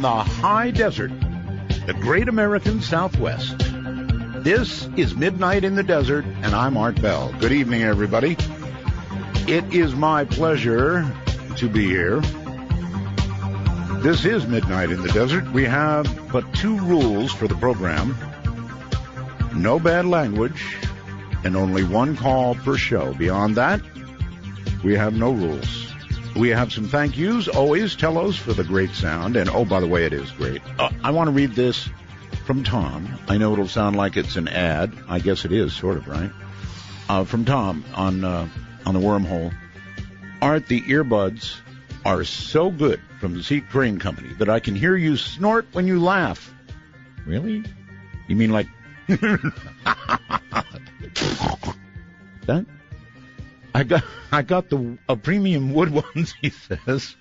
the high desert, the great American Southwest. This is Midnight in the Desert, and I'm Art Bell. Good evening, everybody. It is my pleasure to be here. This is Midnight in the Desert. We have but two rules for the program. No bad language, and only one call per show. Beyond that, we have no rules. We have some thank yous, always. Telos for the great sound. And, oh, by the way, it is great. I want to read this from Tom. I know it'll sound like it's an ad. I guess it is, sort of, right? From Tom on the wormhole. Art, the earbuds are so good from the Seat Crane Company that I can hear you snort when you laugh. Really? You mean like... that? I got the premium wood ones, he says.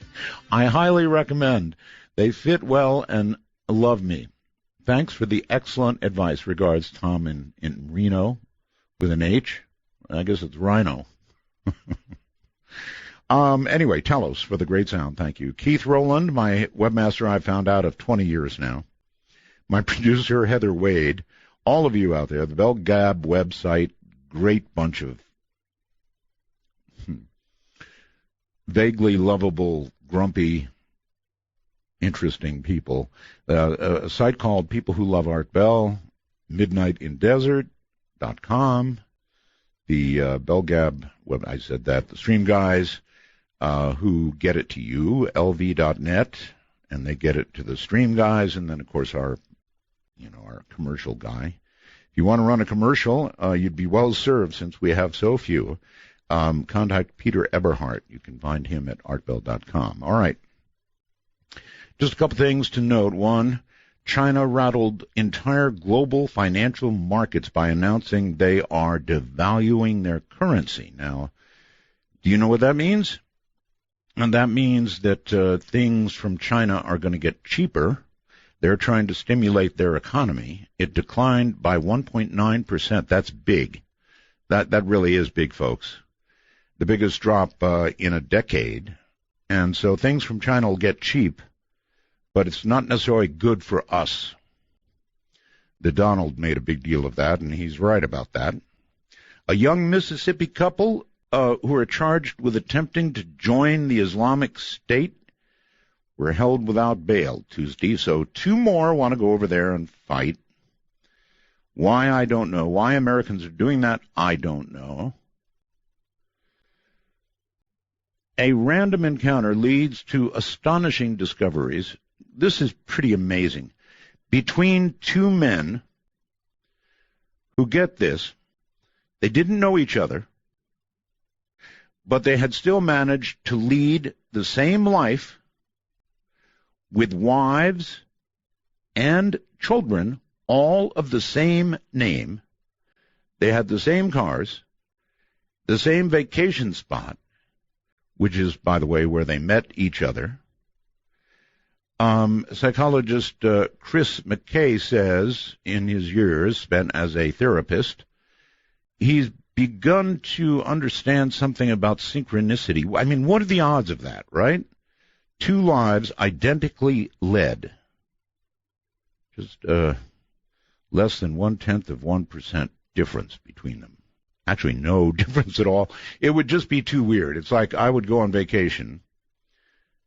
I highly recommend. They fit well and love me. Thanks for the excellent advice. Regards, Tom in Reno with an H. I guess it's Rhino. Anyway, Telos for the great sound. Thank you. Keith Rowland, my webmaster I've found out of 20 years now. My producer, Heather Wade. All of you out there, the Bell Gab website, great bunch of vaguely lovable, grumpy, interesting people. A site called People Who Love Art Bell, midnightindesert.com, the Bell Gab web, I said that, the Stream Guys who get it to you, lv.net, and they get it to the Stream Guys, and then, of course, our commercial guy. If you want to run a commercial, you'd be well served since we have so few. Contact Peter Eberhardt. You can find him at artbell.com. All right. Just a couple things to note. One, China rattled entire global financial markets by announcing they are devaluing their currency. Now, do you know what that means? And that means that things from China are going to get cheaper. They're trying to stimulate their economy. It declined by 1.9%. That's big. That really is big, folks. The biggest drop in a decade. And so things from China will get cheap, but it's not necessarily good for us. The Donald made a big deal of that, and he's right about that. A young Mississippi couple who are charged with attempting to join the Islamic State were held without bail Tuesday, so two more want to go over there and fight. Why, I don't know. Why Americans are doing that, I don't know. A random encounter leads to astonishing discoveries. This is pretty amazing. Between two men who, get this, they didn't know each other, but they had still managed to lead the same life with wives and children, all of the same name. They had the same cars, the same vacation spot, which is, by the way, where they met each other. Psychologist Chris McKay says in his years spent as a therapist, he's begun to understand something about synchronicity. I mean, what are the odds of that, right? Two lives identically led. Just less than 0.1% difference between them. Actually, no difference at all. It would just be too weird. It's like I would go on vacation,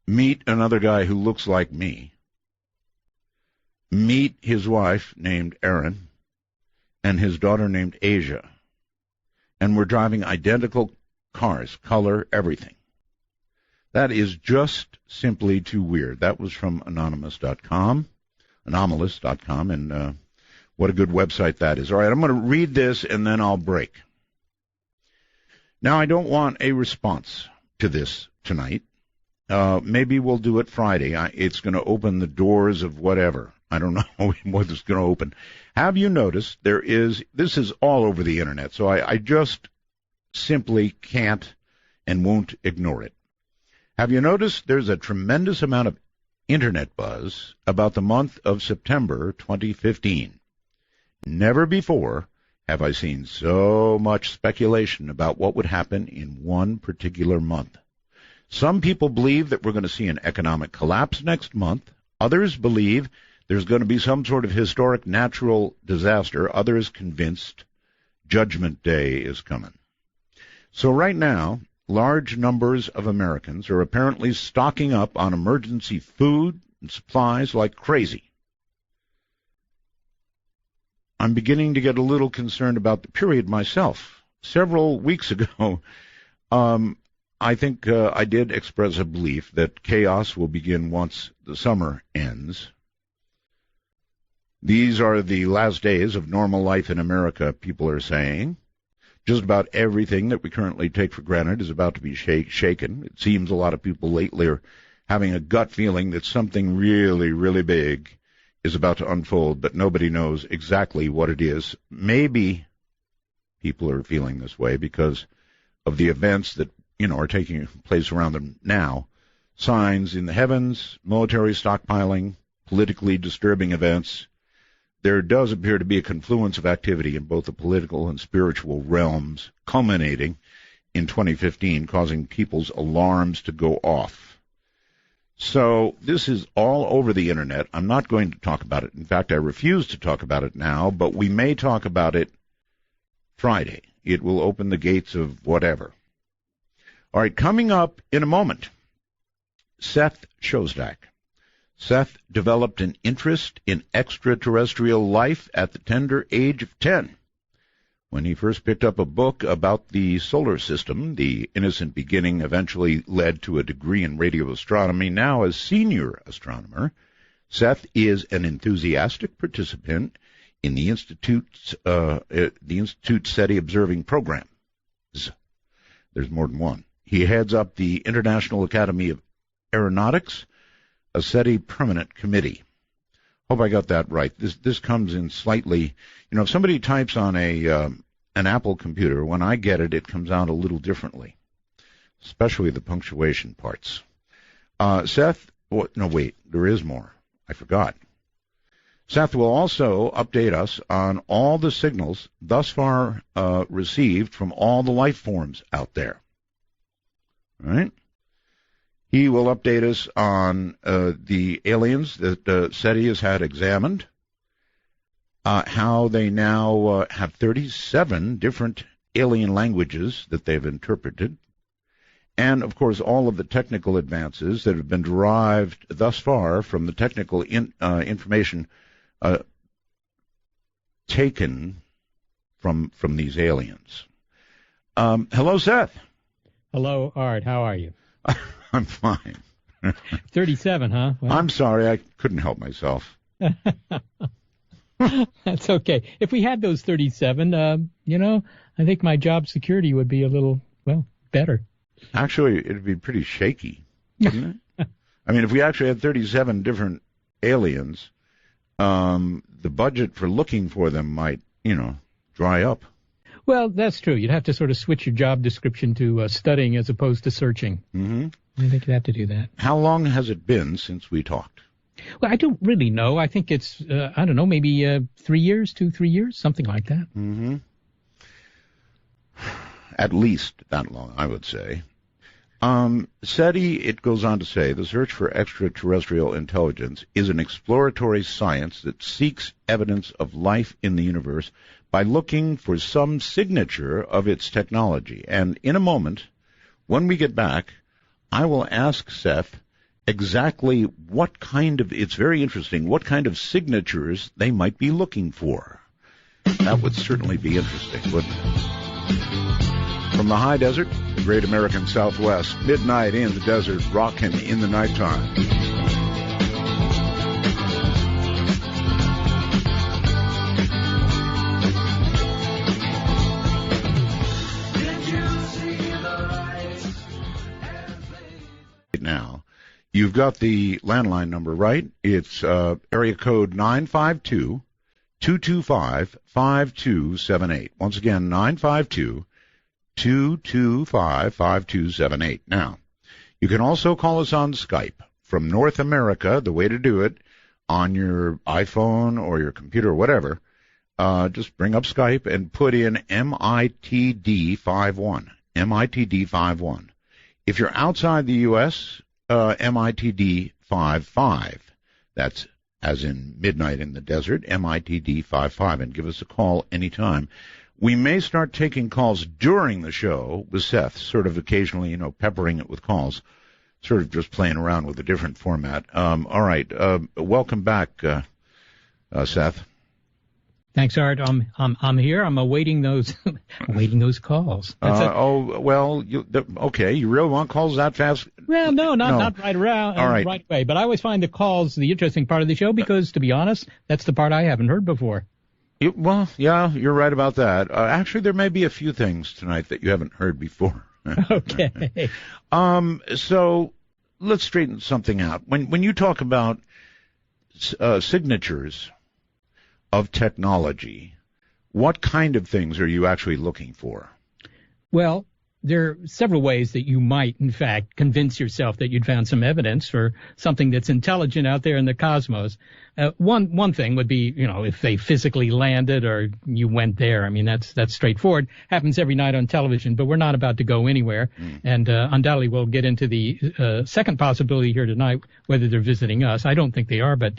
meet another guy who looks like me, meet his wife named Erin, and his daughter named Asia, and we're driving identical cars, color, everything. That is just simply too weird. That was from Anomalous.com, and what a good website that is. All right, I'm going to read this, and then I'll break. Now, I don't want a response to this tonight. Maybe we'll do it Friday. It's going to open the doors of whatever. I don't know what it's going to open. Have you noticed this is all over the Internet, so I just simply can't and won't ignore it. Have you noticed there's a tremendous amount of Internet buzz about the month of September 2015? Never before have I seen so much speculation about what would happen in one particular month. Some people believe that we're going to see an economic collapse next month. Others believe there's going to be some sort of historic natural disaster. Others convinced Judgment Day is coming. So right now, large numbers of Americans are apparently stocking up on emergency food and supplies like crazy. I'm beginning to get a little concerned about the period myself. Several weeks ago, I think I did express a belief that chaos will begin once the summer ends. These are the last days of normal life in America, people are saying. Just about everything that we currently take for granted is about to be shaken. It seems a lot of people lately are having a gut feeling that something really, really big is about to unfold, but nobody knows exactly what it is. Maybe people are feeling this way because of the events that, are taking place around them now. Signs in the heavens, military stockpiling, politically disturbing events. There does appear to be a confluence of activity in both the political and spiritual realms, culminating in 2015, causing people's alarms to go off. So this is all over the Internet. I'm not going to talk about it. In fact, I refuse to talk about it now, but we may talk about it Friday. It will open the gates of whatever. All right, coming up in a moment, Seth Shostak. Seth developed an interest in extraterrestrial life at the tender age of 10. When he first picked up a book about the solar system, the innocent beginning eventually led to a degree in radio astronomy. Now, as senior astronomer, Seth is an enthusiastic participant in the Institute's SETI observing programs. There's more than one. He heads up the International Academy of Aeronautics, a SETI permanent committee. Hope I got that right. This comes in slightly, if somebody types on an Apple computer, when I get it, it comes out a little differently, especially the punctuation parts. Seth, no, wait, there is more. I forgot. Seth will also update us on all the signals thus far received from all the life forms out there. All right? He will update us on the aliens that SETI has had examined, how they now have 37 different alien languages that they've interpreted, and, of course, all of the technical advances that have been derived thus far from the technical information taken from these aliens. Hello, Seth. Hello, Art. How are you? I'm fine. 37, huh? Well, I'm sorry. I couldn't help myself. That's okay. If we had those 37, I think my job security would be a little, better. Actually, it'd be pretty shaky, wouldn't it? I mean, if we actually had 37 different aliens, the budget for looking for them might, dry up. Well, that's true. You'd have to sort of switch your job description to studying as opposed to searching. Mm-hmm. I think you'd have to do that. How long has it been since we talked? Well, I don't really know. I think it's, maybe 3 years, 2-3 years, something like that. Mm-hmm. At least that long, I would say. SETI, it goes on to say, the search for extraterrestrial intelligence is an exploratory science that seeks evidence of life in the universe by looking for some signature of its technology. And in a moment, when we get back, I will ask Seth exactly what kind of, it's very interesting, what kind of signatures they might be looking for. That would certainly be interesting, wouldn't it? From the high desert, the great American Southwest, midnight in the desert, rockin' in the nighttime. Now, you've got the landline number, right? It's area code 952-225-5278. Once again, 952-225-5278. Now, you can also call us on Skype from North America. The way to do it on your iPhone or your computer or whatever, just bring up Skype and put in MITD51. MITD51. If you're outside the U.S., MITD55. That's as in midnight in the desert, MITD 55, and give us a call anytime. We may start taking calls during the show with Seth, sort of occasionally, peppering it with calls, sort of just playing around with a different format. All right. Welcome back, Seth. Thanks, Art. I'm here. I'm awaiting those calls. Okay. You really want calls that fast? Well, no, not right around, all right. Right away. But I always find the calls the interesting part of the show because, to be honest, that's the part I haven't heard before. Well, yeah, you're right about that. Actually, there may be a few things tonight that you haven't heard before. Okay. So let's straighten something out. When you talk about signatures of technology, what kind of things are you actually looking for? Well, there are several ways that you might, in fact, convince yourself that you'd found some evidence for something that's intelligent out there in the cosmos. One thing would be, if they physically landed or you went there. I mean, that's straightforward. Happens every night on television, but we're not about to go anywhere. And undoubtedly we'll get into the second possibility here tonight, whether they're visiting us. I don't think they are, but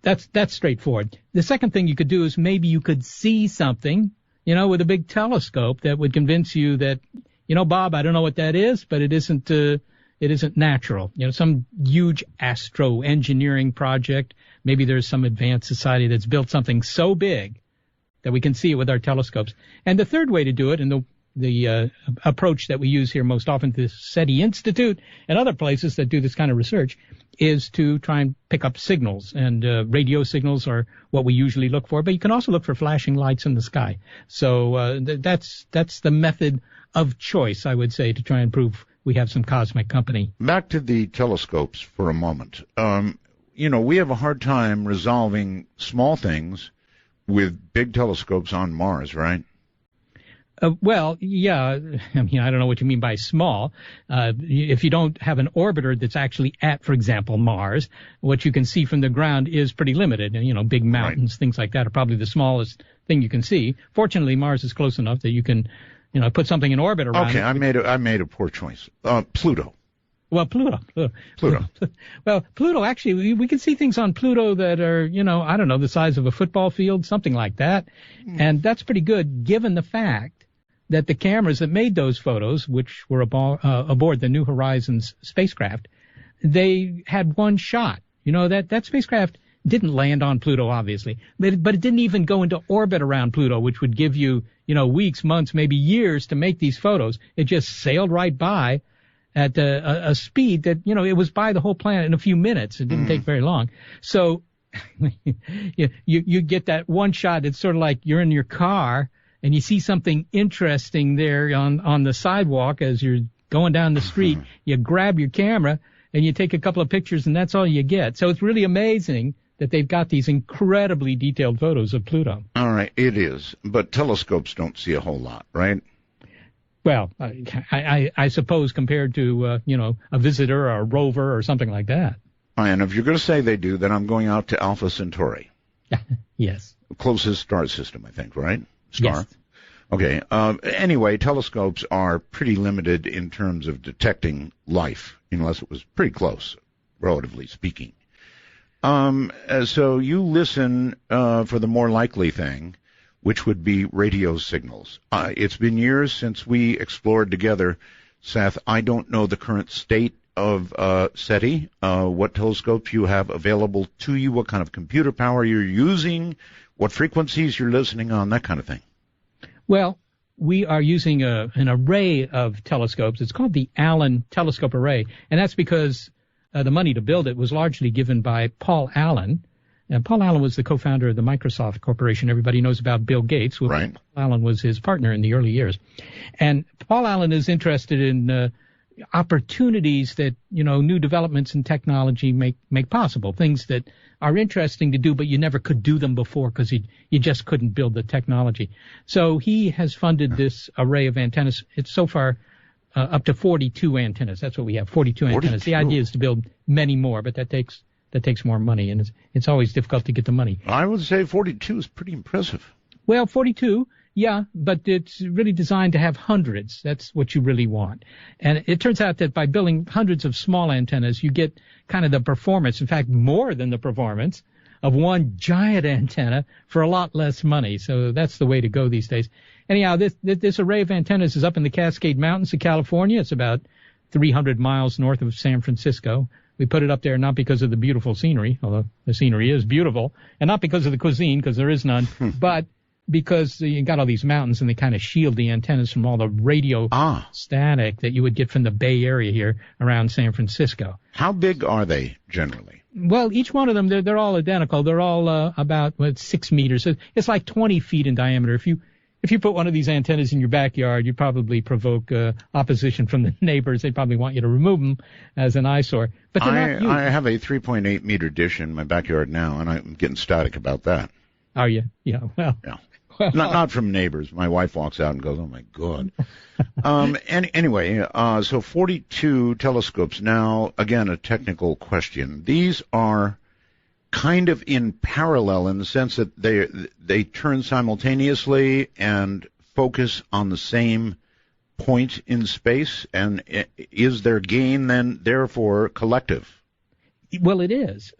that's straightforward. The second thing you could do is maybe you could see something, with a big telescope that would convince you that, Bob, I don't know what that is, but it isn't natural. Some huge astro engineering project. Maybe there's some advanced society that's built something so big that we can see it with our telescopes. And the third way to do it, and the approach that we use here most often, the SETI Institute and other places that do this kind of research, is to try and pick up signals. And radio signals are what we usually look for, but you can also look for flashing lights in the sky. So that's the method of choice, I would say, to try and prove we have some cosmic company. Back to the telescopes for a moment. We have a hard time resolving small things with big telescopes on Mars, right? Well, yeah. I mean, I don't know what you mean by small. If you don't have an orbiter that's actually at, for example, Mars, what you can see from the ground is pretty limited. And, big mountains, right, things like that are probably the smallest thing you can see. Fortunately, Mars is close enough that you can, put something in orbit around it. Okay, I made a poor choice. Pluto. Well, Pluto. Well, Pluto, actually, we can see things on Pluto that are, I don't know, the size of a football field, something like that. And that's pretty good, given the fact that the cameras that made those photos, which were aboard the New Horizons spacecraft, they had one shot. That spacecraft didn't land on Pluto, obviously, but it didn't even go into orbit around Pluto, which would give you, weeks, months, maybe years to make these photos. It just sailed right by at a speed that, it was by the whole planet in a few minutes. It didn't take very long. So you get that one shot. It's sort of like you're in your car and you see something interesting there on the sidewalk as you're going down the street. You grab your camera and you take a couple of pictures, and that's all you get. So it's really amazing that they've got these incredibly detailed photos of Pluto. All right, it is. But telescopes don't see a whole lot, right? Well, I suppose compared to, a visitor or a rover or something like that. And if you're going to say they do, then I'm going out to Alpha Centauri. Yes. The closest star system, I think, right? Star? Yes. Okay. Anyway, telescopes are pretty limited in terms of detecting life, unless it was pretty close, relatively speaking. So you listen for the more likely thing, which would be radio signals. It's been years since we explored together, Seth. I don't know the current state of SETI, what telescopes you have available to you, what kind of computer power you're using, what frequencies you're listening on, that kind of thing. Well, we are using an array of telescopes. It's called the Allen Telescope Array, and that's because the money to build it was largely given by Paul Allen. And Paul Allen was the co-founder of the Microsoft Corporation. Everybody knows about Bill Gates. Well, right. Paul Allen was his partner in the early years. And Paul Allen is interested in opportunities that, new developments in technology make possible, things that are interesting to do, but you never could do them before because you just couldn't build the technology. So he has funded this array of antennas. It's so far up to 42 antennas. That's what we have, 42 antennas. The idea is to build many more, but that takes more money, and it's always difficult to get the money. I would say 42 is pretty impressive. Well, 42 Yeah, but it's really designed to have hundreds. That's what you really want. And it turns out that by building hundreds of small antennas, you get kind of the performance, in fact, more than the performance of one giant antenna for a lot less money. So that's the way to go these days. Anyhow, this array of antennas is up in the Cascade Mountains of California. It's about 300 miles north of San Francisco. We put it up there not because of the beautiful scenery, although the scenery is beautiful, and not because of the cuisine, because there is none, but because you got all these mountains and they kind of shield the antennas from all the radio static that you would get from the Bay Area here around San Francisco. How big are they generally? Well, each one of them, they're all identical. They're all about 6 meters. So it's like 20 feet in diameter. If you put one of these antennas in your backyard, you'd probably provoke opposition from the neighbors. They'd probably want you to remove them as an eyesore. But they're not huge. I have a 3.8 meter dish in my backyard now, and I'm getting static about that. Are you? Yeah. Well. Yeah. Well, not from neighbors. My wife walks out and goes, "Oh my God." Anyway, so 42 telescopes. Now, again, a technical question. These are kind of in parallel in the sense that they turn simultaneously and focus on the same point in space. And is their gain then therefore collective? Well, it is.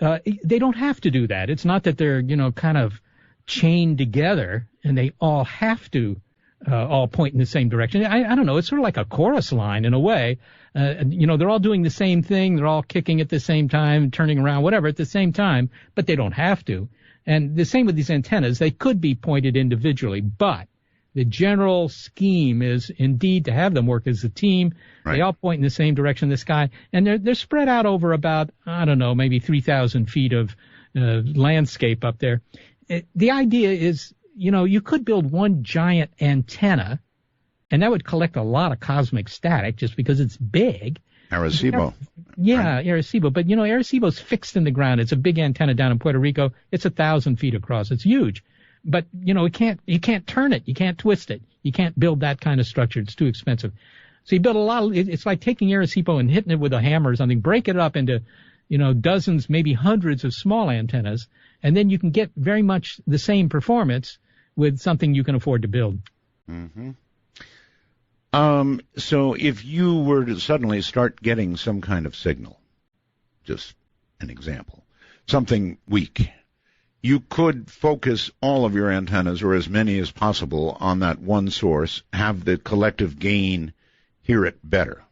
They don't have to do that. It's not that they're kind of chained together and they all have to all point in the same direction. I don't know. It's sort of like a chorus line in a way. They're all doing the same thing. They're all kicking at the same time, turning around, whatever, at the same time, but they don't have to. And the same with these antennas. They could be pointed individually, but the general scheme is indeed to have them work as a team. Right. They all point in the same direction in the sky, and they're spread out over about, maybe 3,000 feet of landscape up there. The idea is, you could build one giant antenna, and that would collect a lot of cosmic static just because it's big. Arecibo. Yeah, right. Arecibo. But, Arecibo's fixed in the ground. It's a big antenna down in Puerto Rico. It's 1,000 feet across. It's huge. But, you can't turn it. You can't twist it. You can't build that kind of structure. It's too expensive. So you build a lot it's like taking Arecibo and hitting it with a hammer or something, break it up into, dozens, maybe hundreds of small antennas, and then you can get very much the same performance with something you can afford to build. Mm-hmm. So if you were to suddenly start getting some kind of signal, just an example, something weak, you could focus all of your antennas, or as many as possible, on that one source, have the collective gain hear it better.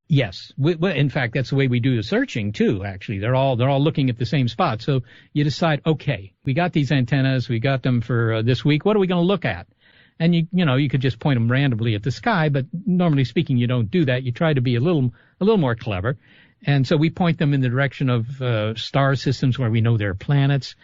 Yes. In fact, that's the way we do the searching, too, actually. They're all looking at the same spot. So you decide, okay, we got these antennas, we got them for this week. What are we going to look at? And you could just point them randomly at the sky, but normally speaking, you don't do that. You try to be a little more clever. And so we point them in the direction of star systems where we know there are planets.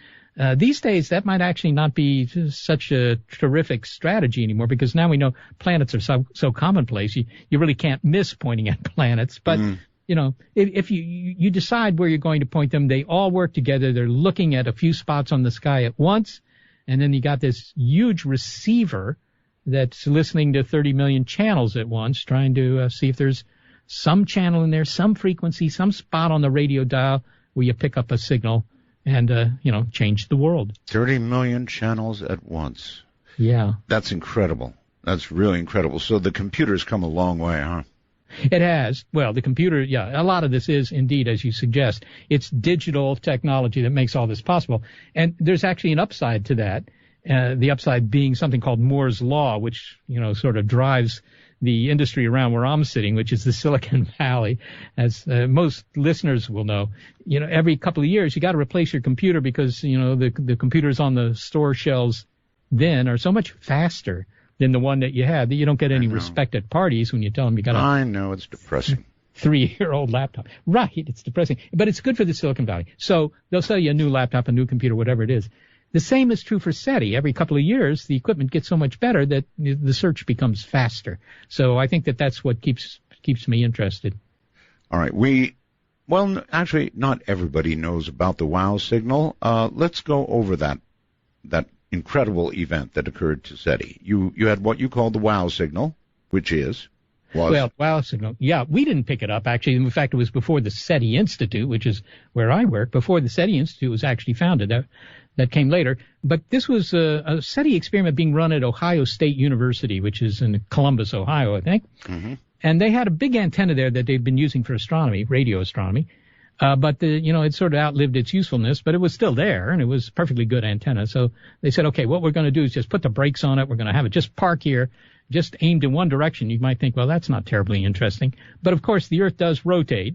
These days, that might actually not be such a terrific strategy anymore, because now we know planets are so commonplace. You really can't miss pointing at planets. But, if you decide where you're going to point them, they all work together. They're looking at a few spots on the sky at once. And then you got this huge receiver that's listening to 30 million channels at once, trying to see if there's some channel in there, some frequency, some spot on the radio dial where you pick up a signal and, change the world. 30 million channels at once. Yeah. That's incredible. That's really incredible. So the computer's come a long way, huh? It has. Well, the computer, a lot of this is indeed, as you suggest. It's digital technology that makes all this possible. And there's actually an upside to that. The upside being something called Moore's Law, which, sort of drives the industry around where I'm sitting, which is the Silicon Valley. As most listeners will know, every couple of years you got to replace your computer because, the computers on the store shelves then are so much faster than the one that you had that you don't get any respect at parties when you tell them you got I know, it's depressing. 3-year-old laptop. Right, it's depressing. But it's good for the Silicon Valley. So they'll sell you a new laptop, a new computer, whatever it is. The same is true for SETI. Every couple of years, the equipment gets so much better that the search becomes faster. So I think that's what keeps me interested. All right. Actually, not everybody knows about the WOW signal. Let's go over that incredible event that occurred to SETI. You had what you called the WOW signal, which was... Well, WOW signal. Yeah, we didn't pick it up, actually. In fact, it was before the SETI Institute, which is where I work, before the SETI Institute was actually founded. that came later. But this was a SETI experiment being run at Ohio State University, which is in Columbus, Ohio, I think. Mm-hmm. And they had a big antenna there that they'd been using for astronomy, radio astronomy. But it sort of outlived its usefulness, but it was still there, and it was a perfectly good antenna. So they said, okay, what we're going to do is just put the brakes on it. We're going to have it just park here, just aimed in one direction. You might think, well, that's not terribly interesting. But, of course, the Earth does rotate.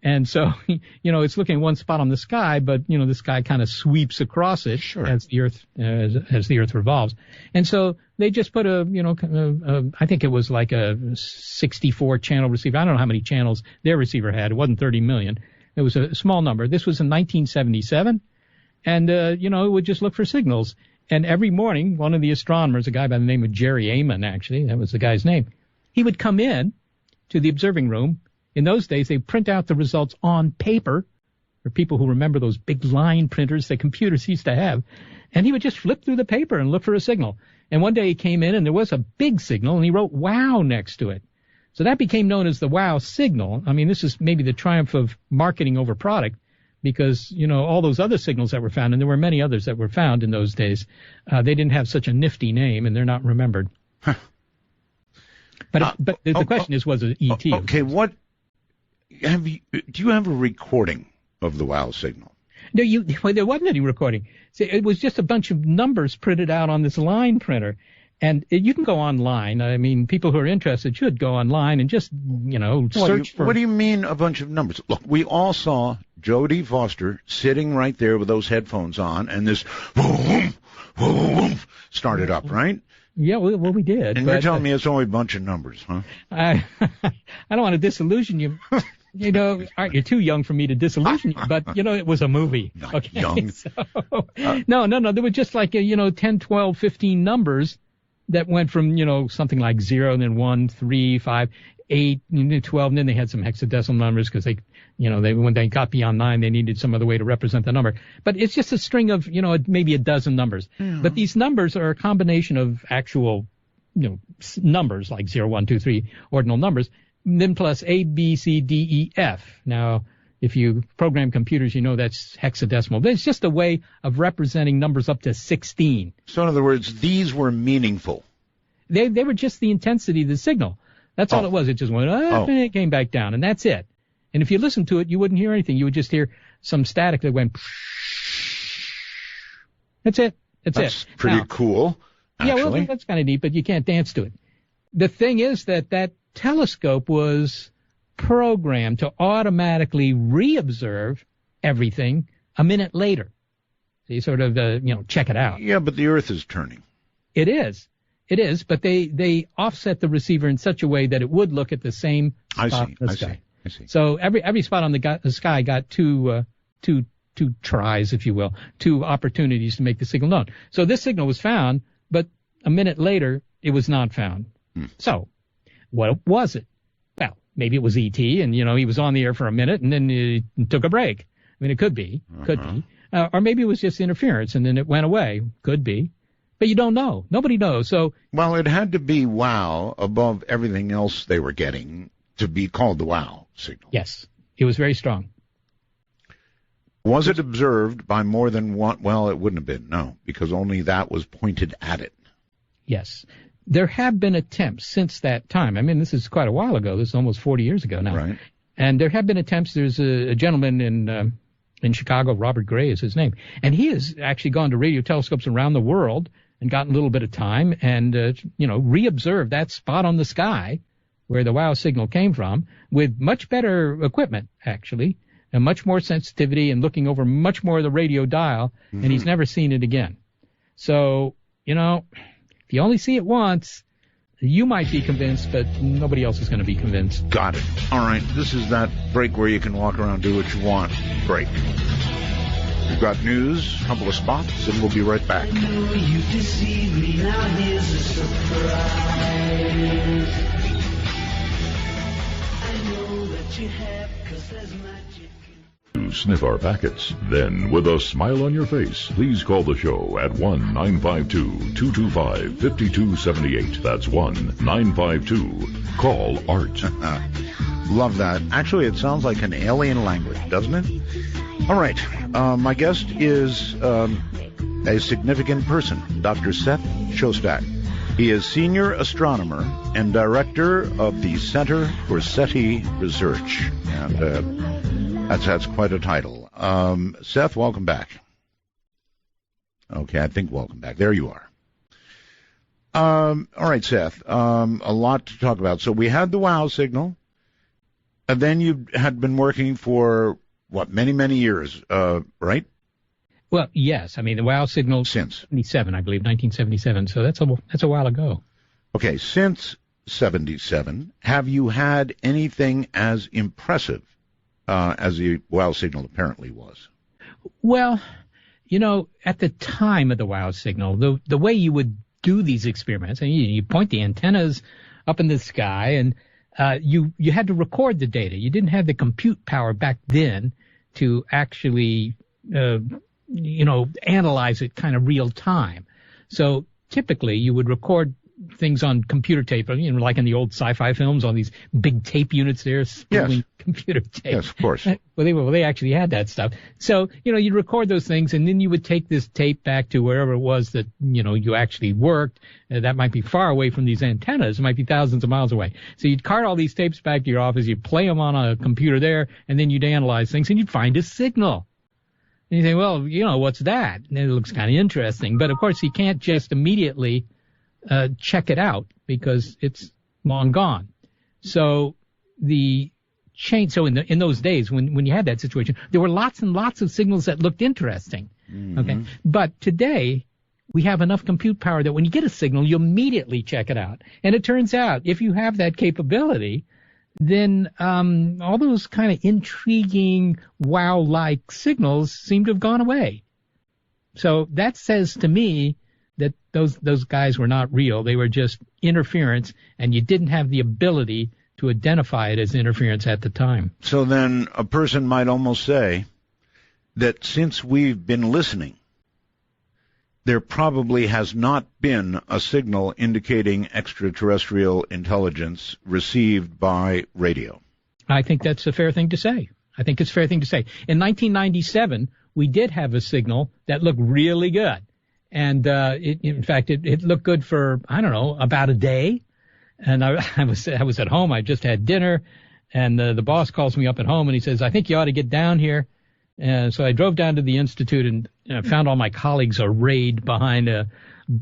And so, it's looking at one spot on the sky, but, the sky kind of sweeps across it as the Earth revolves. And so they just put I think it was like a 64-channel receiver. I don't know how many channels their receiver had. It wasn't 30 million. It was a small number. This was in 1977. And, it would just look for signals. And every morning, one of the astronomers, a guy by the name of Jerry Amon, actually, that was the guy's name, he would come in to the observing room. In those days, they print out the results on paper, for people who remember those big line printers that computers used to have. And he would just flip through the paper and look for a signal. And one day he came in and there was a big signal and he wrote wow next to it. So that became known as the wow signal. I mean, this is maybe the triumph of marketing over product because, all those other signals that were found, and there were many others that were found in those days, they didn't have such a nifty name and they're not remembered. Huh. But the question is, was it ET? Okay, do you have a recording of the wow signal? No, there wasn't any recording. See, it was just a bunch of numbers printed out on this line printer. And you can go online. I mean, people who are interested should go online and just, search for... What do you mean a bunch of numbers? Look, we all saw Jodie Foster sitting right there with those headphones on, and this started up, right? Yeah, well, we did. And you're telling me it's only a bunch of numbers, huh? I don't want to disillusion you. You're too young for me to disillusion you, but, it was a movie. Not young. So, no. There were just like, 10, 12, 15 numbers that went from, something like 0, and then 1, 3, 5, 8, 12, and then they had some hexadecimal numbers because when they got beyond 9, they needed some other way to represent the number. But it's just a string of, maybe a dozen numbers. Mm. But these numbers are a combination of actual, numbers like 0, 1, 2, 3, ordinal numbers, then plus A, B, C, D, E, F. Now, if you program computers, that's hexadecimal. But it's just a way of representing numbers up to 16. So in other words, these were meaningful. They were just the intensity of the signal. That's all it was. It just went up and it came back down, and that's it. And if you listened to it, you wouldn't hear anything. You would just hear some static that went. That's it. That's pretty cool, actually. Yeah, well, that's kind of neat, but you can't dance to it. The thing is that telescope was programmed to automatically reobserve everything a minute later. So you sort of, check it out. Yeah, but the Earth is turning. It is, but they offset the receiver in such a way that it would look at the same spot in the sky. I see. So every spot on the sky got two tries, if you will, 2 opportunities to make the signal known. So this signal was found, but a minute later it was not found. So what was it? Well, maybe it was ET, and he was on the air for a minute and then he took a break. I mean, it could be, or maybe it was just interference and then it went away. Could be. But you don't know. Nobody knows. So, well, it had to be wow above everything else they were getting to be called the wow signal. Yes, it was very strong. Was it observed by more than one? Well, it wouldn't have been, no, because only that was pointed at it. Yes. There have been attempts since that time. I mean, this is quite a while ago. This is almost 40 years ago now. Right. And there have been attempts. There's a gentleman in Chicago, Robert Gray is his name, and he has actually gone to radio telescopes around the world and gotten a little bit of time and, reobserved that spot on the sky where the wow signal came from with much better equipment, actually, and much more sensitivity and looking over much more of the radio dial, and he's never seen it again. So, if you only see it once, you might be convinced, but nobody else is going to be convinced. Got it. All right. This is that break where you can walk around, do what you want. Break. We've got news, a couple of spots, and we'll be right back. I know you deceived me, now here's a surprise. I know that you have, 'cause there's magic. To sniff our packets. Then, with a smile on your face, please call the show at 1-952-225-5278. That's 1-952-CALL-ART. Love that. Actually, it sounds like an alien language, doesn't it? All right. My guest is a significant person, Dr. Seth Shostak. He is Senior Astronomer and Director of the Center for SETI Research. And that's quite a title. Seth, welcome back. Okay, I think welcome back. There you are. All right, Seth, a lot to talk about. So we had the WOW signal, and then you had been working for, many, many years, right? Well, yes. I mean, the WOW signal since 77, I believe, 1977. So that's a while ago. Okay, since 77, have you had anything as impressive as the WOW signal apparently was? Well, at the time of the WOW signal, the way you would do these experiments, and you point the antennas up in the sky, and you had to record the data. You didn't have the compute power back then to actually analyze it kind of real time. So typically you would record things on computer tape, like in the old sci-fi films, on these big tape units there, spooling computer tape. Yes, of course. Well, they actually had that stuff. So, you'd record those things, and then you would take this tape back to wherever it was that, you actually worked. That might be far away from these antennas. It might be thousands of miles away. So you'd cart all these tapes back to your office, you'd play them on a computer there, and then you'd analyze things, and you'd find a signal. And you say, well, what's that? And it looks kind of interesting. But, of course, you can't just immediately check it out because it's long gone. So in those days when you had that situation, there were lots and lots of signals that looked interesting. Mm-hmm. Okay. But today we have enough compute power that when you get a signal, you immediately check it out. And it turns out if you have that capability, then all those kind of intriguing wow-like signals seem to have gone away. So that says to me that those guys were not real. They were just interference, and you didn't have the ability to identify it as interference at the time. So then a person might almost say that since we've been listening, there probably has not been a signal indicating extraterrestrial intelligence received by radio. I think that's a fair thing to say. In 1997, we did have a signal that looked really good. And it looked good for, about a day. And I was at home. I just had dinner, and the boss calls me up at home, and he says, I think you ought to get down here. And so I drove down to the Institute and found all my colleagues arrayed behind a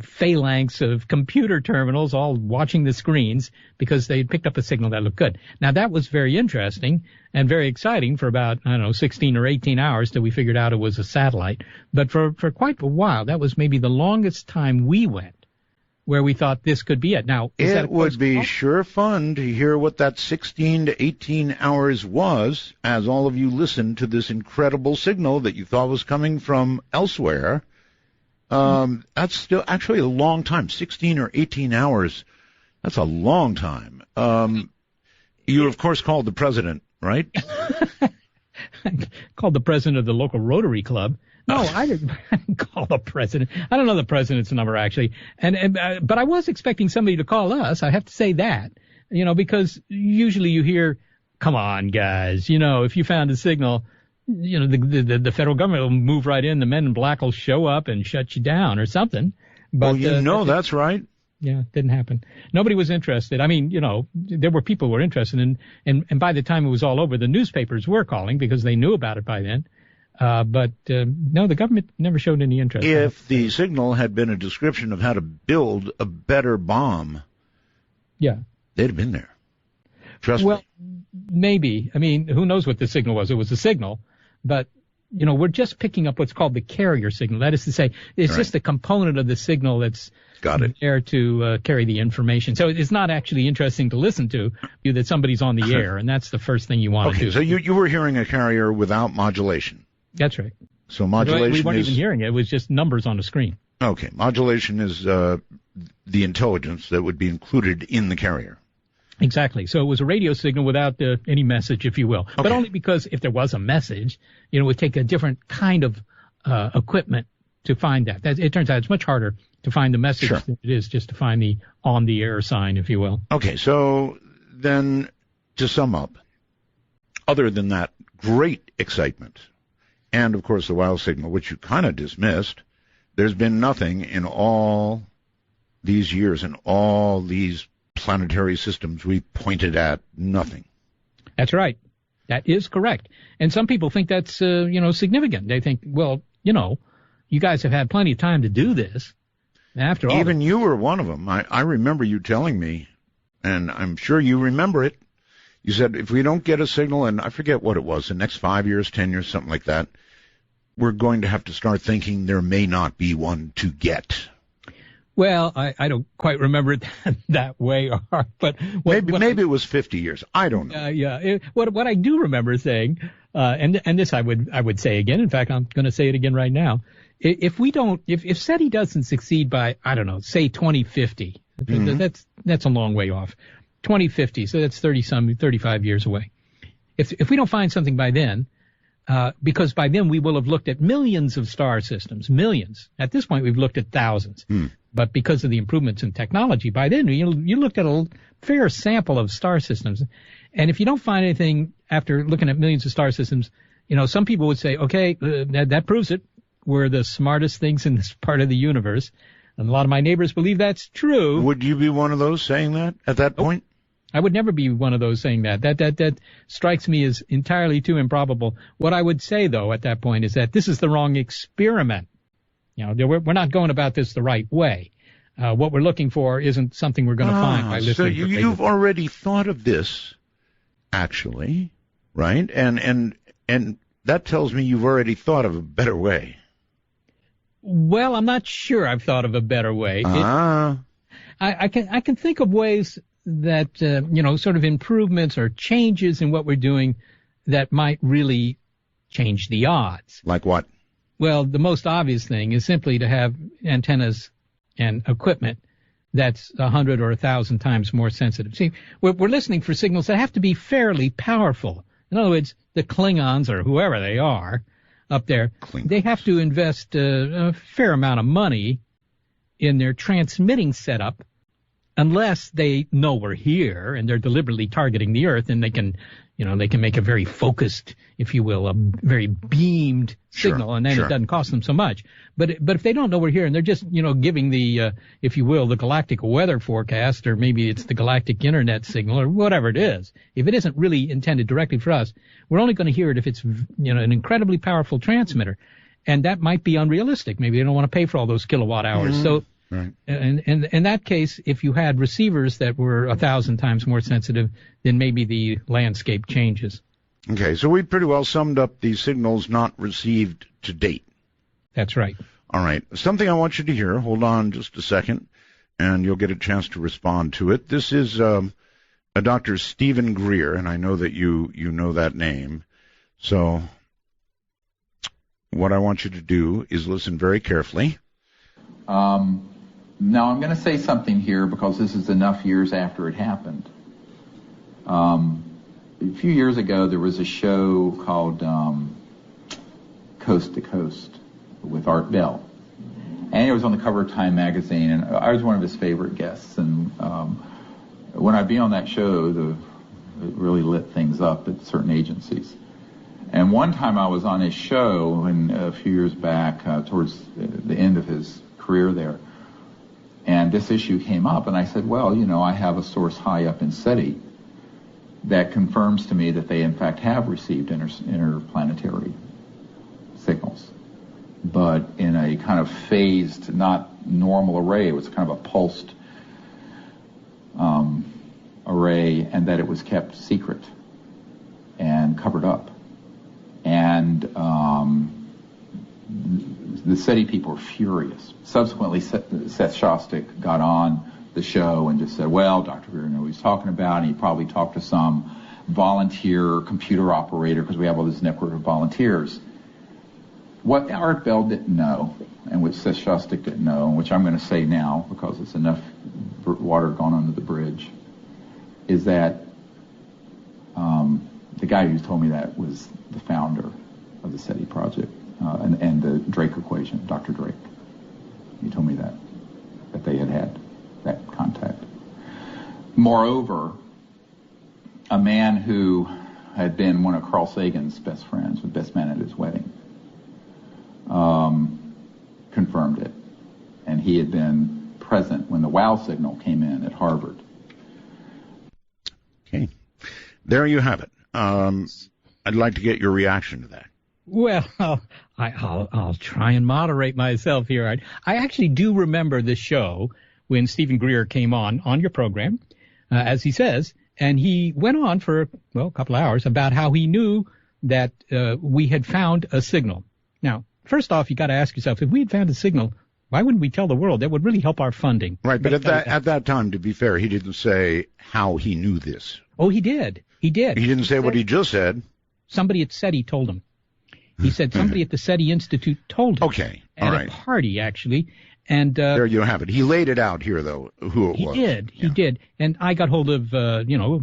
phalanx of computer terminals, all watching the screens because they picked up a signal that looked good. Now, that was very interesting and very exciting for about, 16 or 18 hours till we figured out it was a satellite. But for quite a while, that was maybe the longest time we went where we thought this could be it. Now, it would be sure fun to hear what that 16 to 18 hours was as all of you listened to this incredible signal that you thought was coming from elsewhere. That's still actually a long time, 16 or 18 hours. That's a long time. You, of course, called the president, right? Called the president of the local Rotary Club. No, I didn't call the president. I don't know the president's number, actually. But I was expecting somebody to call us. I have to say that, because usually you hear, come on, guys, if you found a signal, the federal government will move right in. The men in black will show up and shut you down or something. But, that's right. Yeah, it didn't happen. Nobody was interested. I mean, there were people who were interested, and by the time it was all over, the newspapers were calling because they knew about it by then. But no, the government never showed any interest. If the signal had been a description of how to build a better bomb, they'd have been there. Trust me. Maybe. I mean, who knows what the signal was? It was a signal, but we're just picking up what's called the carrier signal. That is to say, it's just a component of the signal that's there to carry the information. So it's not actually interesting to listen to that somebody's on the air, and that's the first thing you want to do. So you were hearing a carrier without modulation. That's right. So modulation we weren't even hearing it. It was just numbers on the screen. Okay. Modulation is the intelligence that would be included in the carrier. Exactly. So it was a radio signal without any message, if you will. Okay. But only because if there was a message, it would take a different kind of equipment to find that. It turns out it's much harder to find the message than it is just to find the on-the-air sign, if you will. Okay. So then to sum up, other than that great excitement, and, of course, the WOW signal, which you kind of dismissed, There's been nothing in all these years, in all these planetary systems we pointed at, nothing. That's right. That is correct. And some people think that's, significant. They think, well, you guys have had plenty of time to do this. After all, even you were one of them. I remember you telling me, and I'm sure you remember it. You said if we don't get a signal, and I forget what it was, the next 5 years, 10 years, something like that, we're going to have to start thinking there may not be one to get. Well, I don't quite remember it that way, but maybe it was 50 years. I don't know. What I do remember saying, and this I would say again. In fact, I'm going to say it again right now. If SETI doesn't succeed by, I don't know, say 2050, that's a long way off. 2050, so that's 35 years away. If we don't find something by then, because by then we will have looked at millions of star systems, millions. At this point, we've looked at thousands. But because of the improvements in technology, by then you looked at a fair sample of star systems. And if you don't find anything after looking at millions of star systems, some people would say, okay, that proves it. We're the smartest things in this part of the universe. And a lot of my neighbors believe that's true. Would you be one of those saying that at that point? I would never be one of those saying that. That strikes me as entirely too improbable. What I would say, though, at that point is that this is the wrong experiment. We're not going about this the right way. What we're looking for isn't something we're going to find by listening. So you've already thought of this, actually, right? And that tells me you've already thought of a better way. Well, I'm not sure I've thought of a better way. I can think of ways that, sort of improvements or changes in what we're doing that might really change the odds. Like what? Well, the most obvious thing is simply to have antennas and equipment that's 100 or 1,000 times more sensitive. See, we're listening for signals that have to be fairly powerful. In other words, the Klingons or whoever they are up there, they have to invest a fair amount of money in their transmitting setup unless they know we're here and they're deliberately targeting the Earth, and they can make a very focused, if you will, a very beamed signal, and then it doesn't cost them so much. But if they don't know we're here and they're just, giving the, if you will, the galactic weather forecast, or maybe it's the galactic internet signal or whatever it is, if it isn't really intended directly for us, we're only going to hear it if it's, an incredibly powerful transmitter. And that might be unrealistic. Maybe they don't want to pay for all those kilowatt hours. So, right. And in that case, if you had receivers that were 1,000 times more sensitive, then maybe the landscape changes. Okay, so we pretty well summed up the signals not received to date. That's right. All right. Something I want you to hear. Hold on just a second, and you'll get a chance to respond to it. This is a Dr. Stephen Greer, and I know that you know that name. So what I want you to do is listen very carefully. Now, I'm going to say something here because this is enough years after it happened. A few years ago, there was a show called Coast to Coast with Art Bell. And it was on the cover of Time magazine, and I was one of his favorite guests. And when I'd be on that show, it really lit things up at certain agencies. And one time I was on his show, and a few years back, towards the end of his career there, and this issue came up, and I said, well, I have a source high up in SETI that confirms to me that they, in fact, have received interplanetary signals, but in a kind of phased, not normal array. It was kind of a pulsed array, and that it was kept secret and covered up. And the SETI people were furious. Subsequently, Seth Shostak got on the show and just said, well, Dr. Greer knew what he was talking about, and he probably talked to some volunteer computer operator, because we have all this network of volunteers. What Art Bell didn't know, and which Seth Shostak didn't know, and which I'm going to say now because it's enough water gone under the bridge, is that the guy who told me that was the founder of the SETI project and the Drake equation, Dr. Drake. He told me that they had that contact. Moreover, a man who had been one of Carl Sagan's best friends, the best man at his wedding, confirmed it. And he had been present when the WOW signal came in at Harvard. Okay. There you have it. I'd like to get your reaction to that. Well, I'll try and moderate myself here. I actually do remember this show when Stephen Greer came on your program, as he says, and he went on for, a couple of hours about how he knew that we had found a signal. Now, first off, you got to ask yourself, if we had found a signal, why wouldn't we tell the world? That would really help our funding. Right, but at that time, to be fair, he didn't say how he knew this. Oh, he did. He did. He didn't say what he just said. Somebody at SETI told him. He said somebody at the SETI Institute told him. Okay, all right. At a party, actually. And there you have it. He laid it out here, though, who it was. He did. And I got hold of,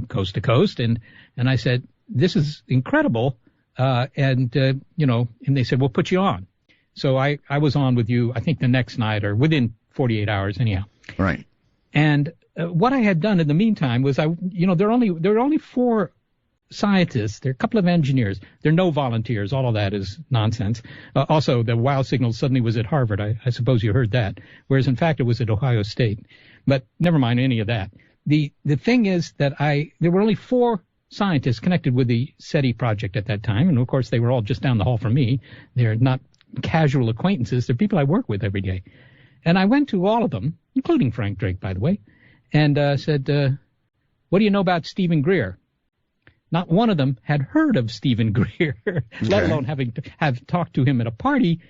Coast to Coast, and I said, this is incredible. And they said, we'll put you on. So I was on with you, I think the next night or within 48 hours anyhow. Right. And what I had done in the meantime was there are only 4 scientists. There are a couple of engineers. There are no volunteers. All of that is nonsense. Also, the WOW signal suddenly was at Harvard. I suppose you heard that, whereas in fact it was at Ohio State. But never mind any of that. The thing is that there were only 4 scientists connected with the SETI project at that time, and of course they were all just down the hall from me. They're not casual acquaintances. They're people I work with every day. And I went to all of them, including Frank Drake, by the way, and said, what do you know about Stephen Greer? Not one of them had heard of Stephen Greer, let alone have talked to him at a party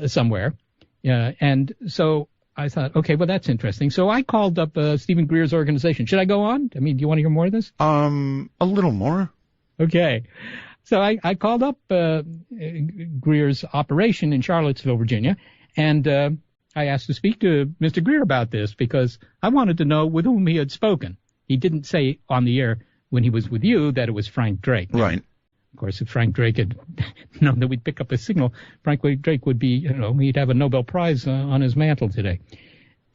somewhere. And so I thought, okay, well, that's interesting. So I called up Stephen Greer's organization. Should I go on? I mean, do you want to hear more of this? A little more. Okay. So I called up Greer's operation in Charlottesville, Virginia, and I asked to speak to Mr. Greer about this because I wanted to know with whom he had spoken. He didn't say on the air when he was with you that it was Frank Drake. Right. Of course, if Frank Drake had known that we'd pick up a signal, Frank Drake would be, he'd have a Nobel Prize on his mantle today.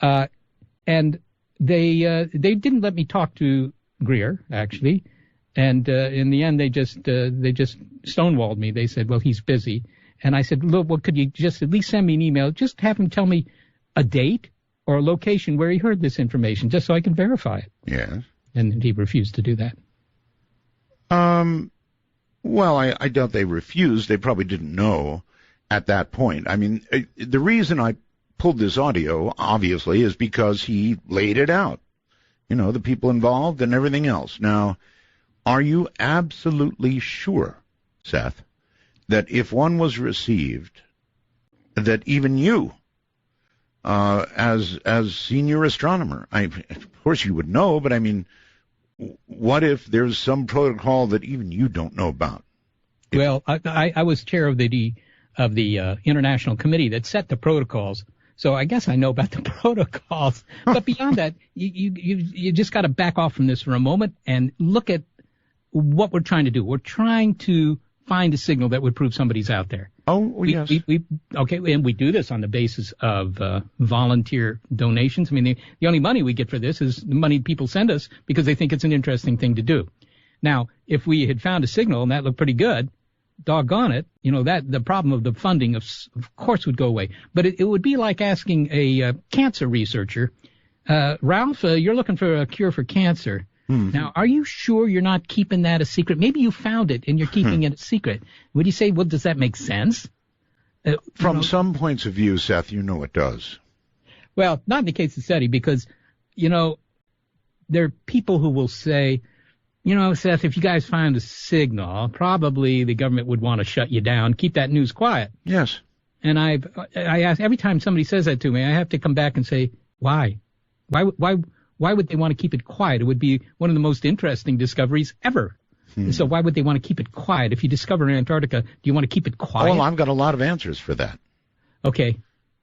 And they didn't let me talk to Greer, actually. And in the end, they just stonewalled me. They said, well, he's busy. And I said, look, well, could you just at least send me an email? Just have him tell me a date or a location where he heard this information, just so I can verify it. Yes. And he refused to do that. Well, I doubt they refused. They probably didn't know at that point. I mean, the reason I pulled this audio, obviously, is because he laid it out. The people involved and everything else. Now, are you absolutely sure, Seth, that if one was received, that even you, as senior astronomer, of course you would know, but I mean, what if there's some protocol that even you don't know about? Well, I was chair of the international committee that set the protocols, so I guess I know about the protocols. But beyond that, you just got to back off from this for a moment and look at what we're trying to do. We're trying to find a signal that would prove somebody's out there. Oh, yes. Okay, and we do this on the basis of volunteer donations. I mean, the only money we get for this is the money people send us because they think it's an interesting thing to do. Now, if we had found a signal and that looked pretty good, doggone it, that the problem of the funding of course would go away. But it would be like asking a cancer researcher, Ralph, you're looking for a cure for cancer. Mm-hmm. Now, are you sure you're not keeping that a secret? Maybe you found it and you're keeping it a secret. Would you say, well, does that make sense? From some points of view, Seth, it does. Well, not in the case of SETI because, there are people who will say, Seth, if you guys find a signal, probably the government would want to shut you down, keep that news quiet. Yes. And I ask every time somebody says that to me, I have to come back and say, why? Why would they want to keep it quiet? It would be one of the most interesting discoveries ever. So why would they want to keep it quiet? If you discover Antarctica, do you want to keep it quiet? Well, I've got a lot of answers for that. Okay.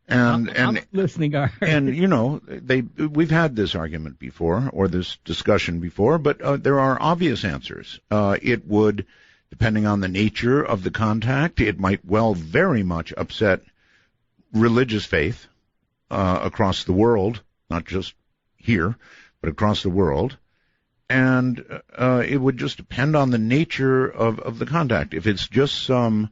And I'm listening. And we've had this argument before or this discussion before, but there are obvious answers. It would, depending on the nature of the contact, it might well very much upset religious faith across the world, not just here, but across the world. And it would just depend on the nature of the contact. If it's just some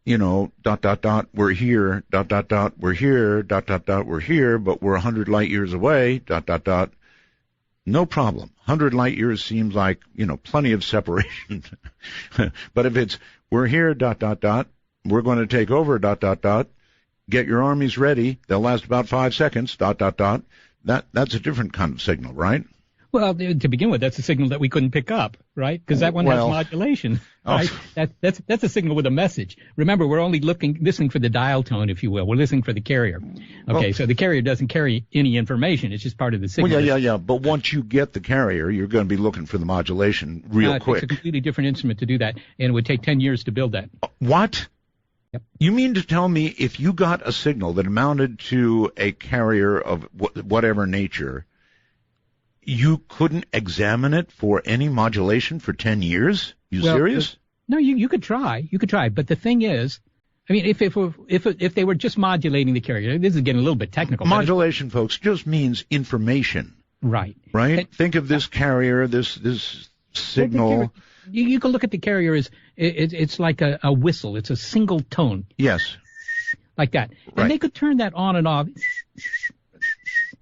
we're here, we're here, we're here, but we're 100 light years away, no problem. 100 light years seems like, plenty of separation. But if it's, we're here, we're going to take over, get your armies ready, they'll last about 5 seconds, that's a different kind of signal, right? Well, to begin with, that's a signal that we couldn't pick up, right? Because that one has modulation, right? That's a signal with a message. Remember, we're only listening for the dial tone, if you will. We're listening for the carrier. Okay, so the carrier doesn't carry any information. It's just part of the signal. Well, yeah. But once you get the carrier, you're going to be looking for the modulation real quick. It's a completely different instrument to do that, and it would take 10 years to build that. What? Yep. You mean to tell me if you got a signal that amounted to a carrier of whatever nature, you couldn't examine it for any modulation for 10 years? Serious? No, you could try. You could try. But the thing is, I mean, if they were just modulating the carrier, this is getting a little bit technical. Modulation, folks, just means information. Right. Right? Think of this carrier, this signal. You can look at the carrier as it's like a whistle. It's a single tone. Yes. Like that. Right. And they could turn that on and off.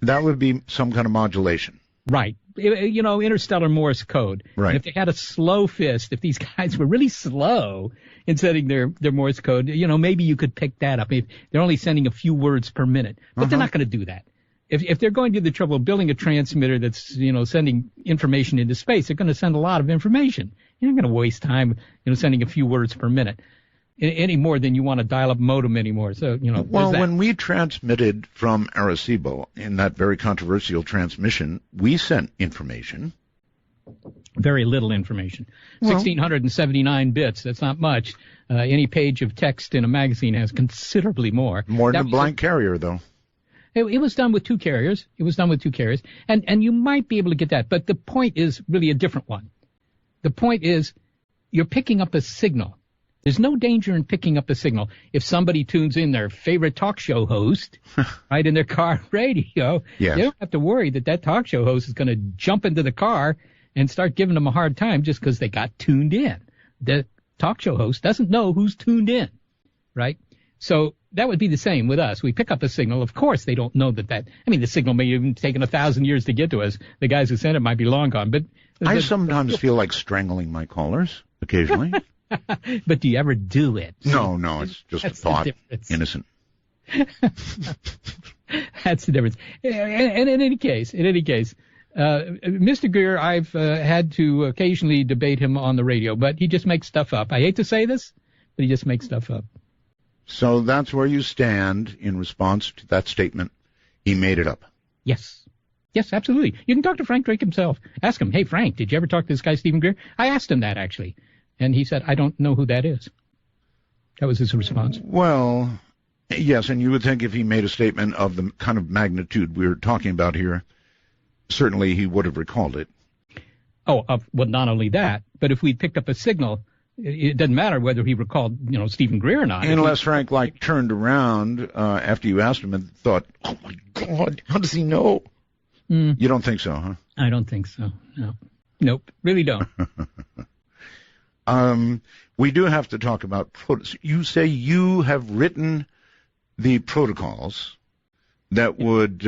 That would be some kind of modulation. Right. Interstellar Morse code. Right. And if they had a slow fist, if these guys were really slow in setting their Morse code, maybe you could pick that up. If they're only sending a few words per minute. But they're not going to do that. If they're going to the trouble of building a transmitter that's, sending information into space, they're going to send a lot of information. You're not going to waste time, sending a few words per minute any more than you want a dial-up modem anymore. So, Well, when we transmitted from Arecibo in that very controversial transmission, we sent information. Very little information. 1,679 bits. That's not much. Any page of text in a magazine has considerably more. More than a blank carrier, though. It was done with two carriers. And you might be able to get that. But the point is really a different one. The point is you're picking up a signal. There's no danger in picking up a signal. If somebody tunes in their favorite talk show host, right, in their car radio, yes, they don't have to worry that talk show host is going to jump into the car and start giving them a hard time just because they got tuned in. The talk show host doesn't know who's tuned in, right? So that would be the same with us. We pick up a signal. Of course, they don't know that. The signal may have even taken 1,000 years to get to us. The guys who sent it might be long gone. But I sometimes feel like strangling my callers occasionally. But do you ever do it? No, it's just a thought. Innocent. That's the difference. And in any case, Mr. Greer, I've had to occasionally debate him on the radio, but he just makes stuff up. I hate to say this, but he just makes stuff up. So that's where you stand in response to that statement. He made it up. Yes, absolutely. You can talk to Frank Drake himself. Ask him, hey, Frank, did you ever talk to this guy, Stephen Greer? I asked him that, actually. And he said, I don't know who that is. That was his response. Well, yes, and you would think if he made a statement of the kind of magnitude we're talking about here, certainly he would have recalled it. Oh, well, not only that, but if we picked up a signal, it doesn't matter whether he recalled, Stephen Greer or not. Unless Frank, turned around after you asked him and thought, oh, my God, how does he know? You don't think so, huh? I don't think so, no. Nope, really don't. We do have to talk about you say you have written the protocols that would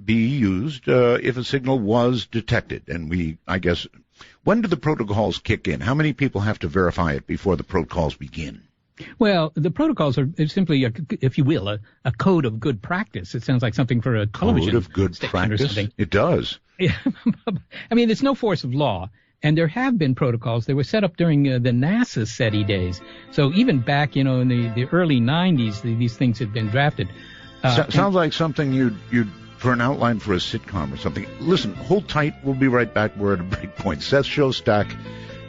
be used if a signal was detected. And I guess, when do the protocols kick in? How many people have to verify it before the protocols begin? Well, the protocols are simply, if you will, a code of good practice. It sounds like something for a television code of good station practice? Or something. It does. It's no force of law. And there have been protocols. They were set up during the NASA SETI days. So even back, in the early 90s, these things had been drafted. Sounds like something you'd for an outline for a sitcom or something. Listen, hold tight. We'll be right back. We're at a break point. Seth Shostak,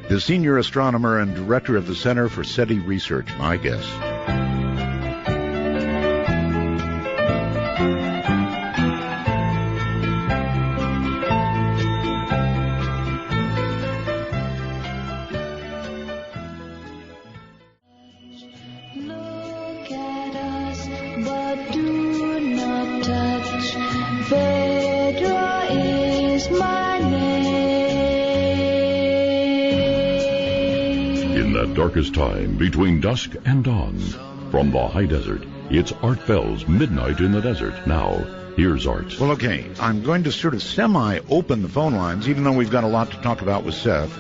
the senior astronomer and director of the Center for SETI Research, my guest. that darkest time between dusk and dawn. From the high desert, it's Art Bell's Midnight in the Desert. Now, here's Art. Well, okay, I'm going to sort of semi-open the phone lines, even though we've got a lot to talk about with Seth.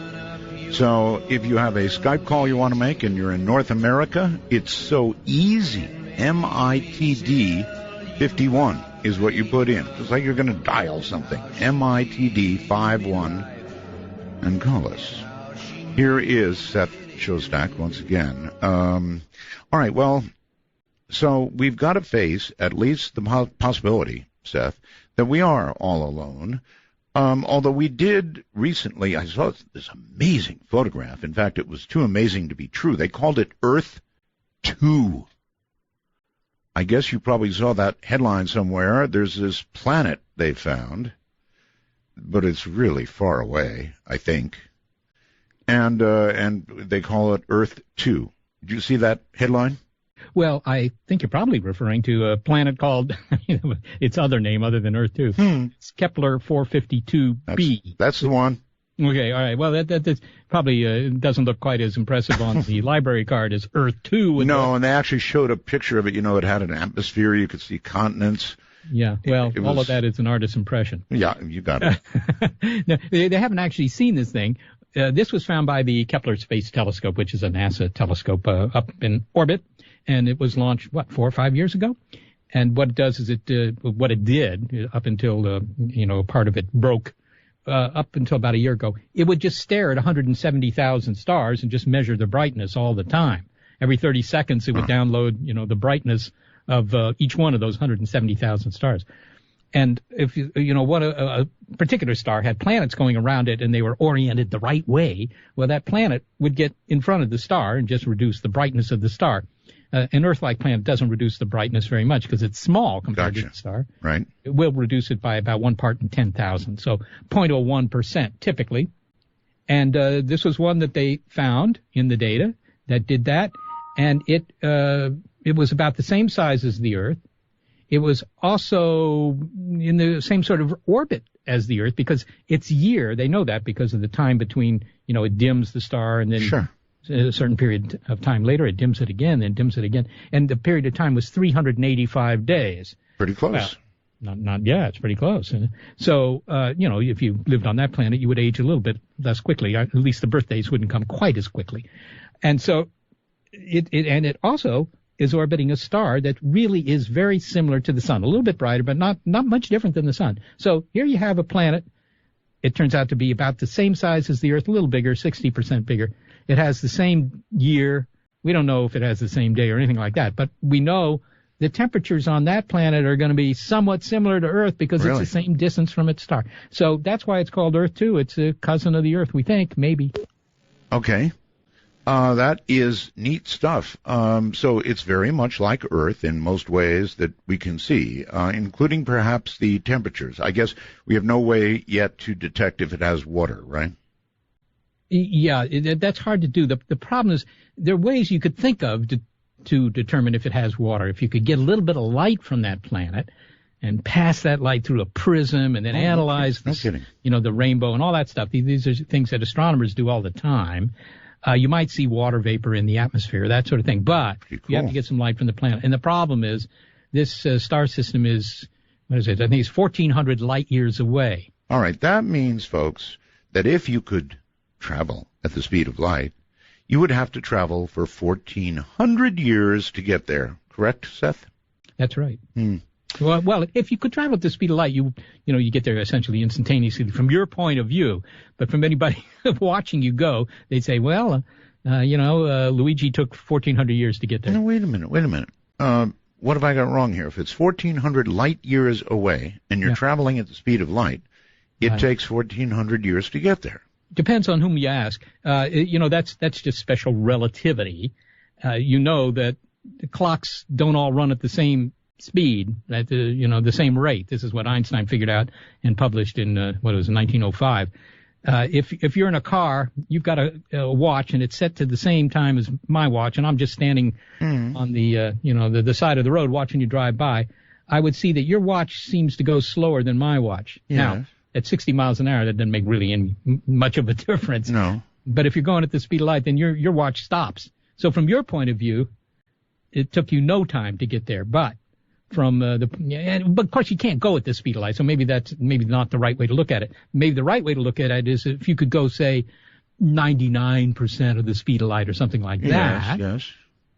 So if you have a Skype call you want to make and you're in North America, it's so easy. MITD 51 is what you put in. It's like you're going to dial something. MITD 51 and call us. Here is Seth Shostak once again. All right, well, so we've got to face at least the possibility, Seth, that we are all alone. Although we did recently, I saw this amazing photograph. In fact, it was too amazing to be true. They called it Earth 2. I guess you probably saw that headline somewhere. There's this planet they found, but it's really far away, I think. And they call it Earth 2. Did you see that headline? Well, I think you're probably referring to a planet called, its other name other than Earth 2. It's Kepler 452b. That's the one. Okay, all right. Well, that probably doesn't look quite as impressive on the library card as Earth 2. No, and they actually showed a picture of it. You know, it had an atmosphere. You could see continents. Yeah, well, all of that is an artist's impression. Yeah, you got it. No, they haven't actually seen this thing. This was found by the Kepler Space Telescope, which is a NASA telescope up in orbit. And it was launched, 4 or 5 years ago? And what it does is what it did up until, part of it broke up until about a year ago, it would just stare at 170,000 stars and just measure the brightness all the time. Every 30 seconds, it would download, the brightness of each one of those 170,000 stars. And if what a particular star had planets going around it and they were oriented the right way, well, that planet would get in front of the star and just reduce the brightness of the star. An Earth-like planet doesn't reduce the brightness very much because it's small compared to the star. Right. It will reduce it by about 1 part in 10,000, so 0.01% typically. And this was one that they found in the data that did that, and it was about the same size as the Earth. It was also in the same sort of orbit as the Earth because its year, they know that because of the time between, it dims the star and then a certain period of time later it dims it again, then dims it again. And the period of time was 385 days. Pretty close. Well, it's pretty close. So, if you lived on that planet, you would age a little bit less quickly. At least the birthdays wouldn't come quite as quickly. And so it also is orbiting a star that really is very similar to the sun, a little bit brighter, but not much different than the sun. So here you have a planet. It turns out to be about the same size as the Earth, a little bigger, 60% bigger. It has the same year. We don't know if it has the same day or anything like that, but we know the temperatures on that planet are going to be somewhat similar to Earth because it's the same distance from its star. So that's why it's called Earth 2. It's a cousin of the Earth, we think, maybe. Okay. That is neat stuff. So it's very much like Earth in most ways that we can see, including perhaps the temperatures. I guess we have no way yet to detect if it has water, right? Yeah, that's hard to do. The problem is there are ways you could think of to determine if it has water. If you could get a little bit of light from that planet and pass that light through a prism and then analyze the rainbow and all that stuff. These are things that astronomers do all the time. You might see water vapor in the atmosphere, that sort of thing. But you have to get some light from the planet. And the problem is this star system is, I think it's 1,400 light years away. All right. That means, folks, that if you could travel at the speed of light, you would have to travel for 1,400 years to get there. Correct, Seth? That's right. Well, if you could travel at the speed of light, you get there essentially instantaneously from your point of view. But from anybody watching you go, they'd say, Luigi took 1,400 years to get there. No, wait a minute. What have I got wrong here? If it's 1,400 light years away and you're traveling at the speed of light, it takes 1,400 years to get there. Depends on whom you ask. That's just special relativity. That the clocks don't all run at the same speed, at the same rate. This is what Einstein figured out and published in 1905. If you're in a car, you've got a watch and it's set to the same time as my watch, and I'm just standing on the side of the road watching you drive by, I would see that your watch seems to go slower than my watch. Yeah. Now, at 60 miles an hour, that doesn't make really much of a difference. No. But if you're going at the speed of light, then your watch stops. So from your point of view, it took you no time to get there. But from but of course you can't go at the speed of light. So maybe that's not the right way to look at it. Maybe the right way to look at it is if you could go, say, 99% of the speed of light or something like that. Yes.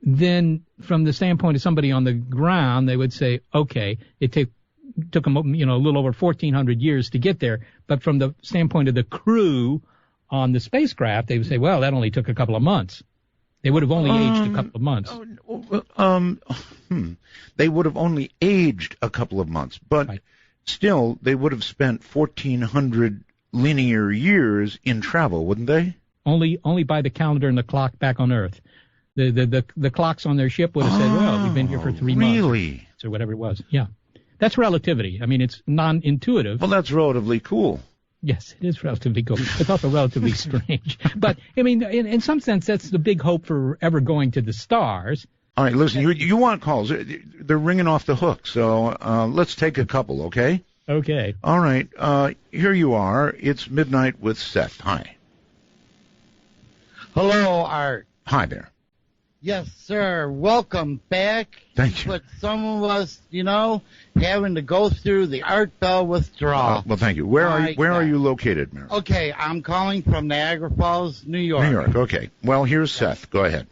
Then from the standpoint of somebody on the ground, they would say, okay, it took them, a little over 1,400 years to get there. But from the standpoint of the crew on the spacecraft, they would say, well, that only took a couple of months. They would have only aged a couple of months. They would have only aged a couple of months, but Right. still they would have spent 1,400 linear years in travel, wouldn't they? Only by the calendar and the clock back on Earth. The clocks on their ship would have said, well, we've been here for 3 months. Really? Or whatever it was. Yeah. That's relativity. I mean, it's non-intuitive. Well, that's relatively cool. Yes, it is relatively cool. It's also relatively strange. But, I mean, in some sense, that's the big hope for ever going to the stars. All right, listen, you want calls. They're ringing off the hook, so let's take a couple, okay? Okay. All right, here you are. It's Midnight with Seth. Hi. Hello, Art. Hi there. Yes, sir. Welcome back. Thank you. But some of us, having to go through the Art Bell withdrawal. Well, thank you. Where are you located, Mary? Okay, I'm calling from Niagara Falls, New York. New York. Okay. Well, here's Seth. Go ahead.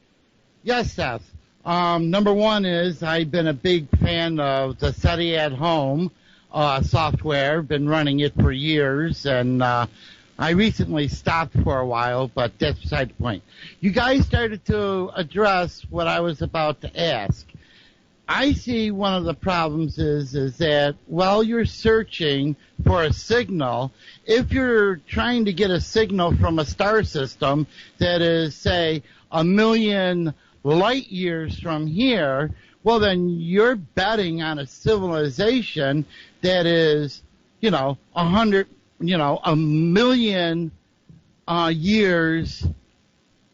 Yes, Seth. Number one is I've been a big fan of the SETI at Home software. Been running it for years, and I recently stopped for a while, but that's beside the point. You guys started to address what I was about to ask. I see one of the problems is that while you're searching for a signal, if you're trying to get a signal from a star system that is, say, 1 million light years from here, well, then you're betting on a civilization that is, 1,000,000 years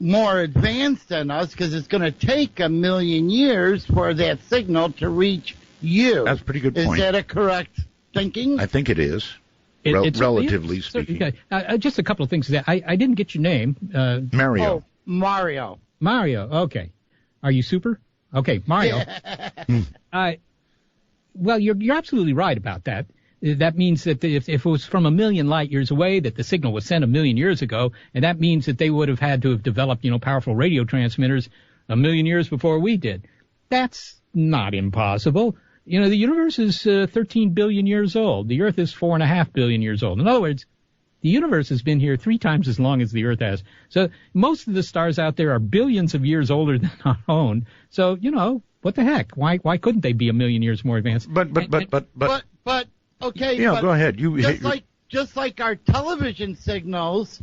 more advanced than us, because it's going to take 1 million years for that signal to reach you. That's a pretty good point. Is that a correct thinking? I think it is, It's relatively speaking. Okay. Just a couple of things there. I didn't get your name. Mario. Oh, Mario. Mario. Okay. Are you super? Okay, Mario. Well, you're absolutely right about that. That means that if it was from 1 million light years away, that the signal was sent 1 million years ago, and that means that they would have had to have developed, powerful radio transmitters 1 million years before we did. That's not impossible. The universe is 13 billion years old. The Earth is 4.5 billion years old. In other words, the universe has been here 3 times as long as the Earth has. So most of the stars out there are billions of years older than our own. So, what the heck? Why couldn't they be 1 million years more advanced? But okay. Yeah, but go ahead. Just like our television signals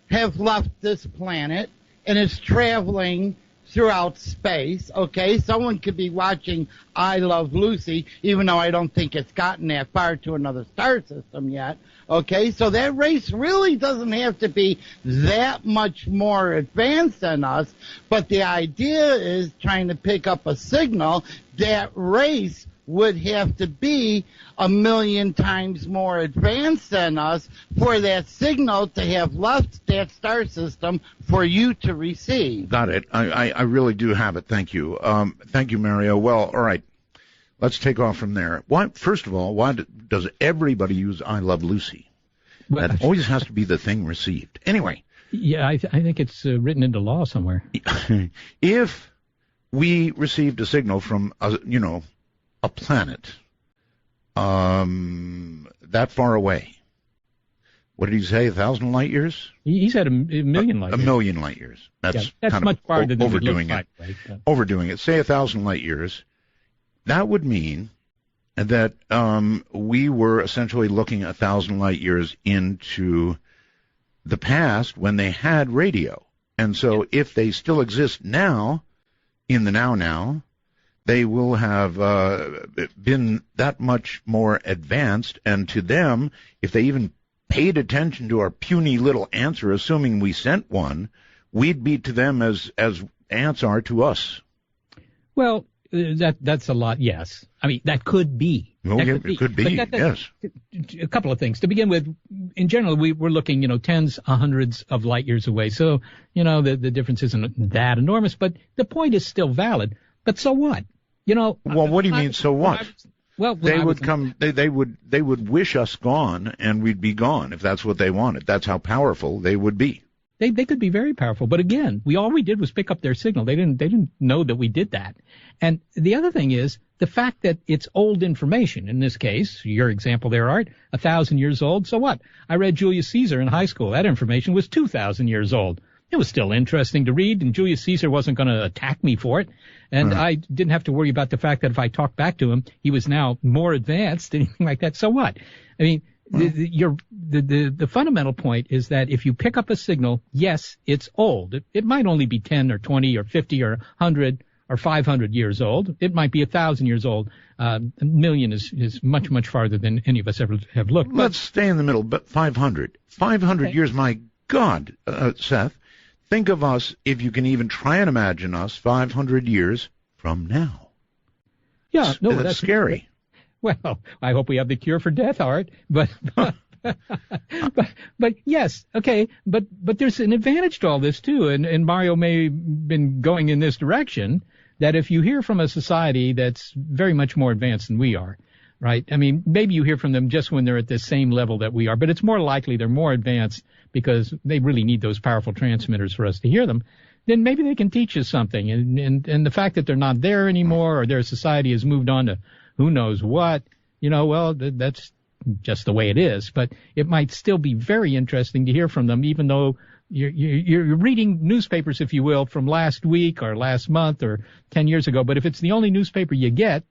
have left this planet and is traveling throughout space, okay? Someone could be watching I Love Lucy, even though I don't think it's gotten that far to another star system yet, okay? So that race really doesn't have to be that much more advanced than us, but the idea is trying to pick up a signal. That race would have to be 1 million times more advanced than us for that signal to have left that star system for you to receive. Got it. I really do have it. Thank you. Thank you, Mario. Well, all right. Let's take off from there. First of all, why does everybody use I Love Lucy? Well, That always has to be the thing received. Anyway. Yeah, I think it's written into law somewhere. If we received a signal from, a planet that far away, what did he say, 1,000 light years? He said a million light years. 1 million light years. That's kind much of farther than overdoing it. Right? Overdoing it. Say 1,000 light years. That would mean that we were essentially looking 1,000 light years into the past when they had radio. And so if they still exist now, in the now, they will have been that much more advanced. And to them, if they even paid attention to our puny little answer, assuming we sent one, we'd be to them as ants are to us. Well, that's a lot. Yes, I mean that could be. Oh, that yeah, could be. it could be. But Yes. A couple of things to begin with. In general, we're looking, tens, hundreds of light years away. So the difference isn't that enormous. But the point is still valid. But so what? Well, what do you mean? So what? Well, they would come. They would wish us gone, and we'd be gone if that's what they wanted. That's how powerful they would be. They could be very powerful, but again, all we did was pick up their signal. They didn't know that we did that. And the other thing is the fact that it's old information. In this case, your example there, Art, 1,000 years old. So what? I read Julius Caesar in high school. That information was 2,000 years old. It was still interesting to read, and Julius Caesar wasn't going to attack me for it. And I didn't have to worry about the fact that if I talked back to him, he was now more advanced, anything like that. So what? I mean, the fundamental point is that if you pick up a signal, yes, it's old. It might only be 10 or 20 or 50 or 100 or 500 years old. It might be 1,000 years old. A million is much, much farther than any of us ever have looked. Let's stay in the middle, but 500. 500 years, my God, Seth. Think of us, if you can even try and imagine us, 500 years from now. Yeah, no, that's scary. Well, I hope we have the cure for death, Art. But yes, okay. But there's an advantage to all this too, and Mario may have been going in this direction. That if you hear from a society that's very much more advanced than we are, right? I mean, maybe you hear from them just when they're at the same level that we are, but it's more likely they're more advanced because they really need those powerful transmitters for us to hear them. Then maybe they can teach us something. And the fact that they're not there anymore or their society has moved on to who knows what, well, that's just the way it is. But it might still be very interesting to hear from them, even though you're reading newspapers, if you will, from last week or last month or 10 years ago. But if it's the only newspaper you get,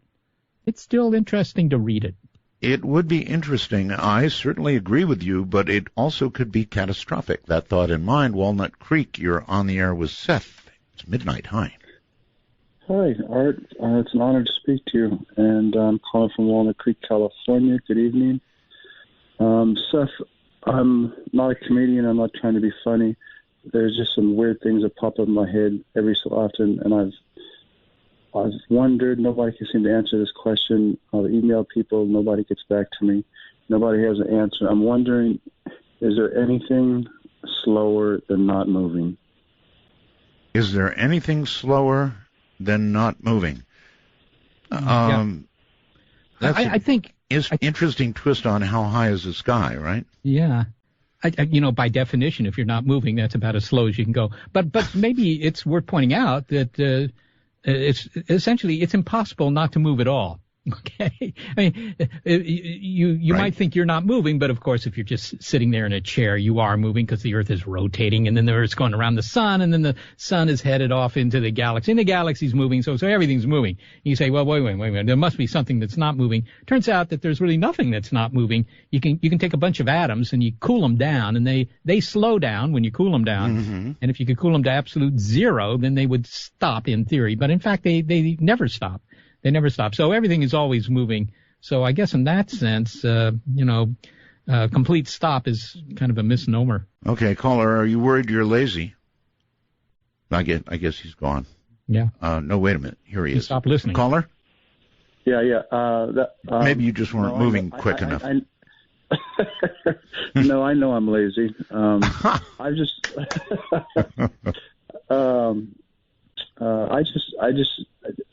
it's still interesting to read it. It would be interesting. I certainly agree with you, but it also could be catastrophic. That thought in mind. Walnut Creek, you're on the air with Seth. It's midnight. Hi. Hi, Art. It's an honor to speak to you, and I'm calling from Walnut Creek, California. Good evening. Seth, I'm not a comedian. I'm not trying to be funny. There's just some weird things that pop up in my head every so often, and I've wondered, nobody can seem to answer this question. I'll email people, nobody gets back to me. Nobody has an answer. I'm wondering, is there anything slower than not moving? Is there anything slower than not moving? That's I think is interesting twist on how high is the sky, right? Yeah. By definition, if you're not moving, that's about as slow as you can go. But maybe it's worth pointing out that it's impossible not to move at all. Okay. I mean, you might think you're not moving, but of course, if you're just sitting there in a chair, you are moving because the Earth is rotating, and then the Earth's going around the sun, and then the sun is headed off into the galaxy, and the galaxy's moving, so everything's moving. And you say, well, wait a minute, there must be something that's not moving. Turns out that there's really nothing that's not moving. You can take a bunch of atoms and you cool them down, and they slow down when you cool them down. Mm-hmm. And if you could cool them to absolute zero, then they would stop in theory. But in fact, they never stop. They never stop. So everything is always moving. So I guess in that sense, complete stop is kind of a misnomer. Okay, caller, are you worried you're lazy? I guess he's gone. Yeah. No, wait a minute. Here he is. Stop listening. Caller? Yeah. Maybe you just weren't moving quick enough. No, I know I'm lazy. I just,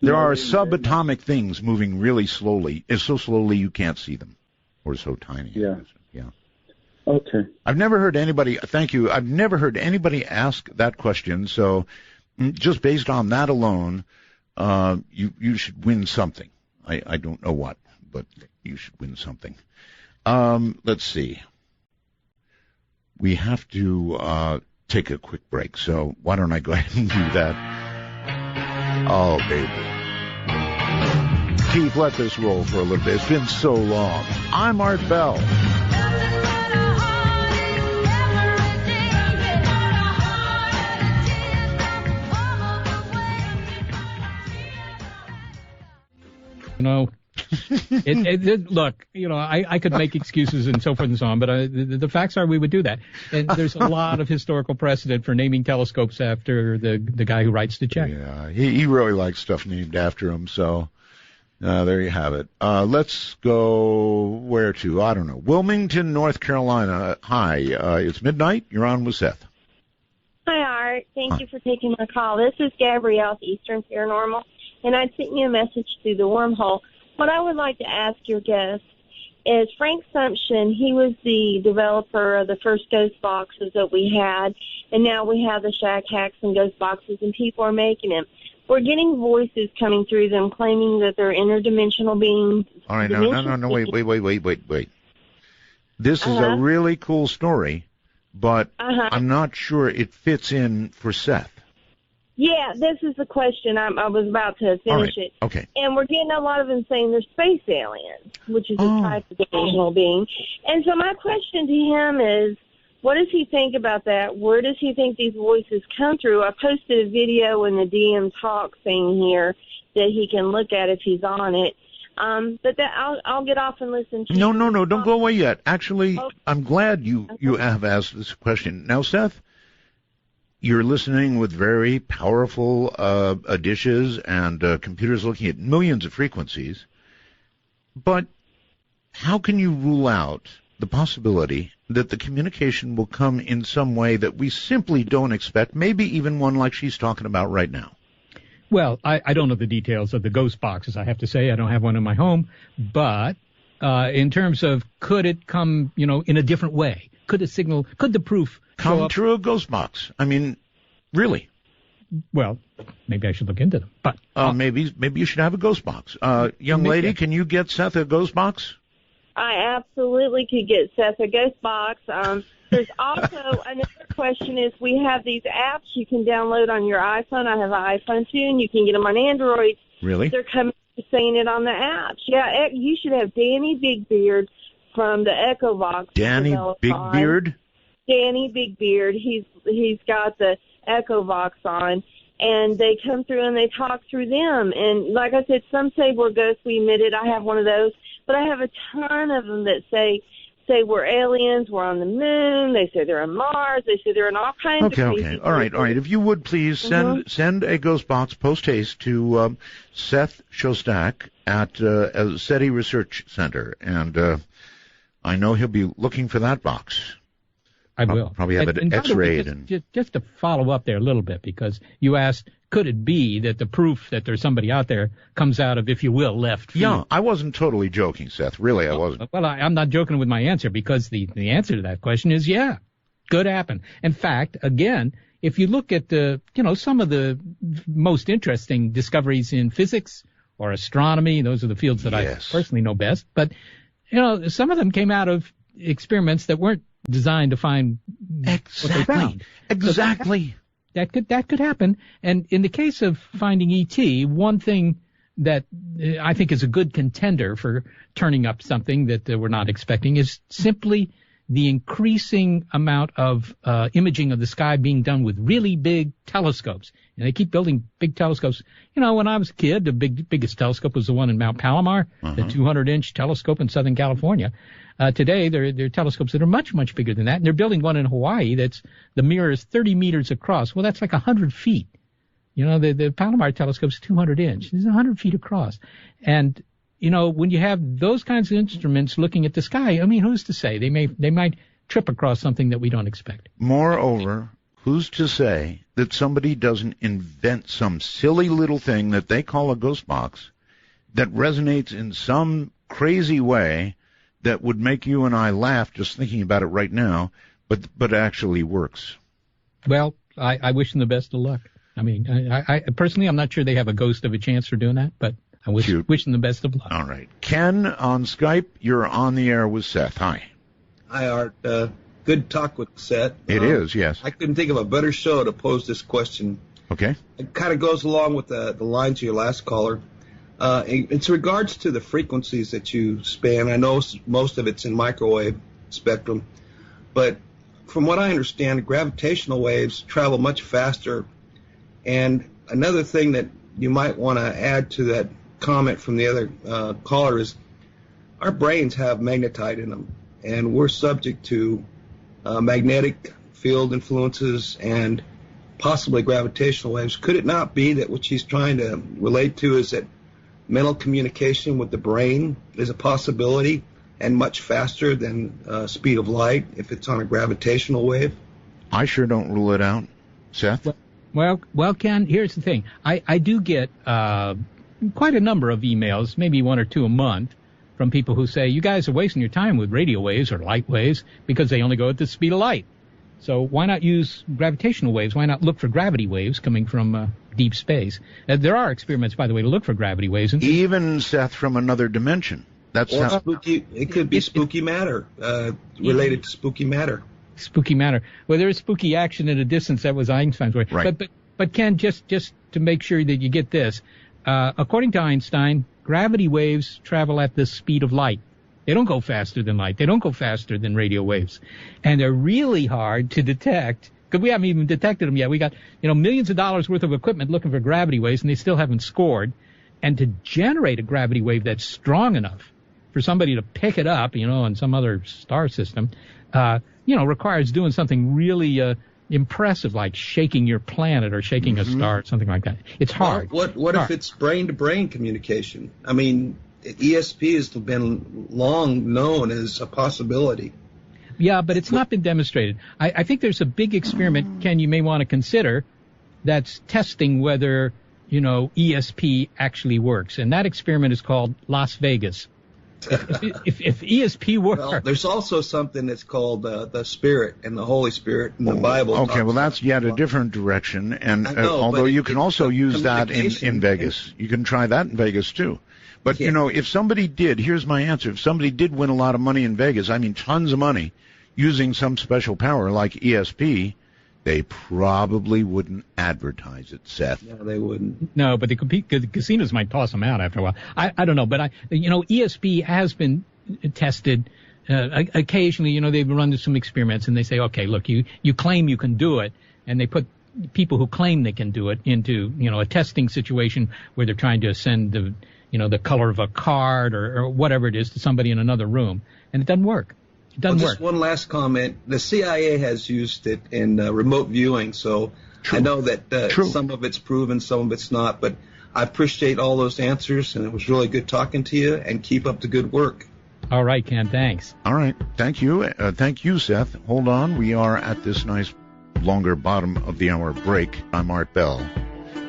There are subatomic things moving really slowly. It's so slowly you can't see them, or so tiny. Yeah. Yeah. Okay. I've never heard anybody. Thank you. I've never heard anybody ask that question. So, just based on that alone, you should win something. I don't know what, but you should win something. Let's see. We have to take a quick break. So why don't I go ahead and do that? Oh, baby. Keith, let this roll for a little bit. It's been so long. I'm Art Bell. Look, I could make excuses and so forth and so on, but the facts are we would do that. And there's a lot of historical precedent for naming telescopes after the guy who writes the check. Yeah, he really likes stuff named after him, so there you have it. Let's go where to? I don't know. Wilmington, North Carolina. Hi, it's midnight. You're on with Seth. Hi, Art. Thank you for taking my call. This is Gabrielle at Eastern Paranormal, and I sent you a message through the wormhole. What I would like to ask your guest is Frank Sumption. He was the developer of the first ghost boxes that we had, and now we have the Shack Hacks and ghost boxes, and people are making them. We're getting voices coming through them claiming that they're interdimensional beings. All right, no, wait. This is a really cool story, but I'm not sure it fits in for Seth. Yeah, this is the question. I was about to finish it. Okay. And we're getting a lot of them saying they're space aliens, which is a type of dimensional being. And so my question to him is, what does he think about that? Where does he think these voices come through? I posted a video in the DM Talk thing here that he can look at if he's on it. But that I'll get off and listen to No, don't go away yet. Actually, I'm glad you have asked this question. Now, Seth, you're listening with very powerful dishes and computers looking at millions of frequencies. But how can you rule out the possibility that the communication will come in some way that we simply don't expect, maybe even one like she's talking about right now? Well, I don't know the details of the ghost boxes, I have to say. I don't have one in my home. But in terms of could it come, in a different way? Could the proof come through a ghost box? I mean, really? Well, maybe I should look into them. But maybe you should have a ghost box. Young lady, can you get Seth a ghost box? I absolutely could get Seth a ghost box. There's also another question is we have these apps you can download on your iPhone. I have an iPhone too, and you can get them on Android. Really? They're coming saying it on the apps. Yeah, you should have Danny Bigbeard from the Echo Box. Danny Bigbeard? Danny Bigbeard. He's got the Echo Box on, and they come through and they talk through them. And like I said, some say we're ghostly emitted. I have one of those, but I have a ton of them that say we're aliens, we're on the moon, they say they're on Mars, they say they're in all kinds of crazy places. All right. If you would please send a ghost box post haste to Seth Shostak at SETI Research Center, and I know he'll be looking for that box. I will. Probably have it X-rayed. Just to follow up there a little bit, because you asked, could it be that the proof that there's somebody out there comes out of, if you will, left field? Yeah, I wasn't totally joking, Seth. Really, I wasn't. Well, I'm not joking with my answer, because the answer to that question is, yeah, could happen. In fact, again, if you look at some of the most interesting discoveries in physics or astronomy, those are the fields that I personally know best, but, some of them came out of experiments that weren't designed to find what they found. Exactly. So that could happen. And in the case of finding ET, one thing that I think is a good contender for turning up something that we're not expecting is simply the increasing amount of imaging of the sky being done with really big telescopes. And they keep building big telescopes. When I was a kid, the biggest telescope was the one in Mount Palomar, the 200-inch telescope in Southern California. Today, there are telescopes that are much, much bigger than that. And they're building one in Hawaii that's the mirror is 30 meters across. Well, that's like 100 feet. The Palomar telescope's 200 inch. It's 100 feet across. And, when you have those kinds of instruments looking at the sky, I mean, who's to say? They might trip across something that we don't expect. Moreover, who's to say that somebody doesn't invent some silly little thing that they call a ghost box that resonates in some crazy way that would make you and I laugh just thinking about it right now, but actually works? Well, I wish them the best of luck. I mean, I personally, I'm not sure they have a ghost of a chance for doing that, but I wish them the best of luck. All right. Ken on Skype, you're on the air with Seth. Hi. Hi, Art. Good talk with Seth. It is, yes. I couldn't think of a better show to pose this question. Okay. It kind of goes along with the lines of your last caller. It's regards to the frequencies that you span. I know most of it's in microwave spectrum, but from what I understand, gravitational waves travel much faster. And another thing that you might want to add to that comment from the other caller is our brains have magnetite in them, and we're subject to magnetic field influences and possibly gravitational waves. Could it not be that what she's trying to relate to is that mental communication with the brain is a possibility and much faster than speed of light if it's on a gravitational wave? I sure don't rule it out. Seth? Well, Ken, here's the thing. I do get quite a number of emails, maybe 1 or 2 a month, from people who say, you guys are wasting your time with radio waves or light waves because they only go at the speed of light. So why not use gravitational waves? Why not look for gravity waves coming from deep space? There are experiments, by the way, to look for gravity waves. Even, Seth, from another dimension. That's or spooky. It could be spooky matter, related to spooky matter. Spooky matter. Well, there is spooky action at a distance. That was Einstein's way. Right. But Ken, just to make sure that you get this, according to Einstein, gravity waves travel at the speed of light. They don't go faster than light. They don't go faster than radio waves. And they're really hard to detect because we haven't even detected them yet. We got, millions of dollars worth of equipment looking for gravity waves, and they still haven't scored. And to generate a gravity wave that's strong enough for somebody to pick it up, on some other star system, requires doing something really impressive, like shaking your planet or shaking a star, something like that. It's hard. What if it's brain-to-brain communication? I mean, ESP has been long known as a possibility. Yeah, but it's not been demonstrated. I think there's a big experiment, Ken, you may want to consider, that's testing whether, ESP actually works. And that experiment is called Las Vegas. If ESP works... Well, there's also something that's called the Spirit and the Holy Spirit in the Bible. Okay, well, that's yet a different direction. And although you can also use that in Vegas. You can try that in Vegas, too. But, if somebody did, here's my answer. If somebody did win a lot of money in Vegas, I mean tons of money, using some special power like ESP, they probably wouldn't advertise it, Seth. No, they wouldn't. No, but the casinos might toss them out after a while. I don't know, but ESP has been tested occasionally. They've run some experiments, and they say, okay, look, you claim you can do it, and they put people who claim they can do it into, a testing situation where they're trying to send the color of a card or whatever it is to somebody in another room, and it doesn't work. It doesn't work. Just one last comment. The CIA has used it in remote viewing, so True. I know that some of it's proven, some of it's not, but I appreciate all those answers, and it was really good talking to you, and keep up the good work. All right, Ken, thanks. All right, thank you. Thank you, Seth. Hold on. We are at this nice longer bottom of the hour break. I'm Art Bell.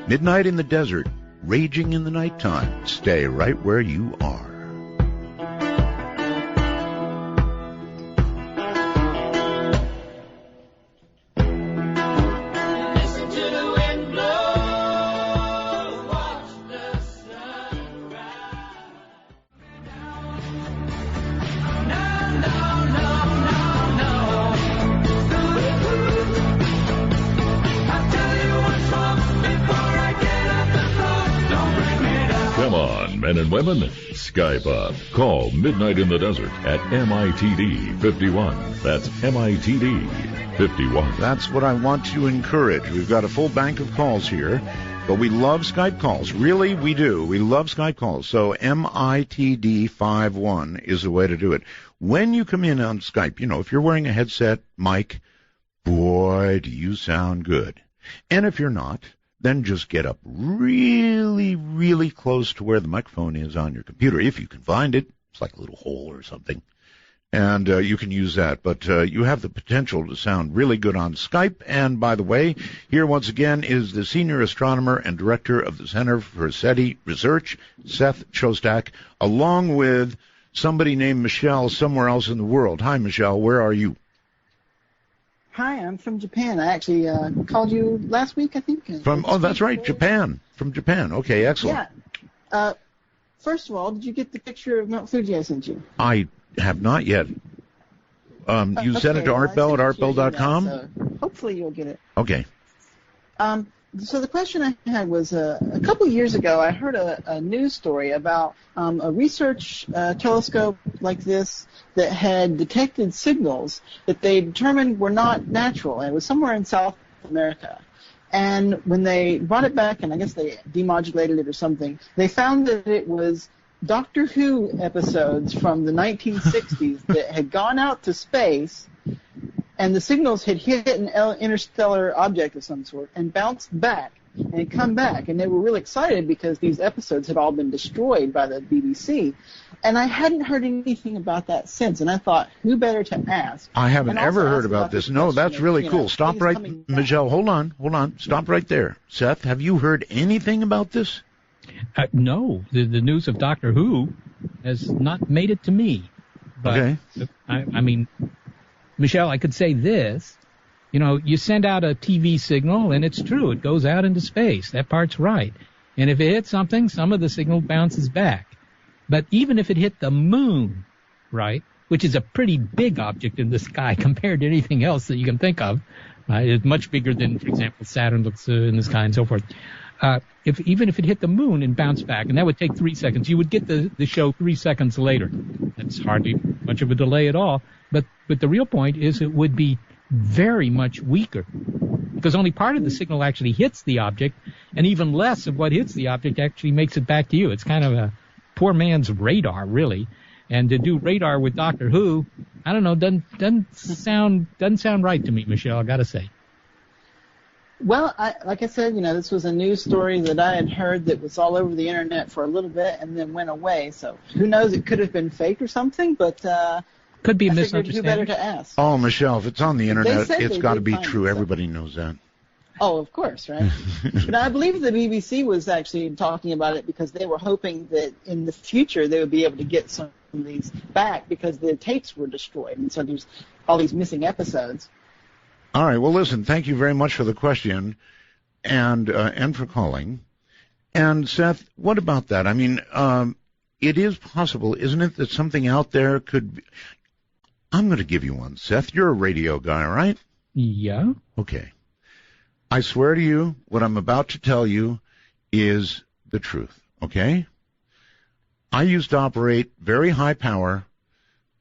Midnight in the Desert. Raging in the nighttime. Stay right where you are. Listen to the wind blow, watch the sun rise. No. I'll tell you what's wrong before I get up the floor. Don't bring me down. Come on, men and women, Skype up. Call Midnight in the Desert at MITD 51. That's MITD 51. That's what I want to encourage. We've got a full bank of calls here, but we love Skype calls. Really, we do. We love Skype calls. So MITD 51 is the way to do it. When you come in on Skype, if you're wearing a headset, mic, boy, do you sound good. And if you're not, then just get up really, really close to where the microphone is on your computer, if you can find it. It's like a little hole or something. And you can use that. But you have the potential to sound really good on Skype. And by the way, here once again is the senior astronomer and director of the Center for SETI Research, Seth Shostak, along with somebody named Michelle somewhere else in the world. Hi, Michelle. Where are you? Hi, I'm from Japan. I actually called you last week, I think. That's right, Japan. From Japan. Okay, excellent. Yeah. First of all, did you get the picture of Mount Fuji I sent you? I have not yet. You sent it to artbell at artbell.com? So hopefully you'll get it. Okay. So the question I had was a couple years ago I heard a news story about a research telescope like this that had detected signals that they determined were not natural, and it was somewhere in South America. And when they brought it back, and I guess they demodulated it or something, they found that it was Doctor Who episodes from the 1960s that had gone out to space, and the signals had hit an interstellar object of some sort and bounced back and had come back. And they were really excited because these episodes had all been destroyed by the BBC. And I hadn't heard anything about that since, and I thought, who better to ask? I haven't And also ever heard ask about this. the No, question that's of, really you cool. know, Stop things right, coming back. Michelle. Hold on. Stop right there. Seth, have you heard anything about this? No, the news of Doctor Who has not made it to me. But, Okay. I mean, Michelle, I could say this. You know, you send out a TV signal, and it's true. It goes out into space. That part's right. And if it hits something, some of the signal bounces back. But even if it hit the moon, right, which is a pretty big object in the sky compared to anything else that you can think of, right? It's much bigger than, for example, Saturn looks in the sky and so forth. Even if it hit the moon and bounced back, and that would take 3 seconds, you would get the show 3 seconds later. That's hardly much of a delay at all. But the real point is it would be very much weaker because only part of the signal actually hits the object, and even less of what hits the object actually makes it back to you. It's kind of a poor man's radar, really. And to do radar with Doctor Who, I don't know, doesn't sound right to me, Michelle, I gotta say. Well, like I said, you know, this was a news story that I had heard that was all over the internet for a little bit and then went away. So who knows? It could have been fake or something, but could be a I figured misunderstanding. who better to ask? Oh, Michelle, if it's on the internet, said it's they got to did be find true. it, so. Everybody knows that. Oh, of course, right? But I believe the BBC was actually talking about it because they were hoping that in the future they would be able to get some of these back because the tapes were destroyed, and so there's all these missing episodes. All right. Well, listen, thank you very much for the question and for calling. And, Seth, what about that? I mean, it is possible, isn't it, that something out there could be... I'm going to give you one. Seth, you're a radio guy, right? Yeah. Okay. I swear to you, what I'm about to tell you is the truth, okay? I used to operate very high power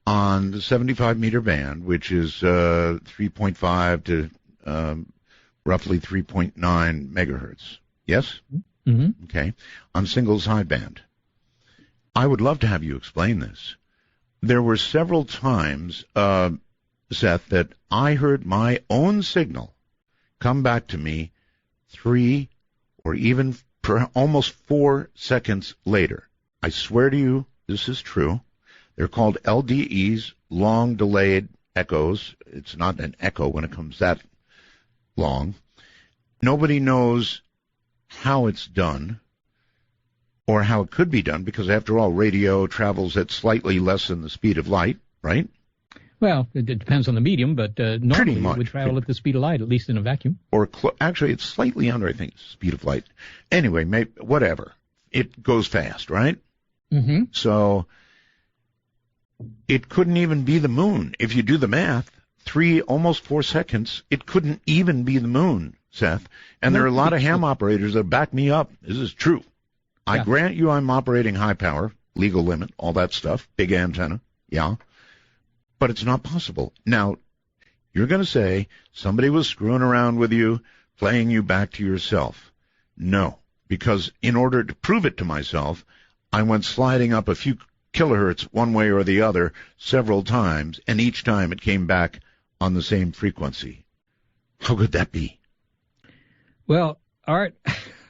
on the 75-meter band, which is 3.5 to roughly 3.9 megahertz. Yes? Mm-hmm. Okay. On single sideband. I would love to have you explain this. There were several times, Seth, that I heard my own signal come back to me 3 or even almost 4 seconds later. I swear to you, this is true. They're called LDEs, long delayed echoes. It's not an echo when it comes that long. Nobody knows how it's done or how it could be done because, after all, radio travels at slightly less than the speed of light, right? Well, it depends on the medium, but normally it would travel at the speed of light, at least in a vacuum. Or actually, it's slightly under, I think, the speed of light. Anyway, whatever. It goes fast, right? Mm-hmm. So it couldn't even be the moon. If you do the math, 3, almost 4 seconds, it couldn't even be the moon, Seth. And there are a lot of ham operators that back me up. This is true. I grant you I'm operating high power, legal limit, all that stuff, big antenna, yeah. But it's not possible. Now, you're going to say somebody was screwing around with you, playing you back to yourself. No, because in order to prove it to myself, I went sliding up a few kilohertz one way or the other several times, and each time it came back on the same frequency. How could that be? Well, Art,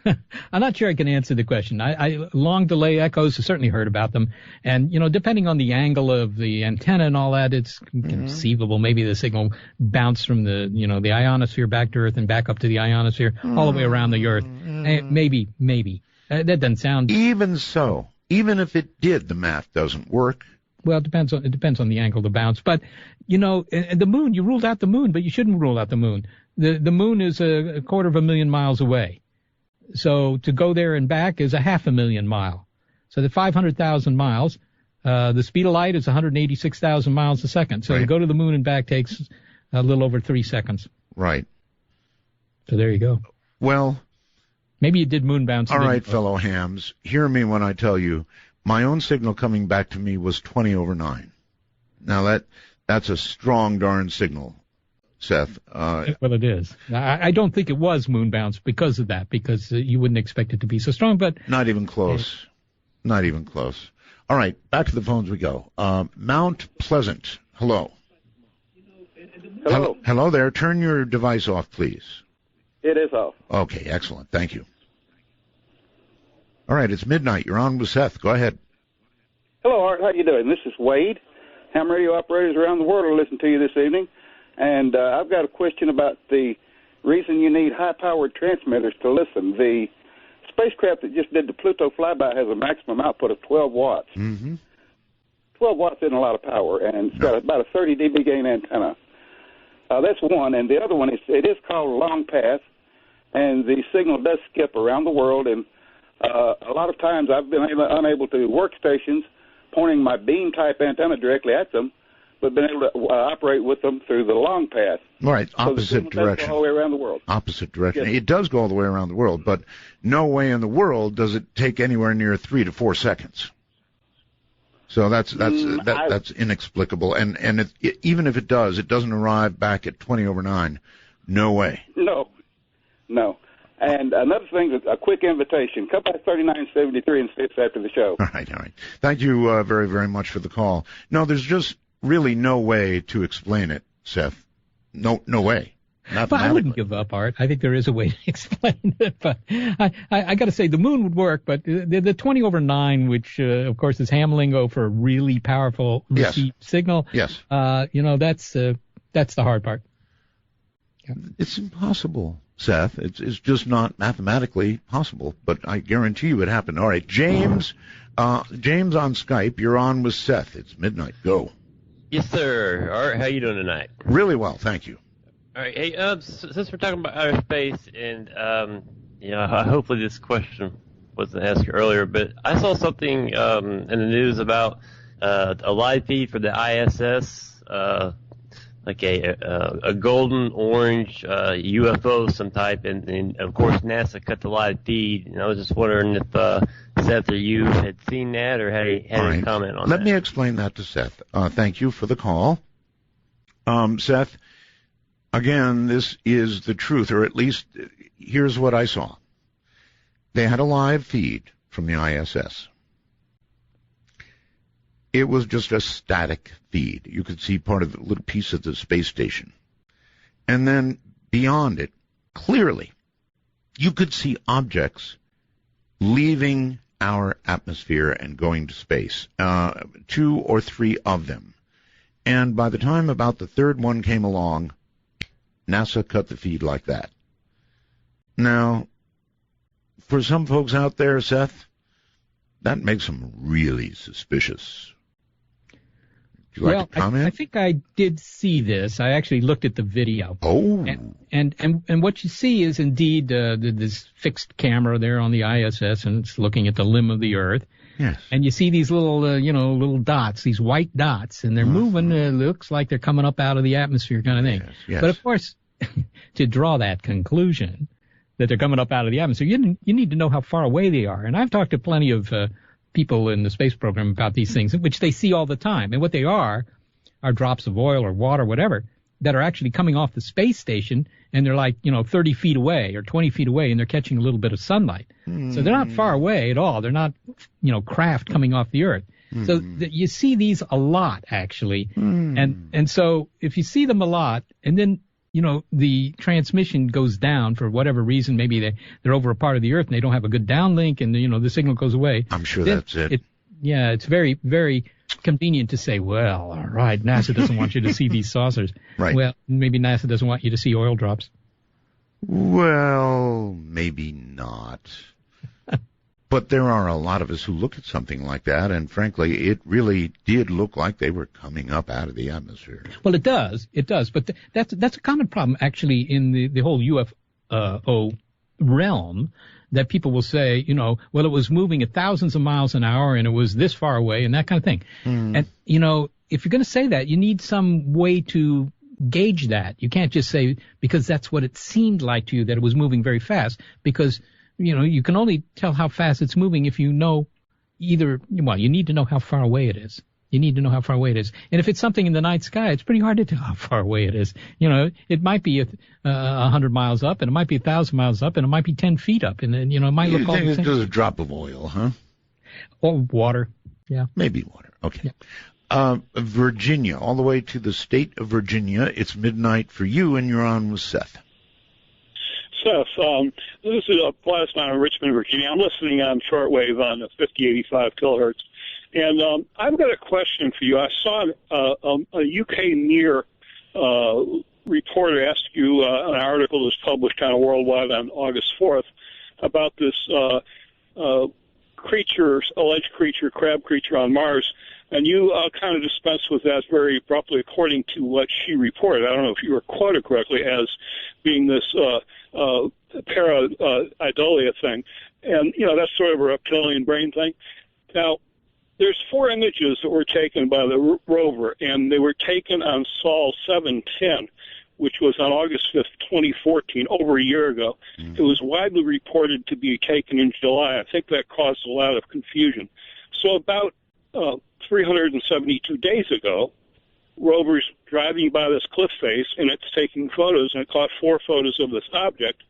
I'm not sure I can answer the question. I long delay echoes, I've certainly heard about them. And, you know, depending on the angle of the antenna and all that, it's conceivable. Maybe the signal bounced from the ionosphere back to Earth and back up to the ionosphere all the way around the Earth. Maybe. That doesn't sound... Even so, even if it did, the math doesn't work. Well, it depends on the angle of the bounce. But, you know, the moon, you ruled out the moon, but you shouldn't rule out the moon. The moon is a 250,000 miles away. So to go there and back is 500,000 miles. So the 500,000 miles, the speed of light is 186,000 miles a second. So to go to the moon and back takes a little over 3 seconds. Right. So there you go. Well, maybe you did moon bounce. All right, fellow hams, hear me when I tell you, my own signal coming back to me was 20 over 9. Now that's a strong darn signal, Seth. Well, it is. I don't think it was moon bounce because of that, because you wouldn't expect it to be so strong. But not even close. Not even close. All right, back to the phones we go. Mount Pleasant. Hello. Hello. Hello there. Turn your device off, please. It is off. Okay, excellent. Thank you. All right, it's midnight. You're on with Seth. Go ahead. Hello, Art. How you doing? This is Wade. Ham radio operators around the world are listening to you this evening. And I've got a question about the reason you need high-powered transmitters to listen. The spacecraft that just did the Pluto flyby has a maximum output of 12 watts. Mm-hmm. 12 watts isn't a lot of power, and it's got about a 30 dB gain antenna. That's one. And the other one, it is called long path, and the signal does skip around the world. And a lot of times I've been unable to workstations pointing my beam-type antenna directly at them, but been able to operate with them through the long path. Right, So the opposite signal does direction. go all the way around the world. Opposite direction. Yes. It does go all the way around the world, but no way in the world does it take anywhere near 3 to 4 seconds. So that's inexplicable. And even if it does, it doesn't arrive back at 20 over 9. No way. No. And another thing, a quick invitation. Come by 3973 and see us after the show. All right. Thank you very, very much for the call. No, there's just really no way to explain it, Seth. No way. But I wouldn't give up, Art. I think there is a way to explain it. But I got to say, the moon would work, but the 20 over 9, which, of course, is ham lingo for a really powerful receive signal. Yes. That's the hard part. Yeah. It's impossible, Seth. It's just not mathematically possible, but I guarantee you it happened. All right, James on Skype, you're on with Seth. It's midnight. Go. Yes, sir. Art, how you doing tonight? Really well, thank you. All right. Hey, since we're talking about outer space, and hopefully this question wasn't asked earlier, but I saw something in the news about a live feed for the ISS, like a golden orange UFO some type, and of course NASA cut the live feed. And I was just wondering if Seth or you had seen that or had any comment on that. Let me explain that to Seth. Thank you for the call, Seth. Again, this is the truth, or at least here's what I saw. They had a live feed from the ISS. It was just a static feed. You could see part of a little piece of the space station. And then beyond it, clearly, you could see objects leaving our atmosphere and going to space, 2 or 3 of them. And by the time about the third one came along, NASA cut the feed like that. Now, for some folks out there, Seth, that makes them really suspicious. Would you like to comment? I think I did see this. I actually looked at the video. Oh. And what you see is indeed this fixed camera there on the ISS, and it's looking at the limb of the Earth. Yes. And you see these little dots, these white dots, and they're moving. Looks like they're coming up out of the atmosphere, kind of thing. Yes. But of course, to draw that conclusion that they're coming up out of the atmosphere, you need to know how far away they are. And I've talked to plenty of people in the space program about these things, which they see all the time. And what they are drops of oil or water, whatever, that are actually coming off the space station, and they're like 30 feet away or 20 feet away, and they're catching a little bit of sunlight. So they're not far away at all. They're not craft coming off the Earth. So you see these a lot, actually. And so if you see them a lot, and then the transmission goes down for whatever reason, maybe they're over a part of the Earth and they don't have a good downlink, and the signal goes away. I'm sure that's it. It's very, very convenient to say, well, all right, NASA doesn't want you to see these saucers. Right. Well, maybe NASA doesn't want you to see oil drops. Well, maybe not. But there are a lot of us who look at something like that, and frankly, it really did look like they were coming up out of the atmosphere. Well, it does. But that's a common problem, actually, in the whole UFO realm, that people will say, well, it was moving at thousands of miles an hour, and it was this far away, and that kind of thing. And, if you're going to say that, you need some way to gauge that. You can't just say, because that's what it seemed like to you, that it was moving very fast, because you can only tell how fast it's moving if you know you need to know how far away it is. You need to know how far away it is. And if it's something in the night sky, it's pretty hard to tell how far away it is. It might be 100 miles up, and it might be 1,000 miles up, and it might be 10 feet up, and then, it might look all the same. It's just a drop of oil, huh? Or water, yeah. Maybe water, okay. Yeah. Virginia, all the way to the state of Virginia. It's midnight for you, and you're on with Seth. Seth, this is Gladys in Richmond, Virginia. I'm listening on shortwave on 5085 kilohertz. And I've got a question for you. I saw a UK Near reporter ask you an article that was published kind of worldwide on August 4th about this alleged crab creature on Mars. And you kind of dispensed with that very abruptly according to what she reported. I don't know if you were quoted correctly as being this pareidolia thing. And, that's sort of a reptilian brain thing. Now, there's 4 images that were taken by the rover, and they were taken on Sol 710, which was on August 5th, 2014, over a year ago. Mm-hmm. It was widely reported to be taken in July. I think that caused a lot of confusion. So about 372 days ago, rover's driving by this cliff face, and it's taking photos, and it caught 4 photos of this object,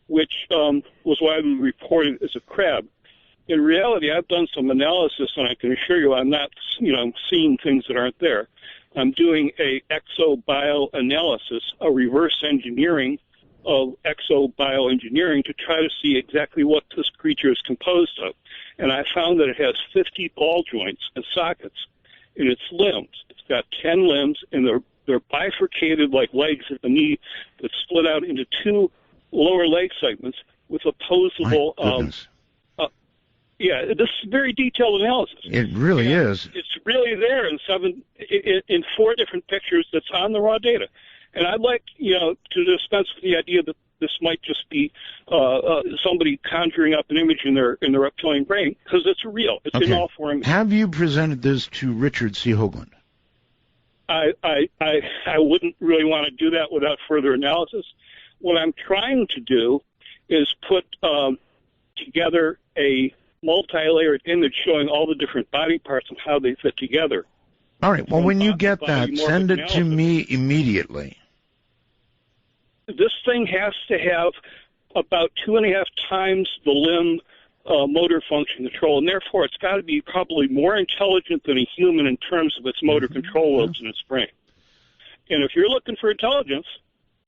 which was widely reported as a crab. In reality, I've done some analysis, and I can assure you I'm not, seeing things that aren't there. I'm doing a exobioanalysis, a reverse engineering of exobioengineering to try to see exactly what this creature is composed of. And I found that it has 50 ball joints and sockets in its limbs. It's got 10 limbs, and they're bifurcated like legs at the knee that split out into 2 lower leg segments with opposable this is very detailed analysis. It really is. It's really there in 4 different pictures that's on the raw data. And I'd like, to dispense with the idea that this might just be somebody conjuring up an image in their reptilian brain, because it's real. It's in all 4 images. Have you presented this to Richard C. Hoagland? I wouldn't really want to do that without further analysis. What I'm trying to do is put together a multi-layered image showing all the different body parts and how they fit together. All right. Well, when you get that, send it to me immediately. This thing has to have about 2.5 times the limb motor function control, and therefore it's got to be probably more intelligent than a human in terms of its motor control lobes in its brain. And if you're looking for intelligence,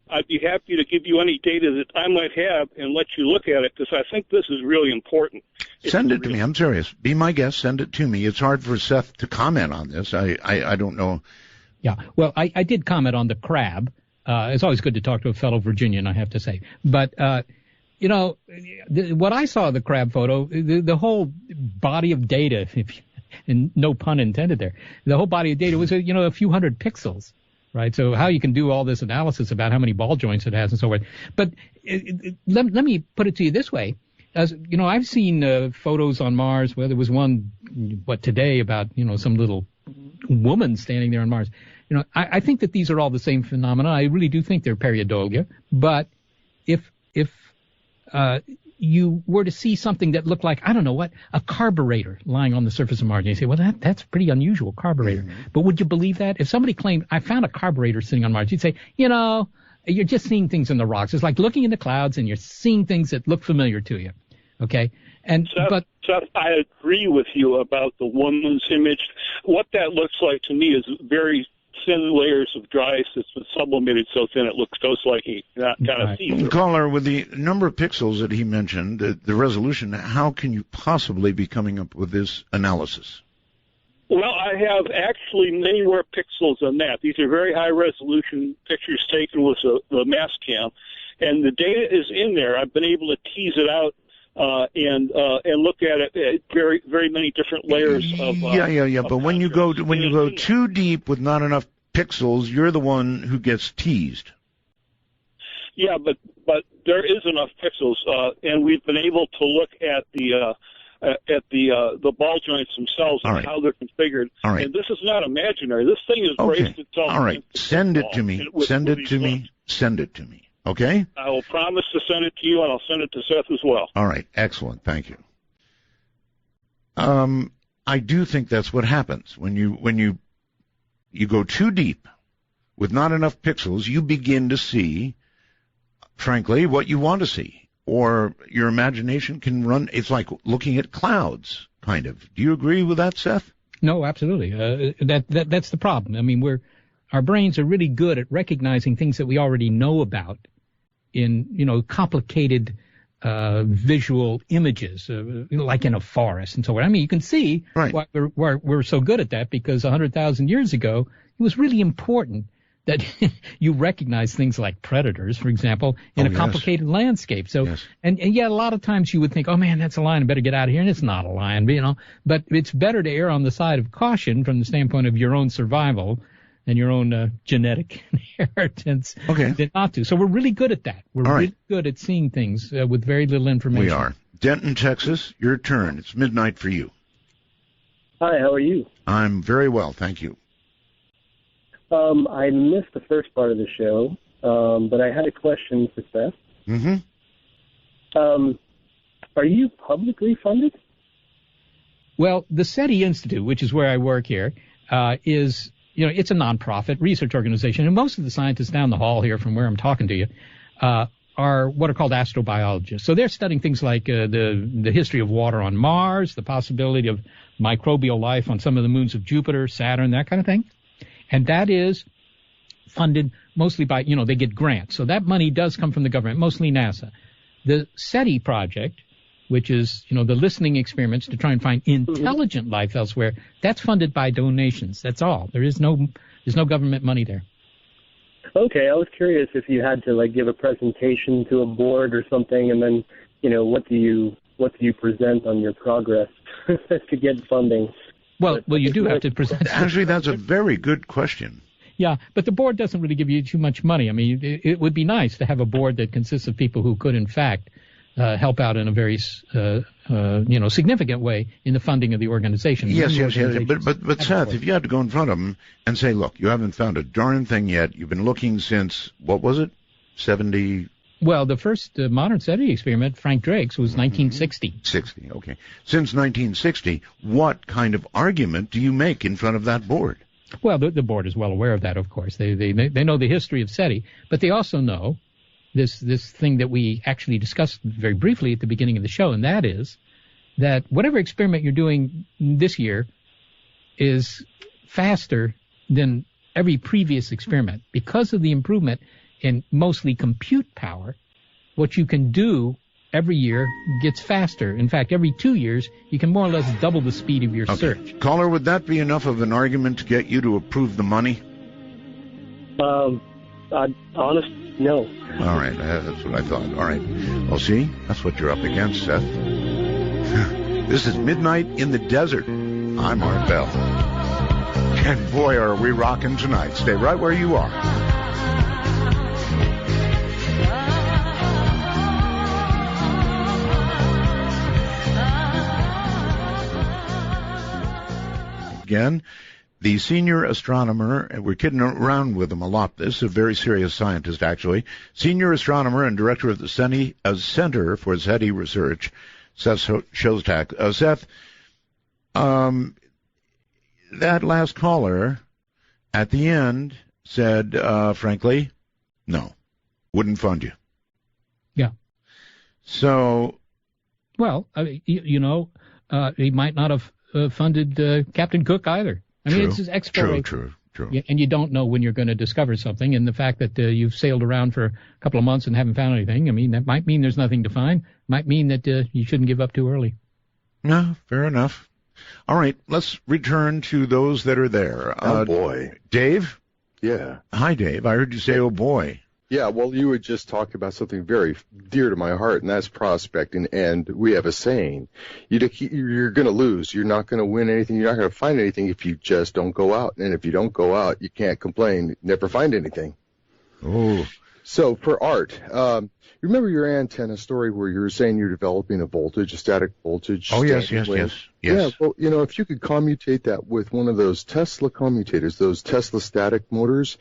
I'd be happy to give you any data that I might have and let you look at it, because I think this is really important. Send it to me. I'm serious. Be my guest. Send it to me. It's hard for Seth to comment on this. I don't know. Yeah. Well, I did comment on the crab. It's always good to talk to a fellow Virginian, I have to say. But, what I saw of the crab photo, the whole body of data, and no pun intended there, the whole body of data was, a few hundred pixels. Right, so how you can do all this analysis about how many ball joints it has and so forth. But let me put it to you this way. As I've seen photos on Mars where there was one, today about, some little woman standing there on Mars. I think that these are all the same phenomena. I really do think they're pareidolia. But if you were to see something that looked like, I don't know what, a carburetor lying on the surface of Mars, and you say, well, that's pretty unusual, carburetor. Mm-hmm. But would you believe that? If somebody claimed, I found a carburetor sitting on Mars, you'd say, you're just seeing things in the rocks. It's like looking in the clouds and you're seeing things that look familiar to you. Okay? And Seth, I agree with you about the woman's image. What that looks like to me is very thin layers of dry ice that's been sublimated so thin it looks ghost-like, kind of see-through. Caller, with the number of pixels that he mentioned, the resolution, how can you possibly be coming up with this analysis? Well, I have actually many more pixels than that. These are very high-resolution pictures taken with the mass cam, and the data is in there. I've been able to tease it out and look at it at very, very many different layers of. But when you go too deep with not enough pixels, you're the one who gets teased. Yeah, but there is enough pixels, and we've been able to look at the ball joints themselves and how they're configured. All right. And this is not imaginary. This thing is braced itself. All right. Send it to me. Send it to me. Send it to me. Okay? I will promise to send it to you, and I'll send it to Seth as well. All right. Excellent. Thank you. I do think that's what happens when you go too deep with not enough pixels. You begin to see, frankly, what you want to see, or your imagination can run. It's like looking at clouds, kind of. Do you agree with that, Seth? No, absolutely. That's the problem. I mean, our brains are really good at recognizing things that we already know about in, complicated visual images, like in a forest and so on. I mean, you can see why we're so good at that, because 100,000 years ago, it was really important that you recognize things like predators, for example, in a complicated landscape. So, and yet a lot of times you would think, oh man, that's a lion, I better get out of here. And it's not a lion, but it's better to err on the side of caution from the standpoint of your own survival and your own genetic inheritance than not to. So we're really good at that. We're really good at seeing things with very little information. We are. Denton, Texas, your turn. It's midnight for you. Hi, how are you? I'm very well, thank you. I missed the first part of the show, but I had a question for Seth. Mm-hmm. Are you publicly funded? Well, the SETI Institute, which is where I work here, is, it's a nonprofit research organization, and most of the scientists down the hall here from where I'm talking to you are what are called astrobiologists. So they're studying things like the history of water on Mars, the possibility of microbial life on some of the moons of Jupiter, Saturn, that kind of thing. And that is funded mostly by, they get grants. So that money does come from the government, mostly NASA. The SETI project, which is, the listening experiments to try and find intelligent life elsewhere, that's funded by donations. That's all. There's no government money there. Okay, I was curious if you had to give a presentation to a board or something, and then, what do you present on your progress to get funding? Well, you do have to present. Actually, that's a very good question. Yeah, but the board doesn't really give you too much money. I mean, it would be nice to have a board that consists of people who could, in fact, help out in a very, significant way in the funding of the organization. Yes. But Seth, if you had to go in front of them and say, look, you haven't found a darn thing yet. You've been looking since, what was it, 70? Well, the first modern SETI experiment, Frank Drake's, was 1960. 60, okay. Since 1960, what kind of argument do you make in front of that board? Well, the board is well aware of that, of course. They know the history of SETI, but they also know this thing that we actually discussed very briefly at the beginning of the show, and that is that whatever experiment you're doing this year is faster than every previous experiment because of the improvement in mostly compute power. What you can do every year gets faster. In fact, every 2 years, you can more or less double the speed of your search. Caller, would that be enough of an argument to get you to approve the money? Honest, no. All right, that's what I thought. All right. Well, see, that's what you're up against, Seth. This is Midnight in the Desert. I'm Art Bell. And boy, are we rocking tonight. Stay right where you are. Again, the senior astronomer, and we're kidding around with him a lot, this is a very serious scientist actually, senior astronomer and director of the Center for SETI Research, Seth Shostak. Seth, that last caller at the end said, frankly, no, wouldn't fund you. Yeah. So. Well, he might not have funded Captain Cook either. I mean, it's just exploration. True. Yeah, and you don't know when you're going to discover something. And the fact that you've sailed around for a couple of months and haven't found anything, I mean, that might mean there's nothing to find. Might mean that you shouldn't give up too early. No, fair enough. All right, let's return to those that are there. Oh, boy. Dave? Yeah. Hi, Dave. I heard you say, oh, boy. Yeah, well, you had just talked about something very dear to my heart, and that's prospecting. And we have a saying, you're going to lose. You're not going to win anything. You're not going to find anything if you just don't go out. And if you don't go out, you can't complain. Never find anything. Oh. So for Art, remember your antenna story where you were saying you're developing a static voltage? Oh, yes. Yeah, well, if you could commutate that with one of those Tesla commutators, those Tesla static motors,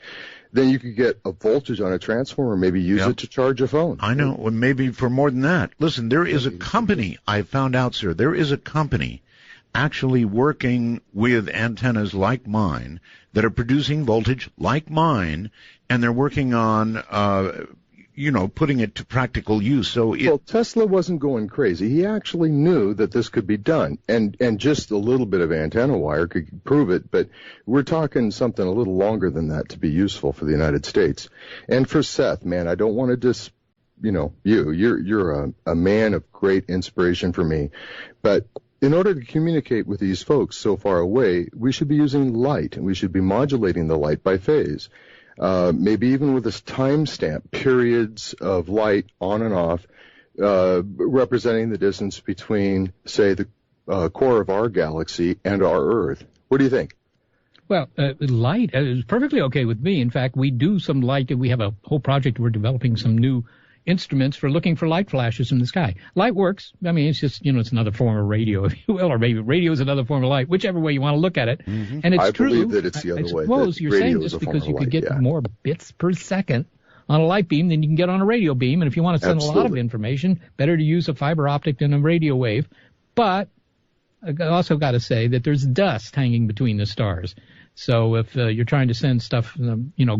then you could get a voltage on a transformer, maybe use it to charge a phone. I know, well, maybe for more than that. Listen, there is a company, I found out, sir, there is a company actually working with antennas like mine that are producing voltage like mine, and they're working on, putting it to practical use. So well, Tesla wasn't going crazy. He actually knew that this could be done, and just a little bit of antenna wire could prove it, but we're talking something a little longer than that to be useful for the United States. And for Seth, man, I don't want to you're a man of great inspiration for me, but in order to communicate with these folks so far away, we should be using light, and we should be modulating the light by phase. Maybe even with this timestamp, periods of light on and off, representing the distance between, say, the core of our galaxy and our Earth. What do you think? Well, light is perfectly okay with me. In fact, we do some light. We have a whole project. We're developing some new instruments for looking for light flashes in the sky. Light works. I mean, it's just, it's another form of radio, if you will, or maybe radio is another form of light, whichever way you want to look at it. Mm-hmm. And it's true. I believe that it's the other way. I suppose you're saying just because you could get more bits per second on a light beam than you can get on a radio beam. And if you want to send a lot of information, better to use a fiber optic than a radio wave. But I also got to say that there's dust hanging between the stars. So if you're trying to send stuff,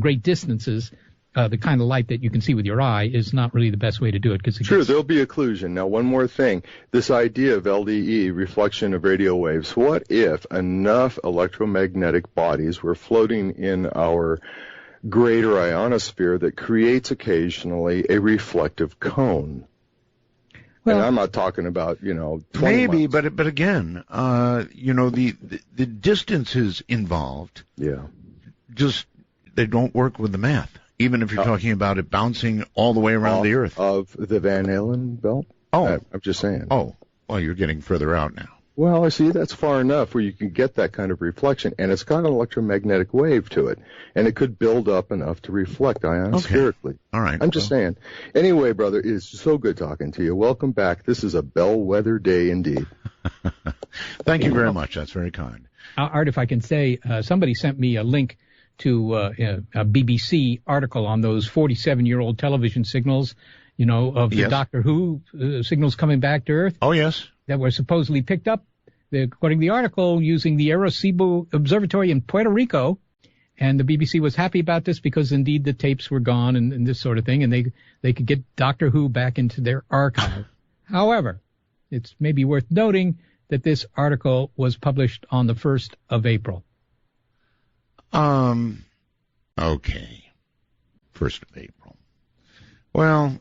great distances, the kind of light that you can see with your eye is not really the best way to do it. True, there'll be occlusion. Now, one more thing. This idea of LDE, reflection of radio waves, what if enough electromagnetic bodies were floating in our greater ionosphere that creates occasionally a reflective cone? Well, and I'm not talking about, 20 maybe, miles. but again, the distances involved, just they don't work with the math. Even if you're talking about it bouncing all the way around the Earth. Of the Van Allen belt? Oh. I'm just saying. Oh, well, you're getting further out now. Well, I see that's far enough where you can get that kind of reflection, and it's got an electromagnetic wave to it, and it could build up enough to reflect ionospherically. Okay. All right. I'm just saying. Anyway, brother, it's so good talking to you. Welcome back. This is a bellwether day indeed. Thank you very much. That's very kind. Art, if I can say, somebody sent me a link to a BBC article on those 47-year-old television signals, of the Doctor Who signals coming back to Earth. Oh, yes. That were supposedly picked up, according to the article, using the Arecibo Observatory in Puerto Rico. And the BBC was happy about this because, indeed, the tapes were gone and this sort of thing, and they could get Doctor Who back into their archive. However, it's maybe worth noting that this article was published on the 1st of April. Okay. 1st of April. Well,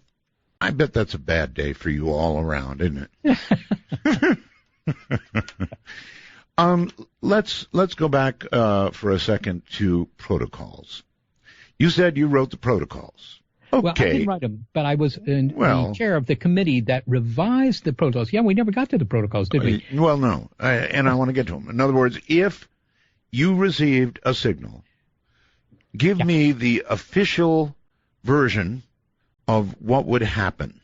I bet that's a bad day for you all around, isn't it? Let's go back for a second to protocols. You said you wrote the protocols. Okay. Well, I didn't write them, but I was the chair of the committee that revised the protocols. Yeah, we never got to the protocols, did we? Well, no, and I want to get to them. In other words, if you received a signal, give me the official version of what would happen.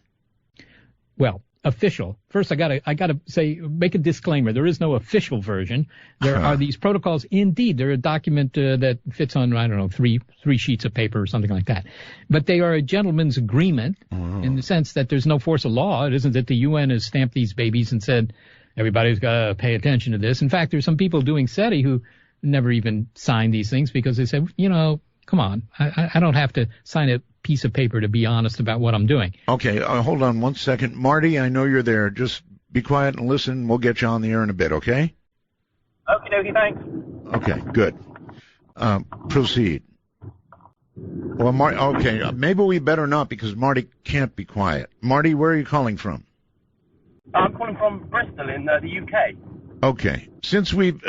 Well, official. First, I gotta say, make a disclaimer. There is no official version. There are these protocols. Indeed, they're a document that fits on, I don't know, three sheets of paper or something like that. But they are a gentleman's agreement in the sense that there's no force of law. It isn't that the UN has stamped these babies and said everybody's got to pay attention to this. In fact, there's some people doing SETI who never even signed these things because they said, come on, I don't have to sign a piece of paper to be honest about what I'm doing. Okay, hold on one second. Marty, I know you're there. Just be quiet and listen. We'll get you on the air in a bit, okay? Okie dokie, thanks. Okay, good. Proceed. Well, okay, maybe we better not because Marty can't be quiet. Marty, where are you calling from? I'm calling from Bristol in the UK. Okay. Since we've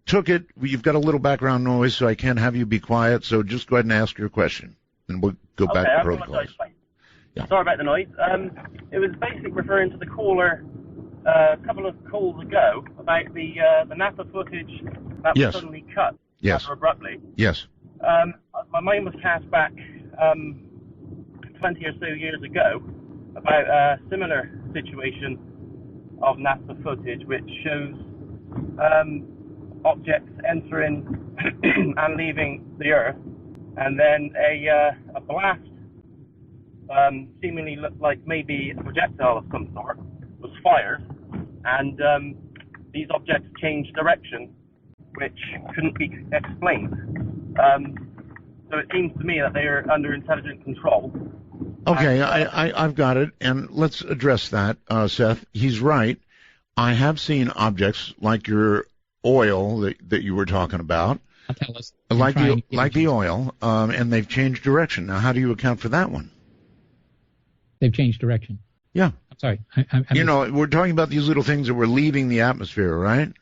took it, you've got a little background noise, so I can't have you be quiet, so just go ahead and ask your question, and we'll go back to protocols. Yeah. Sorry about the noise. It was basically referring to the caller a couple of calls ago about the NASA footage that was suddenly cut rather abruptly. Yes. My mind was cast back 20 or so years ago about a similar situation of NASA footage, which shows objects entering and leaving the Earth, and then a blast, seemingly looked like maybe a projectile of some sort, was fired, and these objects change direction, which couldn't be explained. So it seems to me that they are under intelligent control. Okay, I've got it, and let's address that, Seth. He's right. I have seen objects like your oil that you were talking about, like the oil, and they've changed direction. Now, how do you account for that one? They've changed direction. Yeah. I'm sorry. We're talking about these little things that were leaving the atmosphere, right?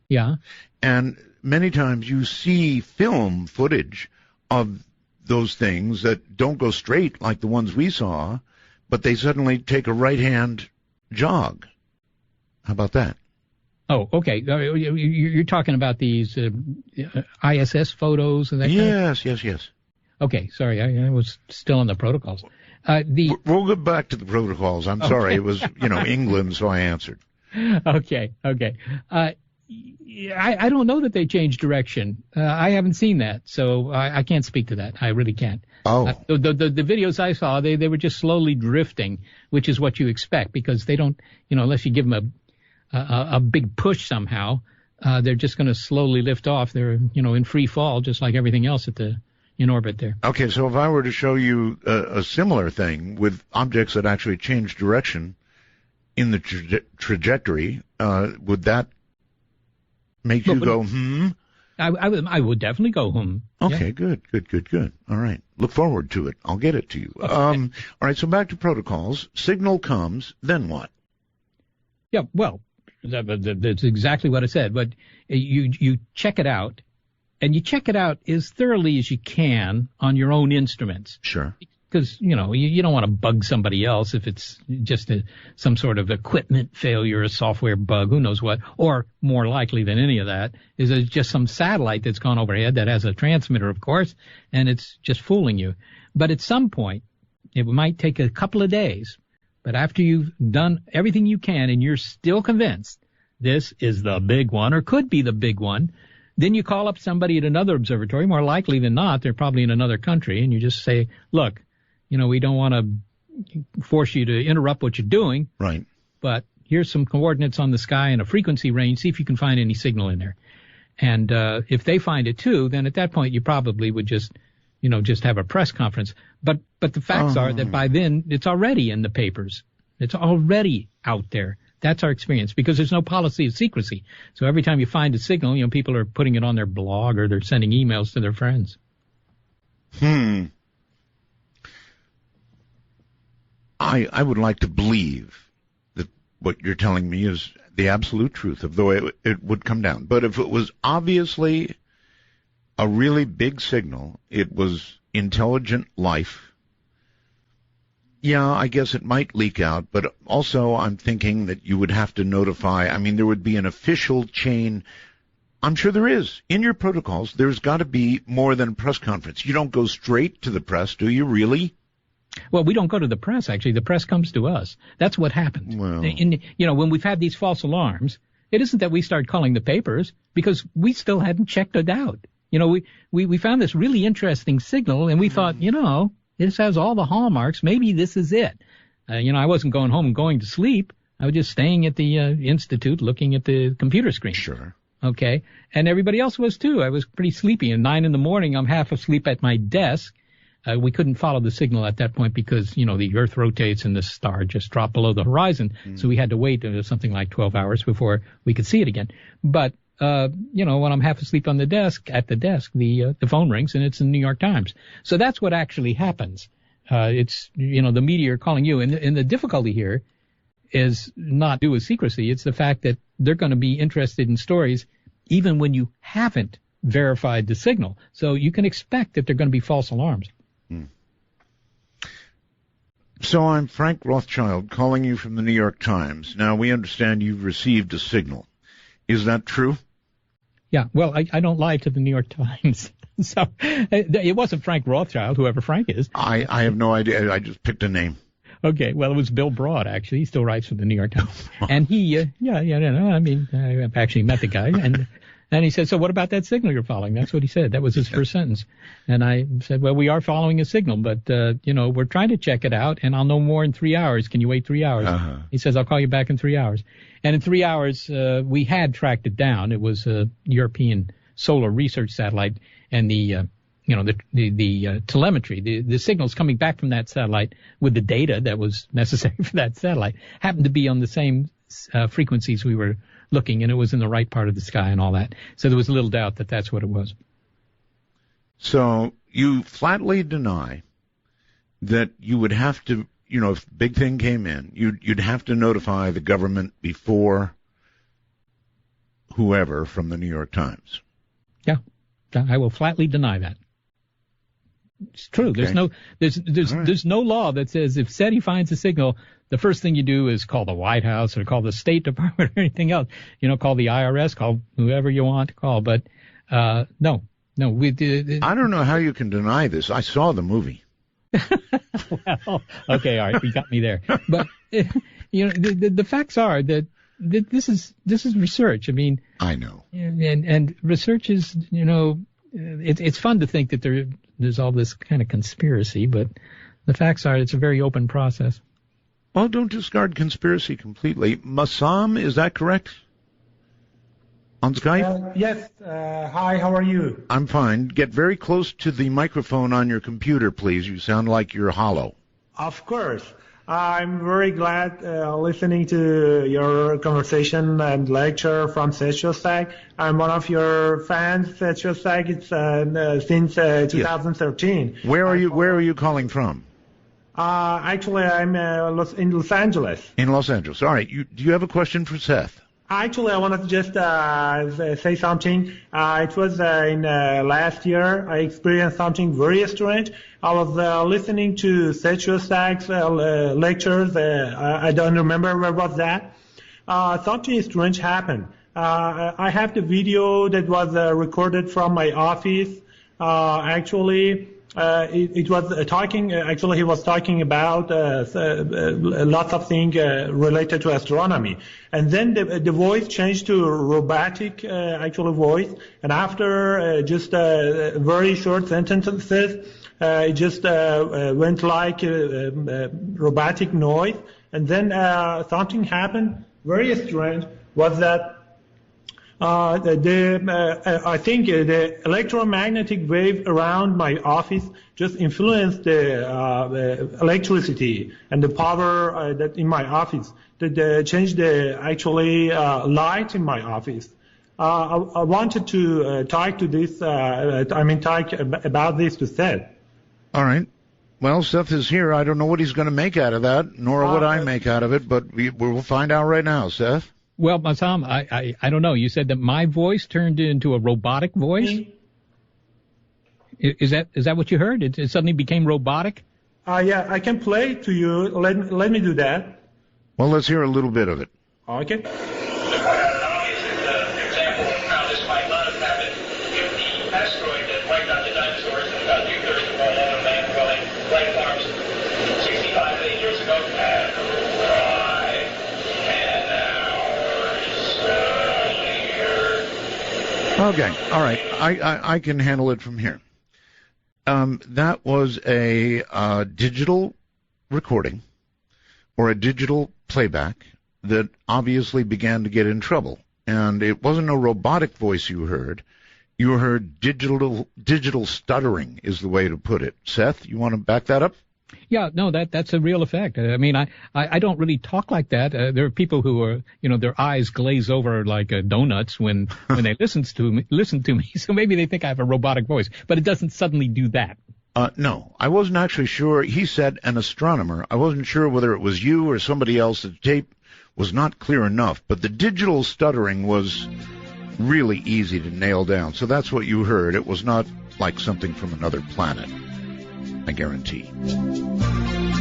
Yeah. And many times you see film footage of those things that don't go straight like the ones we saw, but they suddenly take a right-hand jog. How about that? Oh, okay. You're talking about these ISS photos and that kind of? Yes. Okay, sorry. I was still on the protocols. We'll go back to the protocols. I'm sorry. It was, England, so I answered. Okay. I don't know that they changed direction. I haven't seen that, so I can't speak to that. I really can't. Oh. The videos I saw, they were just slowly drifting, which is what you expect, because they don't, unless you give them a big push somehow, they're just going to slowly lift off. They're, in free fall, just like everything else in orbit there. Okay, so if I were to show you a similar thing with objects that actually change direction in the trajectory, would that make you go, I would definitely go, Okay, yeah. Good. All right. Look forward to it. I'll get it to you. Okay. All right, so back to protocols. Signal comes, then what? Yeah, well, that's exactly what I said. But you check it out, and you check it out as thoroughly as you can on your own instruments. Sure. Because, you don't want to bug somebody else if it's just some sort of equipment failure, a software bug, who knows what. Or more likely than any of that is it's just some satellite that's gone overhead that has a transmitter, of course, and it's just fooling you. But at some point, it might take a couple of days. But after you've done everything you can and you're still convinced this is the big one or could be the big one, then you call up somebody at another observatory. More likely than not, they're probably in another country, and you just say, look, we don't want to force you to interrupt what you're doing. Right. But here's some coordinates on the sky and a frequency range. See if you can find any signal in there. And if they find it too, then at that point you probably would just have a press conference. But the facts are that by then it's already in the papers. It's already out there. That's our experience, because there's no policy of secrecy. So every time you find a signal, people are putting it on their blog or they're sending emails to their friends. I would like to believe that what you're telling me is the absolute truth, though it would come down. But if it was obviously a really big signal, it was intelligent life, yeah, I guess it might leak out. But also I'm thinking that you would have to notify. I mean, there would be an official chain. I'm sure there is. In your protocols, there's got to be more than a press conference. You don't go straight to the press, do you, really? Well, we don't go to the press, actually. The press comes to us. That's what happens. Well. When we've had these false alarms, it isn't that we start calling the papers, because we still hadn't checked it out. We found this really interesting signal, and we thought, this has all the hallmarks. Maybe this is it. I wasn't going home and going to sleep. I was just staying at the institute looking at the computer screen. Sure. Okay. And everybody else was, too. I was pretty sleepy. At 9 a.m, I'm half asleep at my desk. We couldn't follow the signal at that point because, the Earth rotates and the star just dropped below the horizon. So we had to wait something like 12 hours before we could see it again. But, when I'm half asleep on the desk, the phone rings and it's the New York Times. So that's what actually happens. It's, the media are calling you. And the difficulty here is not due to secrecy. It's the fact that they're going to be interested in stories even when you haven't verified the signal. So you can expect that they're going to be false alarms. So I'm Frank Rothschild calling you from the New York Times. Now, we understand you've received a signal. Is that true? Yeah, well, I don't lie to the New York Times. So it wasn't Frank Rothschild, whoever Frank is. I have no idea. I just picked a name. Okay, well, it was Bill Broad, actually. He still writes for the New York Times. And he, I've actually met the guy. And he said, so what about that signal you're following? That's what he said. That was his first sentence. And I said, well, we are following a signal, but, we're trying to check it out, and I'll know more in 3 hours. Can you wait 3 hours? Uh-huh. He says, I'll call you back in 3 hours. And in 3 hours, we had tracked it down. It was a European solar research satellite, and the telemetry, the signals coming back from that satellite with the data that was necessary for that satellite happened to be on the same frequencies we were looking, and it was in the right part of the sky and all that. So there was little doubt that that's what it was. So you flatly deny that you would have to, if the big thing came in, you'd have to notify the government before whoever from the New York Times. Yeah, I will flatly deny that. It's true. Okay. There's no law that says if SETI finds a signal, the first thing you do is call the White House or call the State Department or anything else. Call the IRS, call whoever you want to call. But no. I don't know how you can deny this. I saw the movie. Well, okay, all right, you got me there. But the facts are that this is research. I mean, I know, and research is it's fun to think that there's all this kind of conspiracy, but the facts are it's a very open process. Well, don't discard conspiracy completely. Massam, is that correct? On Skype? Yes. Hi, how are you? I'm fine. Get very close to the microphone on your computer, please. You sound like you're hollow. Of course. I'm very glad listening to your conversation and lecture from Seth Shostak. I'm one of your fans, Seth Shostak. It's since 2013. Yes. Where are you calling from? Actually, I'm in Los Angeles. In Los Angeles. All right. Do you have a question for Seth? Actually, I wanted to just say something. It was in last year. I experienced something very strange. I was listening to Seth Shostak's lectures. I don't remember where was that. Something strange happened. I have the video that was recorded from my office. Actually, it was talking. Actually, he was talking about lots of things related to astronomy, and then the voice changed to robotic actual voice, and after just very short sentences, it just went like robotic noise, and then something happened very strange. Was that I think the electromagnetic wave around my office just influenced the electricity and the power that in my office that changed the actually light in my office. I wanted to talk to this. Talk about this to Seth. All right. Well, Seth is here. I don't know what he's going to make out of that, nor what I make out of it, but we'll find out right now, Seth. Well, Massam, I don't know. You said that my voice turned into a robotic voice? Is that what you heard? It suddenly became robotic? Yeah, I can play it to you. Let me do that. Well, let's hear a little bit of it. Okay. Okay, all right. I can handle it from here. That was a digital recording or a digital playback that obviously began to get in trouble. And it wasn't a robotic voice you heard. You heard digital stuttering is the way to put it. Seth, you want to back that up? Yeah, no, that's a real effect. I mean, I don't really talk like that. There are people who are, their eyes glaze over like donuts when they listen to me. So maybe they think I have a robotic voice, but it doesn't suddenly do that. No, I wasn't actually sure. He said an astronomer. I wasn't sure whether it was you or somebody else. The tape was not clear enough, but the digital stuttering was really easy to nail down. So that's what you heard. It was not like something from another planet. I guarantee.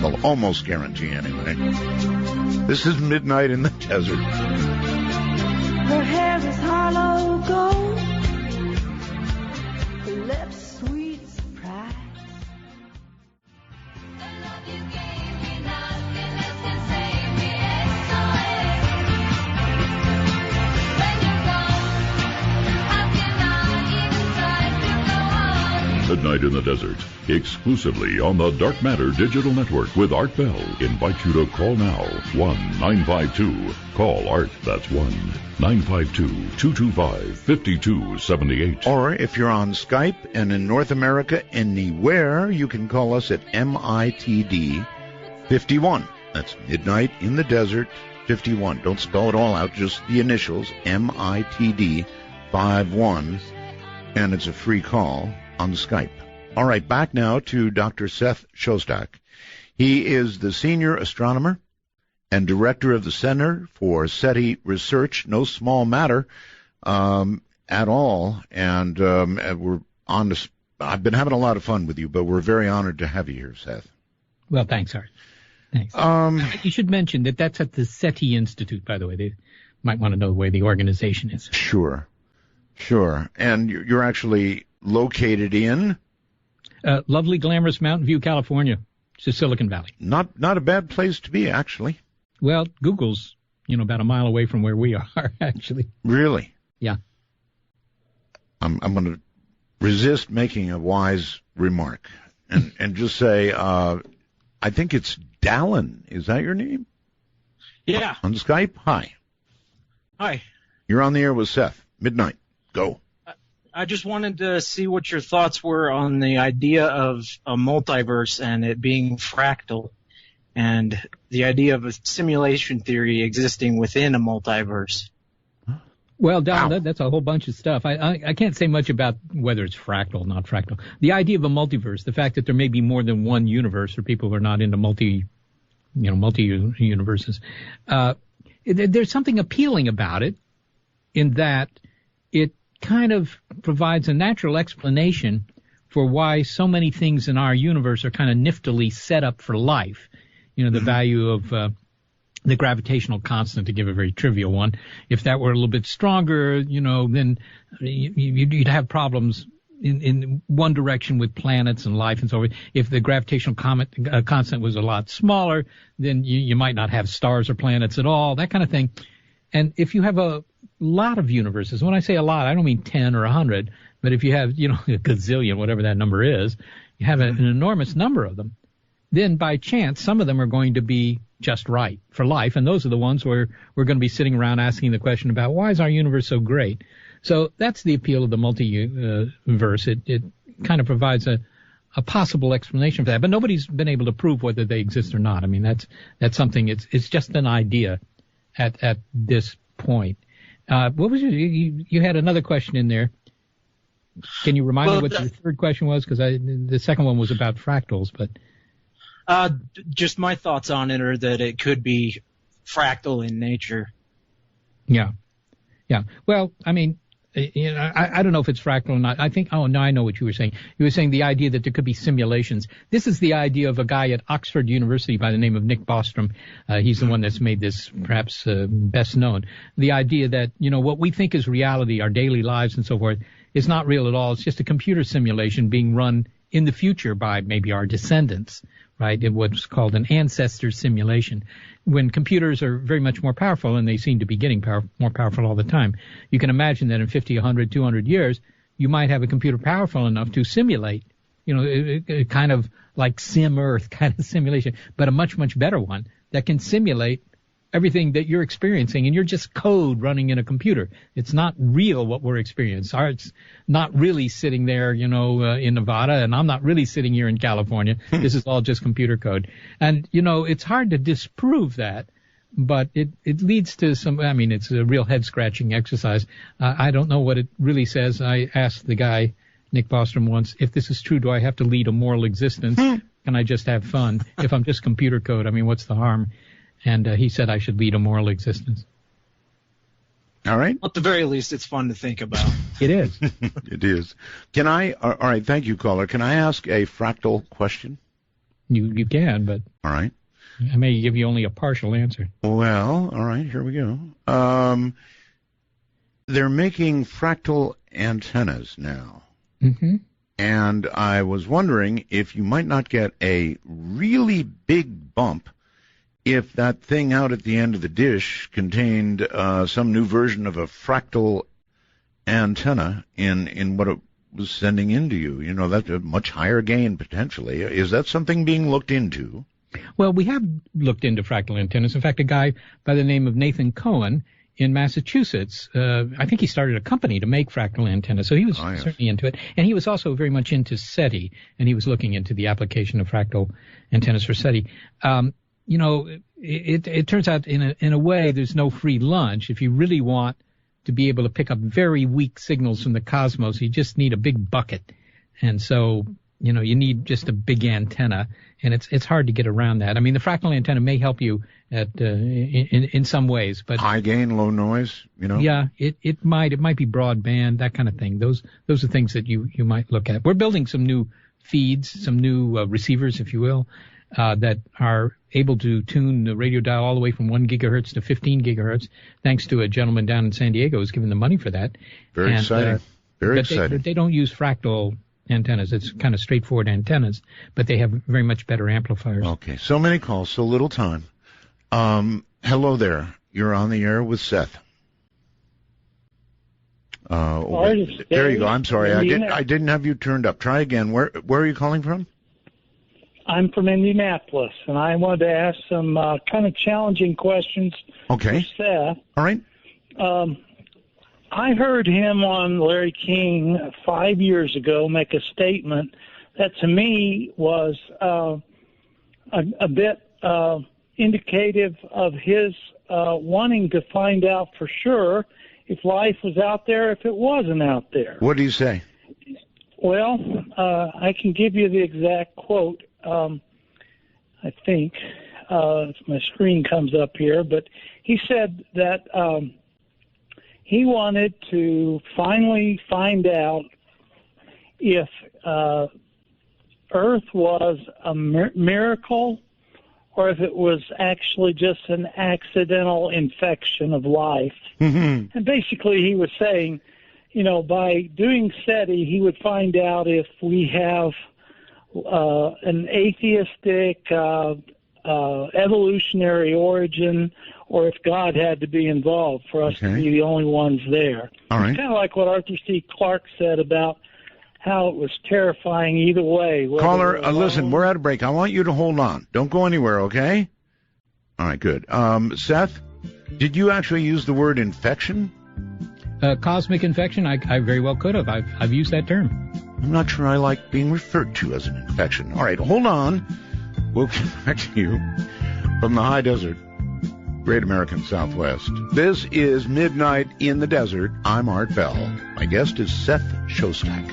Well, almost guarantee anyway. This is Midnight in the Desert. Her hair is hollow gold, her lips sweet surprise. The love you gave me, nothing else can save me. SOS. When you're gone, I Midnight in the Desert, exclusively on the Dark Matter Digital Network with Art Bell. Invite you to call now, 1-952. Call Art, that's 1-952-225-5278. Or if you're on Skype and in North America, anywhere, you can call us at MITD 51. That's Midnight in the Desert 51. Don't spell it all out, just the initials, MITD 51. And it's a free call on Skype. All right, back now to Dr. Seth Shostak. He is the senior astronomer and director of the Center for SETI Research, no small matter at all. And we're on this. I've been having a lot of fun with you, but we're very honored to have you here, Seth. Well, thanks, Art. Thanks. You should mention that that's at the SETI Institute, by the way. They might want to know the way the organization is. Sure. And you're actually located in? Lovely, glamorous Mountain View, California. It's the Silicon Valley. Not a bad place to be, actually. Well, Google's, about a mile away from where we are, actually. Really? Yeah. I'm going to resist making a wise remark and just say, I think it's Dallin. Is that your name? Yeah. On Skype? Hi. Hi. You're on the air with Seth. Midnight. Go. I just wanted to see what your thoughts were on the idea of a multiverse and it being fractal, and the idea of a simulation theory existing within a multiverse. Well, Don, that's a whole bunch of stuff. I can't say much about whether it's fractal or not fractal. The idea of a multiverse, the fact that there may be more than one universe for people who are not into multi-universes, there's something appealing about it in that it kind of provides a natural explanation for why so many things in our universe are kind of niftily set up for life. The value of the gravitational constant, to give a very trivial one. If that were a little bit stronger, then you'd have problems in one direction with planets and life and so forth. If the gravitational constant was a lot smaller, then you might not have stars or planets at all, that kind of thing. And if you have a lot of universes, when I say a lot, I don't mean 10 or 100, but if you have, a gazillion, whatever that number is, you have an enormous number of them, then by chance, some of them are going to be just right for life, and those are the ones where we're going to be sitting around asking the question about why is our universe so great. So that's the appeal of the multiverse. It kind of provides a possible explanation for that, but nobody's been able to prove whether they exist or not. I mean, that's something. It's just an idea at this point. What was you had another question in there? Can you remind me what your third question was? Because the second one was about fractals, but. Just my thoughts on it are that it could be fractal in nature. Yeah. Well, I mean, I don't know if it's fractal or not. I think, I know what you were saying. You were saying the idea that there could be simulations. This is the idea of a guy at Oxford University by the name of Nick Bostrom. He's the one that's made this perhaps best known. The idea that, what we think is reality, our daily lives and so forth, is not real at all. It's just a computer simulation being run in the future by maybe our descendants, right? In what's called an ancestor simulation. When computers are very much more powerful, and they seem to be getting more powerful all the time, you can imagine that in 50, 100, 200 years, you might have a computer powerful enough to simulate, kind of like Sim Earth kind of simulation, but a much, much better one that can simulate everything that you're experiencing, and you're just code running in a computer. It's not real what we're experiencing. Art's not really sitting there, in Nevada, and I'm not really sitting here in California. This is all just computer code. And, it's hard to disprove that, but it leads to some, it's a real head-scratching exercise. I don't know what it really says. I asked the guy, Nick Bostrom, once, if this is true, do I have to lead a moral existence? Can I just have fun? If I'm just computer code, what's the harm? And he said I should lead a moral existence. All right. At the very least, it's fun to think about. It is. It is. All right, thank you, caller. Can I ask a fractal question? You can, but all right. I may give you only a partial answer. Well, all right, here we go. They're making fractal antennas now. Mm-hmm. And I was wondering if you might not get a really big bump if that thing out at the end of the dish contained some new version of a fractal antenna in what was sending into you. You know, that's a much higher gain potentially. Is that something being looked into? Well, we have looked into fractal antennas. In fact, a guy by the name of Nathan Cohen in Massachusetts, I think he started a company to make fractal antennas, so he was certainly into it. And he was also very much into SETI, and he was looking into the application of fractal antennas for SETI. You know, it turns out in a way there's no free lunch. If you really want to be able to pick up very weak signals from the cosmos, you just need a big bucket. And so, you know, you need just a big antenna, and it's hard to get around that. I mean, the fractal antenna may help you in some ways, but high gain, low noise, you know. Yeah, it might be broadband, that kind of thing. Those are things that you might look at. We're building some new feeds, some new receivers, if you will, that are able to tune the radio dial all the way from 1 gigahertz to 15 gigahertz, thanks to a gentleman down in San Diego who's given the money for that. Very exciting. Very exciting. They don't use fractal antennas. It's kind of straightforward antennas, but they have very much better amplifiers. Okay, so many calls, so little time. Hello there. You're on the air with Seth. There you go. I'm sorry. I didn't have you turned up. Try again. Where are you calling from? I'm from Indianapolis, and I wanted to ask some kind of challenging questions for Seth. All right. I heard him on Larry King 5 years ago make a statement that to me was a bit indicative of his wanting to find out for sure if life was out there, if it wasn't out there. What do you say? Well, I can give you the exact quote. I think my screen comes up here, but he said that he wanted to finally find out if Earth was a miracle or if it was actually just an accidental infection of life. Mm-hmm. And basically he was saying, you know, by doing SETI, he would find out if we have an atheistic evolutionary origin, or if God had to be involved for us to be the only ones there. All right. It's kind of like what Arthur C. Clarke said about how it was terrifying either way. Caller, listen, we're at a break. I want you to hold on. Don't go anywhere, okay? All right, good. Seth, did you actually use the word infection? Cosmic infection? I very well could have. I've used that term. I'm not sure I like being referred to as an infection. All right, hold on. We'll get back to you from the high desert, Great American Southwest. This is Midnight in the Desert. I'm Art Bell. My guest is Seth Shostak.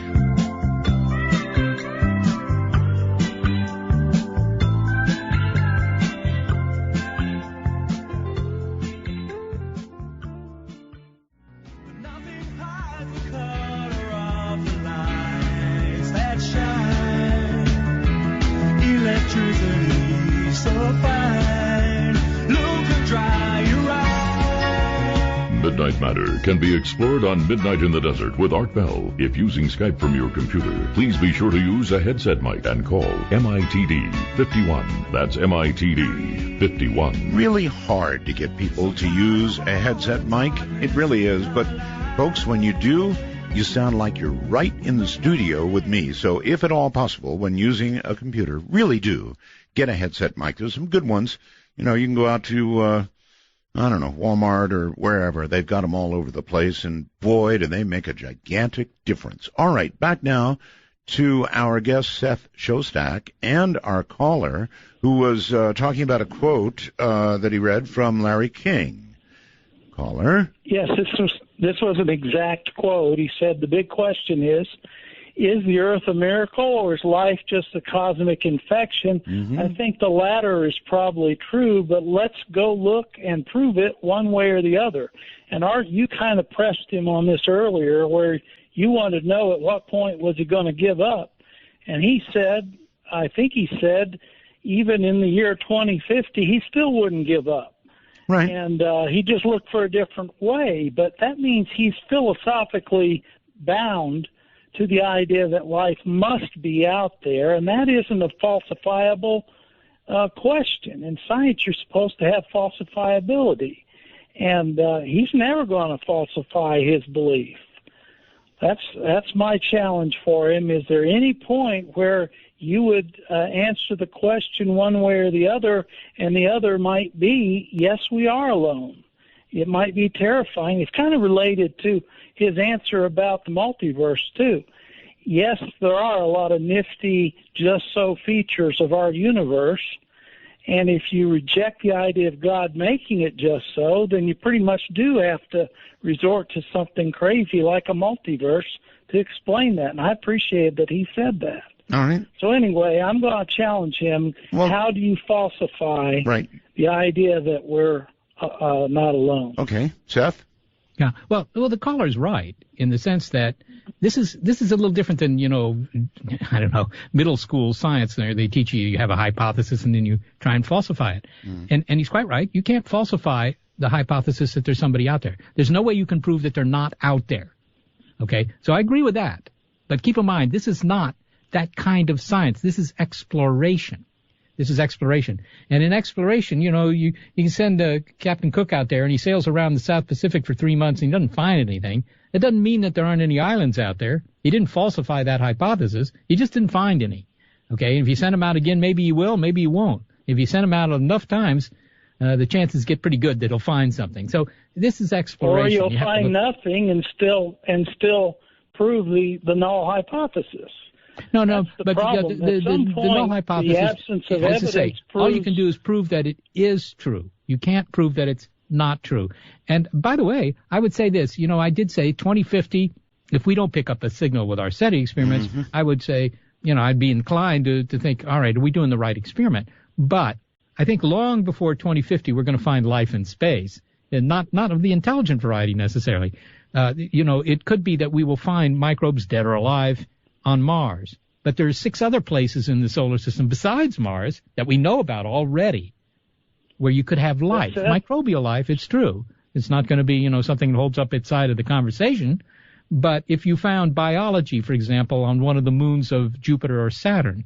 Midnight Matter can be explored on Midnight in the Desert with Art Bell. If using Skype from your computer, please be sure to use a headset mic and call MITD 51. That's MITD 51. Really hard to get people to use a headset mic. It really is. But folks, when you do, you sound like you're right in the studio with me. So if at all possible, when using a computer, really do get a headset mic. There's some good ones. You know, you can go out to I don't know, Walmart or wherever. They've got them all over the place, and boy, do they make a gigantic difference. All right, back now to our guest, Seth Shostak, and our caller, who was talking about a quote that he read from Larry King. Caller? Yes, this was an exact quote. He said, the big question is the Earth a miracle, or is life just a cosmic infection? Mm-hmm. I think the latter is probably true, but let's go look and prove it one way or the other. And Art, you kind of pressed him on this earlier, where you wanted to know at what point was he going to give up. And he said, I think he said, even in the year 2050, he still wouldn't give up. Right. And he just looked for a different way. But that means he's philosophically bound to the idea that life must be out there, and that isn't a falsifiable question. In science, you're supposed to have falsifiability, and he's never going to falsify his belief. That's my challenge for him. Is there any point where you would answer the question one way or the other, and the other might be, yes, we are alone? It might be terrifying. It's kind of related to his answer about the multiverse, too. Yes, there are a lot of nifty just-so features of our universe, and if you reject the idea of God making it just so, then you pretty much do have to resort to something crazy like a multiverse to explain that, and I appreciate that he said that. All right. So anyway, I'm going to challenge him. How do you falsify the idea that we're not alone? Okay. Seth? Yeah. Well, the caller's right in the sense that this is a little different than, I don't know, middle school science. There they teach you have a hypothesis and then you try and falsify it. And he's quite right. You can't falsify the hypothesis that there's somebody out there. There's no way you can prove that they're not out there. Okay? So I agree with that. But keep in mind, this is not that kind of science. This is exploration. And in exploration, you can send Captain Cook out there and he sails around the South Pacific for 3 months and he doesn't find anything. It doesn't mean that there aren't any islands out there. He didn't falsify that hypothesis. He just didn't find any. Okay? And if you send him out again, maybe he will, maybe he won't. If you send him out enough times, the chances get pretty good that he'll find something. So this is exploration. Or you'll find nothing and still prove the null hypothesis. No, but the point, null hypothesis, the absence of as I say, evidence all you proves- can do is prove that it is true. You can't prove that it's not true. And by the way, I would say this. I did say 2050, if we don't pick up a signal with our SETI experiments, I would say, I'd be inclined to think, all right, are we doing the right experiment? But I think long before 2050, we're going to find life in space, and not of the intelligent variety necessarily. It could be that we will find microbes dead or alive on Mars. But there's 6 other places in the solar system besides Mars that we know about already where you could have life. Microbial life, it's true. It's not going to be, something that holds up its side of the conversation. But if you found biology, for example, on one of the moons of Jupiter or Saturn,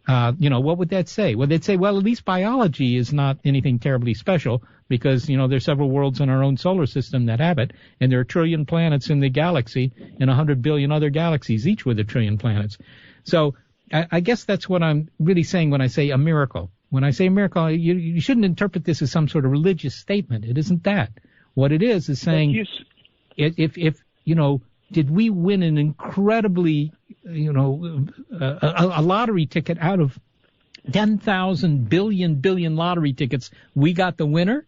what would that say? Well, they'd say, well, at least biology is not anything terribly special because, there's several worlds in our own solar system that have it, and there are 1 trillion planets in the galaxy and 100 billion other galaxies, each with 1 trillion planets. So I guess that's what I'm really saying when I say a miracle. When I say a miracle, you shouldn't interpret this as some sort of religious statement. It isn't that. What it is saying, if did we win an incredibly, a lottery ticket out of 10,000 billion lottery tickets, we got the winner?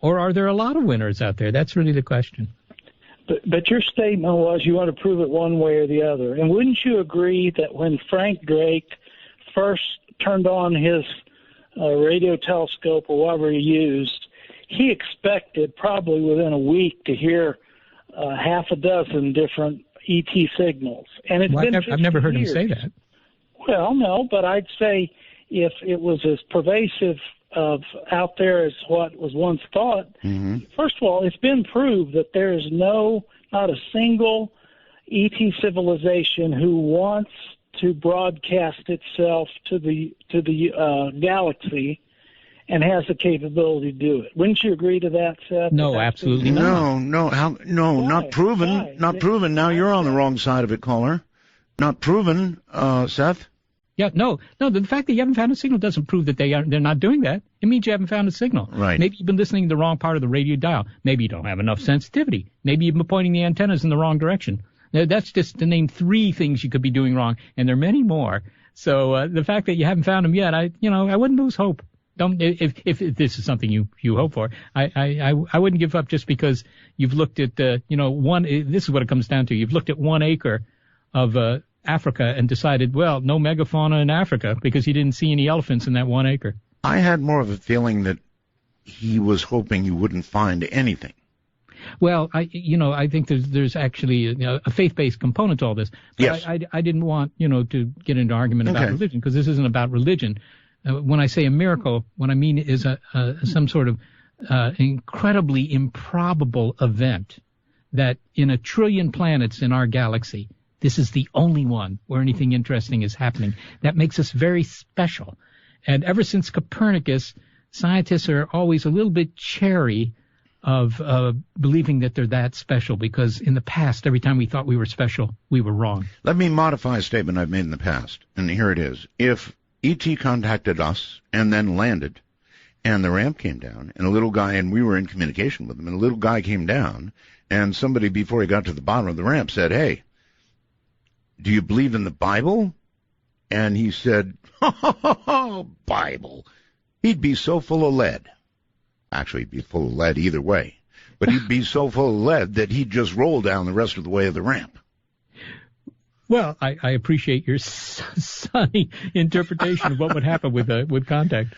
Or are there a lot of winners out there? That's really the question. But your statement was you want to prove it one way or the other. And wouldn't you agree that when Frank Drake first turned on his radio telescope or whatever he used, he expected probably within a week to hear half a dozen different ET signals. And it's been I've never heard years. him say that. Well, no, but I'd say if it was as pervasive out there as what was once thought, first of all, it's been proved that there is not a single ET civilization who wants to broadcast itself to the galaxy and has the capability to do it. Wouldn't you agree to that, Seth? No, absolutely not. Not proven. Why? Not proven. Now you're on the wrong side of it, caller. Not proven, Seth. Yeah, no. The fact that you haven't found a signal doesn't prove that they're not doing that. It means you haven't found a signal. Right. Maybe you've been listening to the wrong part of the radio dial. Maybe you don't have enough sensitivity. Maybe you've been pointing the antennas in the wrong direction. Now, that's just to name 3 things you could be doing wrong, and there are many more. So the fact that you haven't found them yet, I wouldn't lose hope. Don't if this is something you hope for. I wouldn't give up just because you've looked at one. This is what it comes down to. You've looked at 1 acre of Africa and decided, well, no megafauna in Africa because he didn't see any elephants in that 1 acre. I had more of a feeling that he was hoping you wouldn't find anything. Well, I think there's actually a faith-based component to all this. But yes. I didn't want, to get into argument about religion because this isn't about religion. When I say a miracle, what I mean is some sort of incredibly improbable event that in 1 trillion planets in our galaxy, this is the only one where anything interesting is happening. That makes us very special. And ever since Copernicus, scientists are always a little bit chary of believing that they're that special, because in the past, every time we thought we were special, we were wrong. Let me modify a statement I've made in the past, and here it is. If E.T. contacted us and then landed, and the ramp came down, and a little guy, and we were in communication with him, and a little guy came down, and somebody, before he got to the bottom of the ramp, said, "Hey, do you believe in the Bible?" And he said, "Bible." He'd be so full of lead. Actually, he'd be full of lead either way. But he'd be so full of lead that he'd just roll down the rest of the way of the ramp. Well, I appreciate your sunny interpretation of what would happen with contact.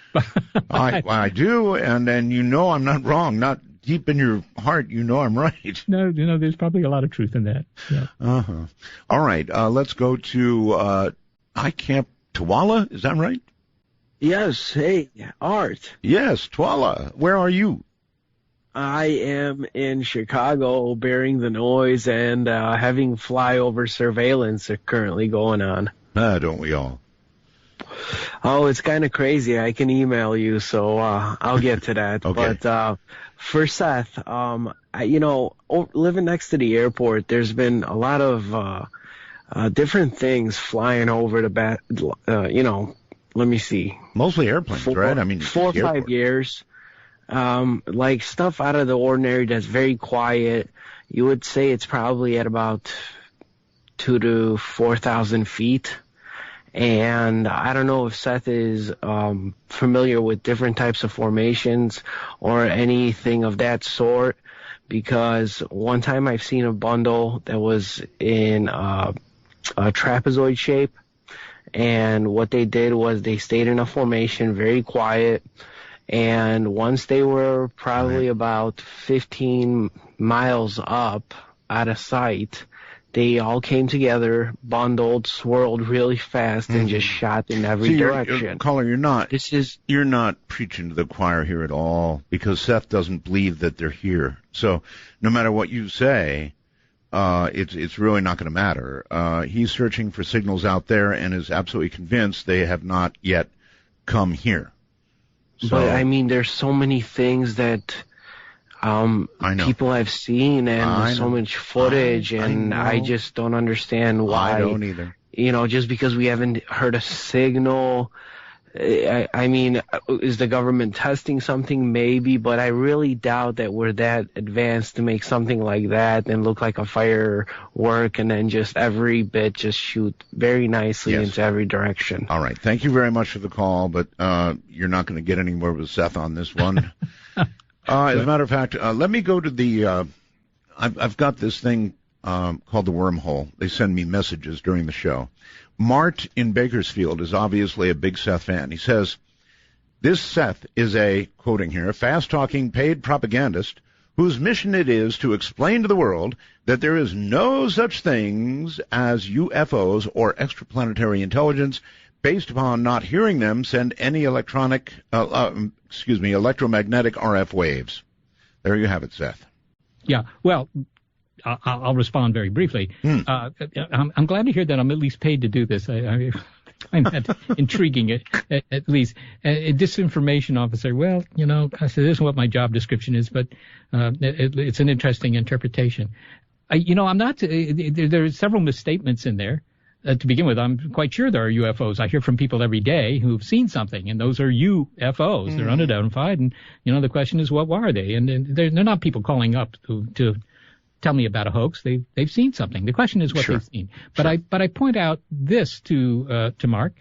I do, and then you know I'm not wrong. Not deep in your heart, you know I'm right. No, there's probably a lot of truth in that. Yeah. Uh-huh. All right, let's go to Camp Twala. Is that right? Yes. Hey, Art. Yes, Twala. Where are you? I am in Chicago, bearing the noise and having flyover surveillance currently going on. Don't we all? Oh, it's kind of crazy. I can email you, so I'll get to that. Okay. But for Seth, living next to the airport, there's been a lot of different things flying over the let me see. Mostly airplanes, right? I mean, 4 or 5 years. Like stuff out of the ordinary that's very quiet. You would say it's probably at about 2,000 to 4,000 feet. And I don't know if Seth is familiar with different types of formations or anything of that sort, because one time I've seen a bundle that was in a trapezoid shape. And what they did was they stayed in a formation, very quiet. And once they were probably about 15 miles up out of sight, they all came together, bundled, swirled really fast, and just shot in every direction. Caller, you're not preaching to the choir here at all, because Seth doesn't believe that they're here. So no matter what you say, it's really not going to matter. He's searching for signals out there and is absolutely convinced they have not yet come here. So, but I mean, there's so many things that people have seen, and there's so much footage, and I just don't understand why. I don't either. Just because we haven't heard a signal. I mean, is the government testing something? Maybe, but I really doubt that we're that advanced to make something like that and look like a firework and then just every bit just shoot very nicely into every direction. All right. Thank you very much for the call, but you're not going to get anywhere with Seth on this one. As a matter of fact, let me go to the I've got this thing called the wormhole. They send me messages during the show. Mart in Bakersfield is obviously a big Seth fan. He says, "This Seth is a," quoting here, "fast-talking paid propagandist whose mission it is to explain to the world that there is no such things as UFOs or extraplanetary intelligence based upon not hearing them send any electromagnetic RF waves." There you have it, Seth. Yeah, well, I'll respond very briefly. I'm glad to hear that I'm at least paid to do this. I find that intriguing, at least. A disinformation officer, well, I said, this is what my job description is, but it's an interesting interpretation. I'm not, there are several misstatements in there. To begin with, I'm quite sure there are UFOs. I hear from people every day who've seen something, and those are UFOs. They're unidentified, and, the question is, what are they? And they're not people calling up to tell me about a hoax. They've seen something. The question is what they've seen. But I point out this to Mark,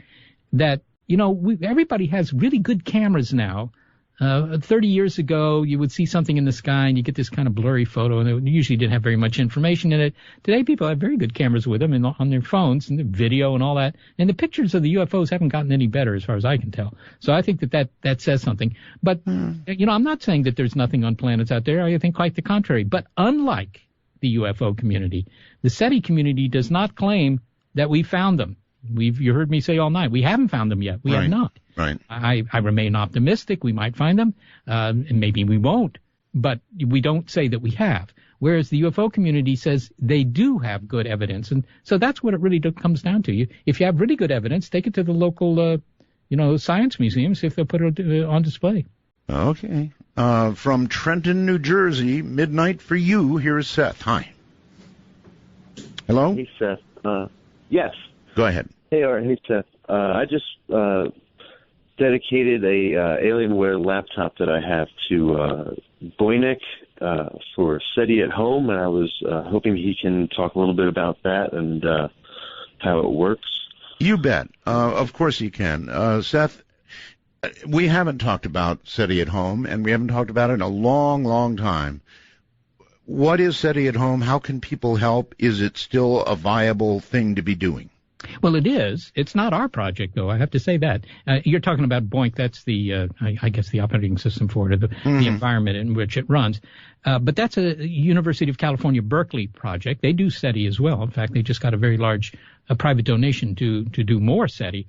that everybody has really good cameras now. 30 years ago, you would see something in the sky and you get this kind of blurry photo, and it usually didn't have very much information in it. Today, people have very good cameras with them and on their phones and the video and all that. And the pictures of the UFOs haven't gotten any better, as far as I can tell. So I think that says something. But I'm not saying that there's nothing on planets out there. I think quite the contrary. But unlike the UFO community, the SETI community does not claim that we found them. You heard me say all night, we haven't found them yet. We have not. Right. I remain optimistic. We might find them, and maybe we won't. But we don't say that we have. Whereas the UFO community says they do have good evidence, and so that's what it really comes down to. If you have really good evidence, take it to the local, science museum, see if they'll put it on display. Okay. From Trenton, New Jersey, midnight for you. Here's Seth. Hi. Hello? Hey, Seth. Yes. Go ahead. Hey, Art. Hey, Seth. I just dedicated a Alienware laptop that I have to Boynik for SETI at home, and I was hoping he can talk a little bit about that and how it works. You bet. Of course he can. Seth, we haven't talked about SETI at home, and we haven't talked about it in a long, long time. What is SETI at home? How can people help? Is it still a viable thing to be doing? Well, it is. It's not our project, though. I have to say that. You're talking about BOINC. That's the, I guess, the operating system for it, the environment in which it runs. But that's a University of California, Berkeley project. They do SETI as well. In fact, they just got a very large private donation to do more SETI.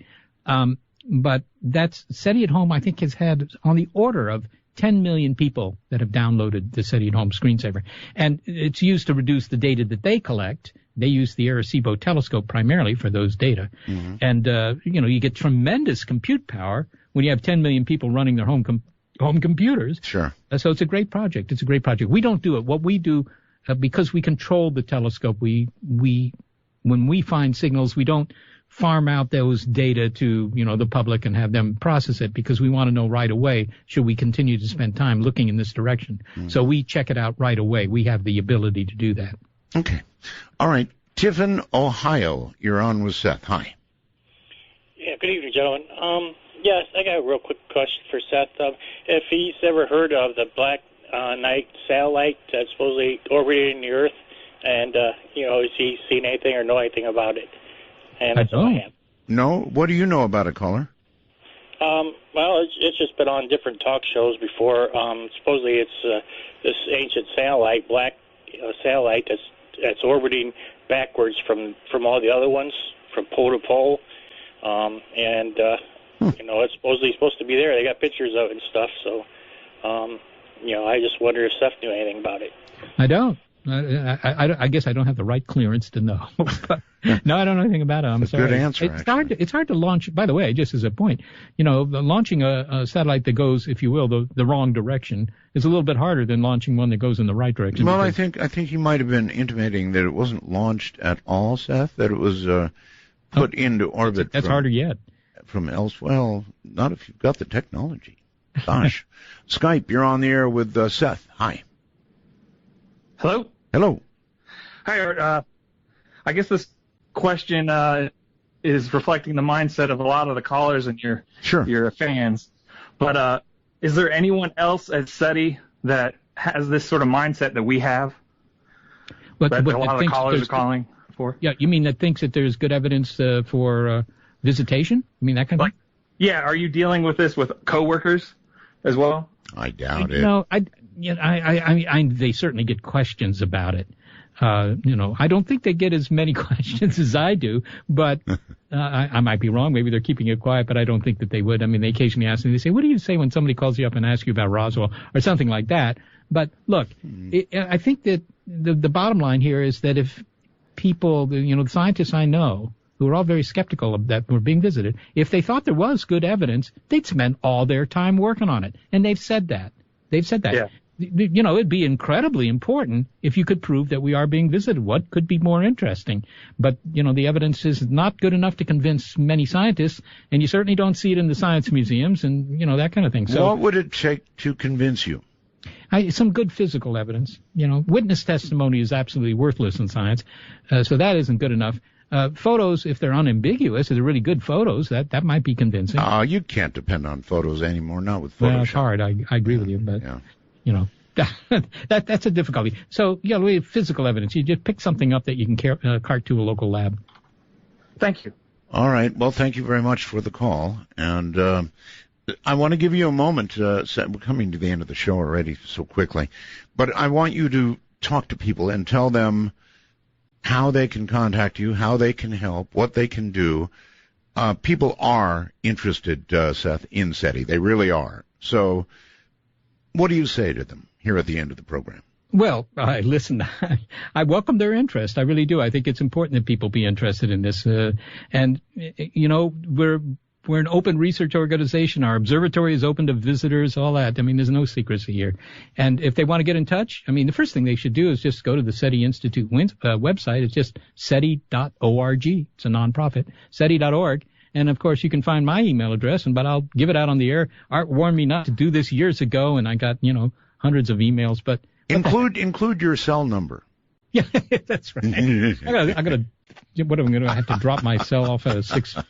But that's SETI at Home, I think, has had on the order of 10 million people that have downloaded the SETI at Home screensaver. And it's used to reduce the data that they collect. They use the Arecibo telescope primarily for those data. Mm-hmm. And, you get tremendous compute power when you have 10 million people running their home computers. Sure. So it's a great project. It's a great project. We don't do it. What we do, because we control the telescope, when we find signals, we don't farm out those data to, the public and have them process it, because we want to know right away, should we continue to spend time looking in this direction. Mm-hmm. So we check it out right away. We have the ability to do that. Okay. All right. Tiffin, Ohio, you're on with Seth. Hi. Yeah, good evening, gentlemen. Yes, I got a real quick question for Seth. If he's ever heard of the Black Knight satellite that's supposedly orbiting the Earth, and, has he seen anything or know anything about it? And that's all I have. No? What do you know about it, caller? Well, it's just been on different talk shows before. Supposedly it's this ancient satellite, black satellite that's orbiting backwards from all the other ones, from pole to pole. It's supposed to be there. They got pictures of it and stuff. So, I just wonder if Seth knew anything about it. I don't. I guess I don't have the right clearance to know. No, I don't know anything about it. I'm sorry. Good answer. It's hard to launch. By the way, just as a point, launching a satellite that goes, if you will, the wrong direction is a little bit harder than launching one that goes in the right direction. Well, I think he might have been intimating that it wasn't launched at all, Seth. That it was put into orbit. That's harder yet. From elsewhere. Well, not if you've got the technology. Gosh. Skype, you're on the air with Seth. Hi. Hello? Hello. Hi, Art. I guess this question is reflecting the mindset of a lot of the callers and your fans. But is there anyone else at SETI that has this sort of mindset that we have? That a lot of the callers are calling for? Yeah, you mean that thinks that there's good evidence for visitation? You mean that kind of thing? Yeah, are you dealing with this with coworkers as well? I doubt it. No, they certainly get questions about it. I don't think they get as many questions as I do, but I might be wrong. Maybe they're keeping it quiet, but I don't think that they would. I mean, they occasionally ask me, they say, what do you say when somebody calls you up and asks you about Roswell or something like that? But look, I think that the bottom line here is that if people, the scientists I know, who are all very skeptical of that were being visited, if they thought there was good evidence, they'd spend all their time working on it. And they've said that. Yeah. It'd be incredibly important if you could prove that we are being visited. What could be more interesting? But, the evidence is not good enough to convince many scientists, and you certainly don't see it in the science museums and, that kind of thing. So, what would it take to convince you? Some good physical evidence. Witness testimony is absolutely worthless in science, so that isn't good enough. Photos, if they're unambiguous, if they're really good photos, that might be convincing. You can't depend on photos anymore, not with Photoshop. Well, it's hard. I agree with you, but, that's a difficulty. So, we have physical evidence. You just pick something up that you can cart to a local lab. Thank you. All right. Well, thank you very much for the call. And I want to give you a moment. We're coming to the end of the show already so quickly. But I want you to talk to people and tell them how they can contact you, how they can help, what they can do. People are interested, Seth, in SETI. They really are. So what do you say to them here at the end of the program? Well, listen, I welcome their interest. I really do. I think it's important that people be interested in this. And we're We're an open research organization. Our observatory is open to visitors, all that. I mean, there's no secrecy here. And if they want to get in touch, I mean, the first thing they should do is just go to the SETI Institute website. It's just SETI.org. It's a nonprofit, SETI.org. And, of course, you can find my email address, but I'll give it out on the air. Art warned me not to do this years ago, and I got, hundreds of emails. But include your cell number. Yeah, that's right. I gotta. What am I gonna have to drop my cell off at a 6th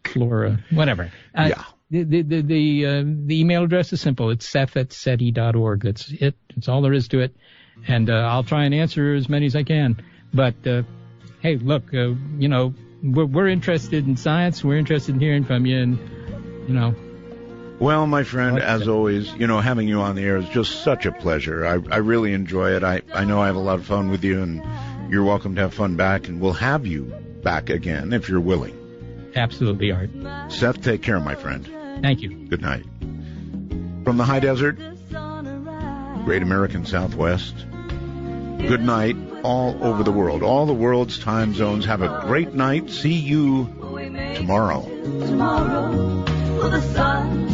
floor? Whatever. Yeah. The email address is simple. It's Seth@SETI.org. That's it. That's all there is to it. And I'll try and answer as many as I can. But hey, look, we're interested in science. We're interested in hearing from you, and Well, my friend, as always, having you on the air is just such a pleasure. I really enjoy it. I know I have a lot of fun with you, and you're welcome to have fun back, and we'll have you back again if you're willing. Absolutely, Art. Seth, take care, my friend. Thank you. Good night. From the high desert, great American Southwest, good night all over the world, all the world's time zones. Have a great night. See you tomorrow. Tomorrow, will the sun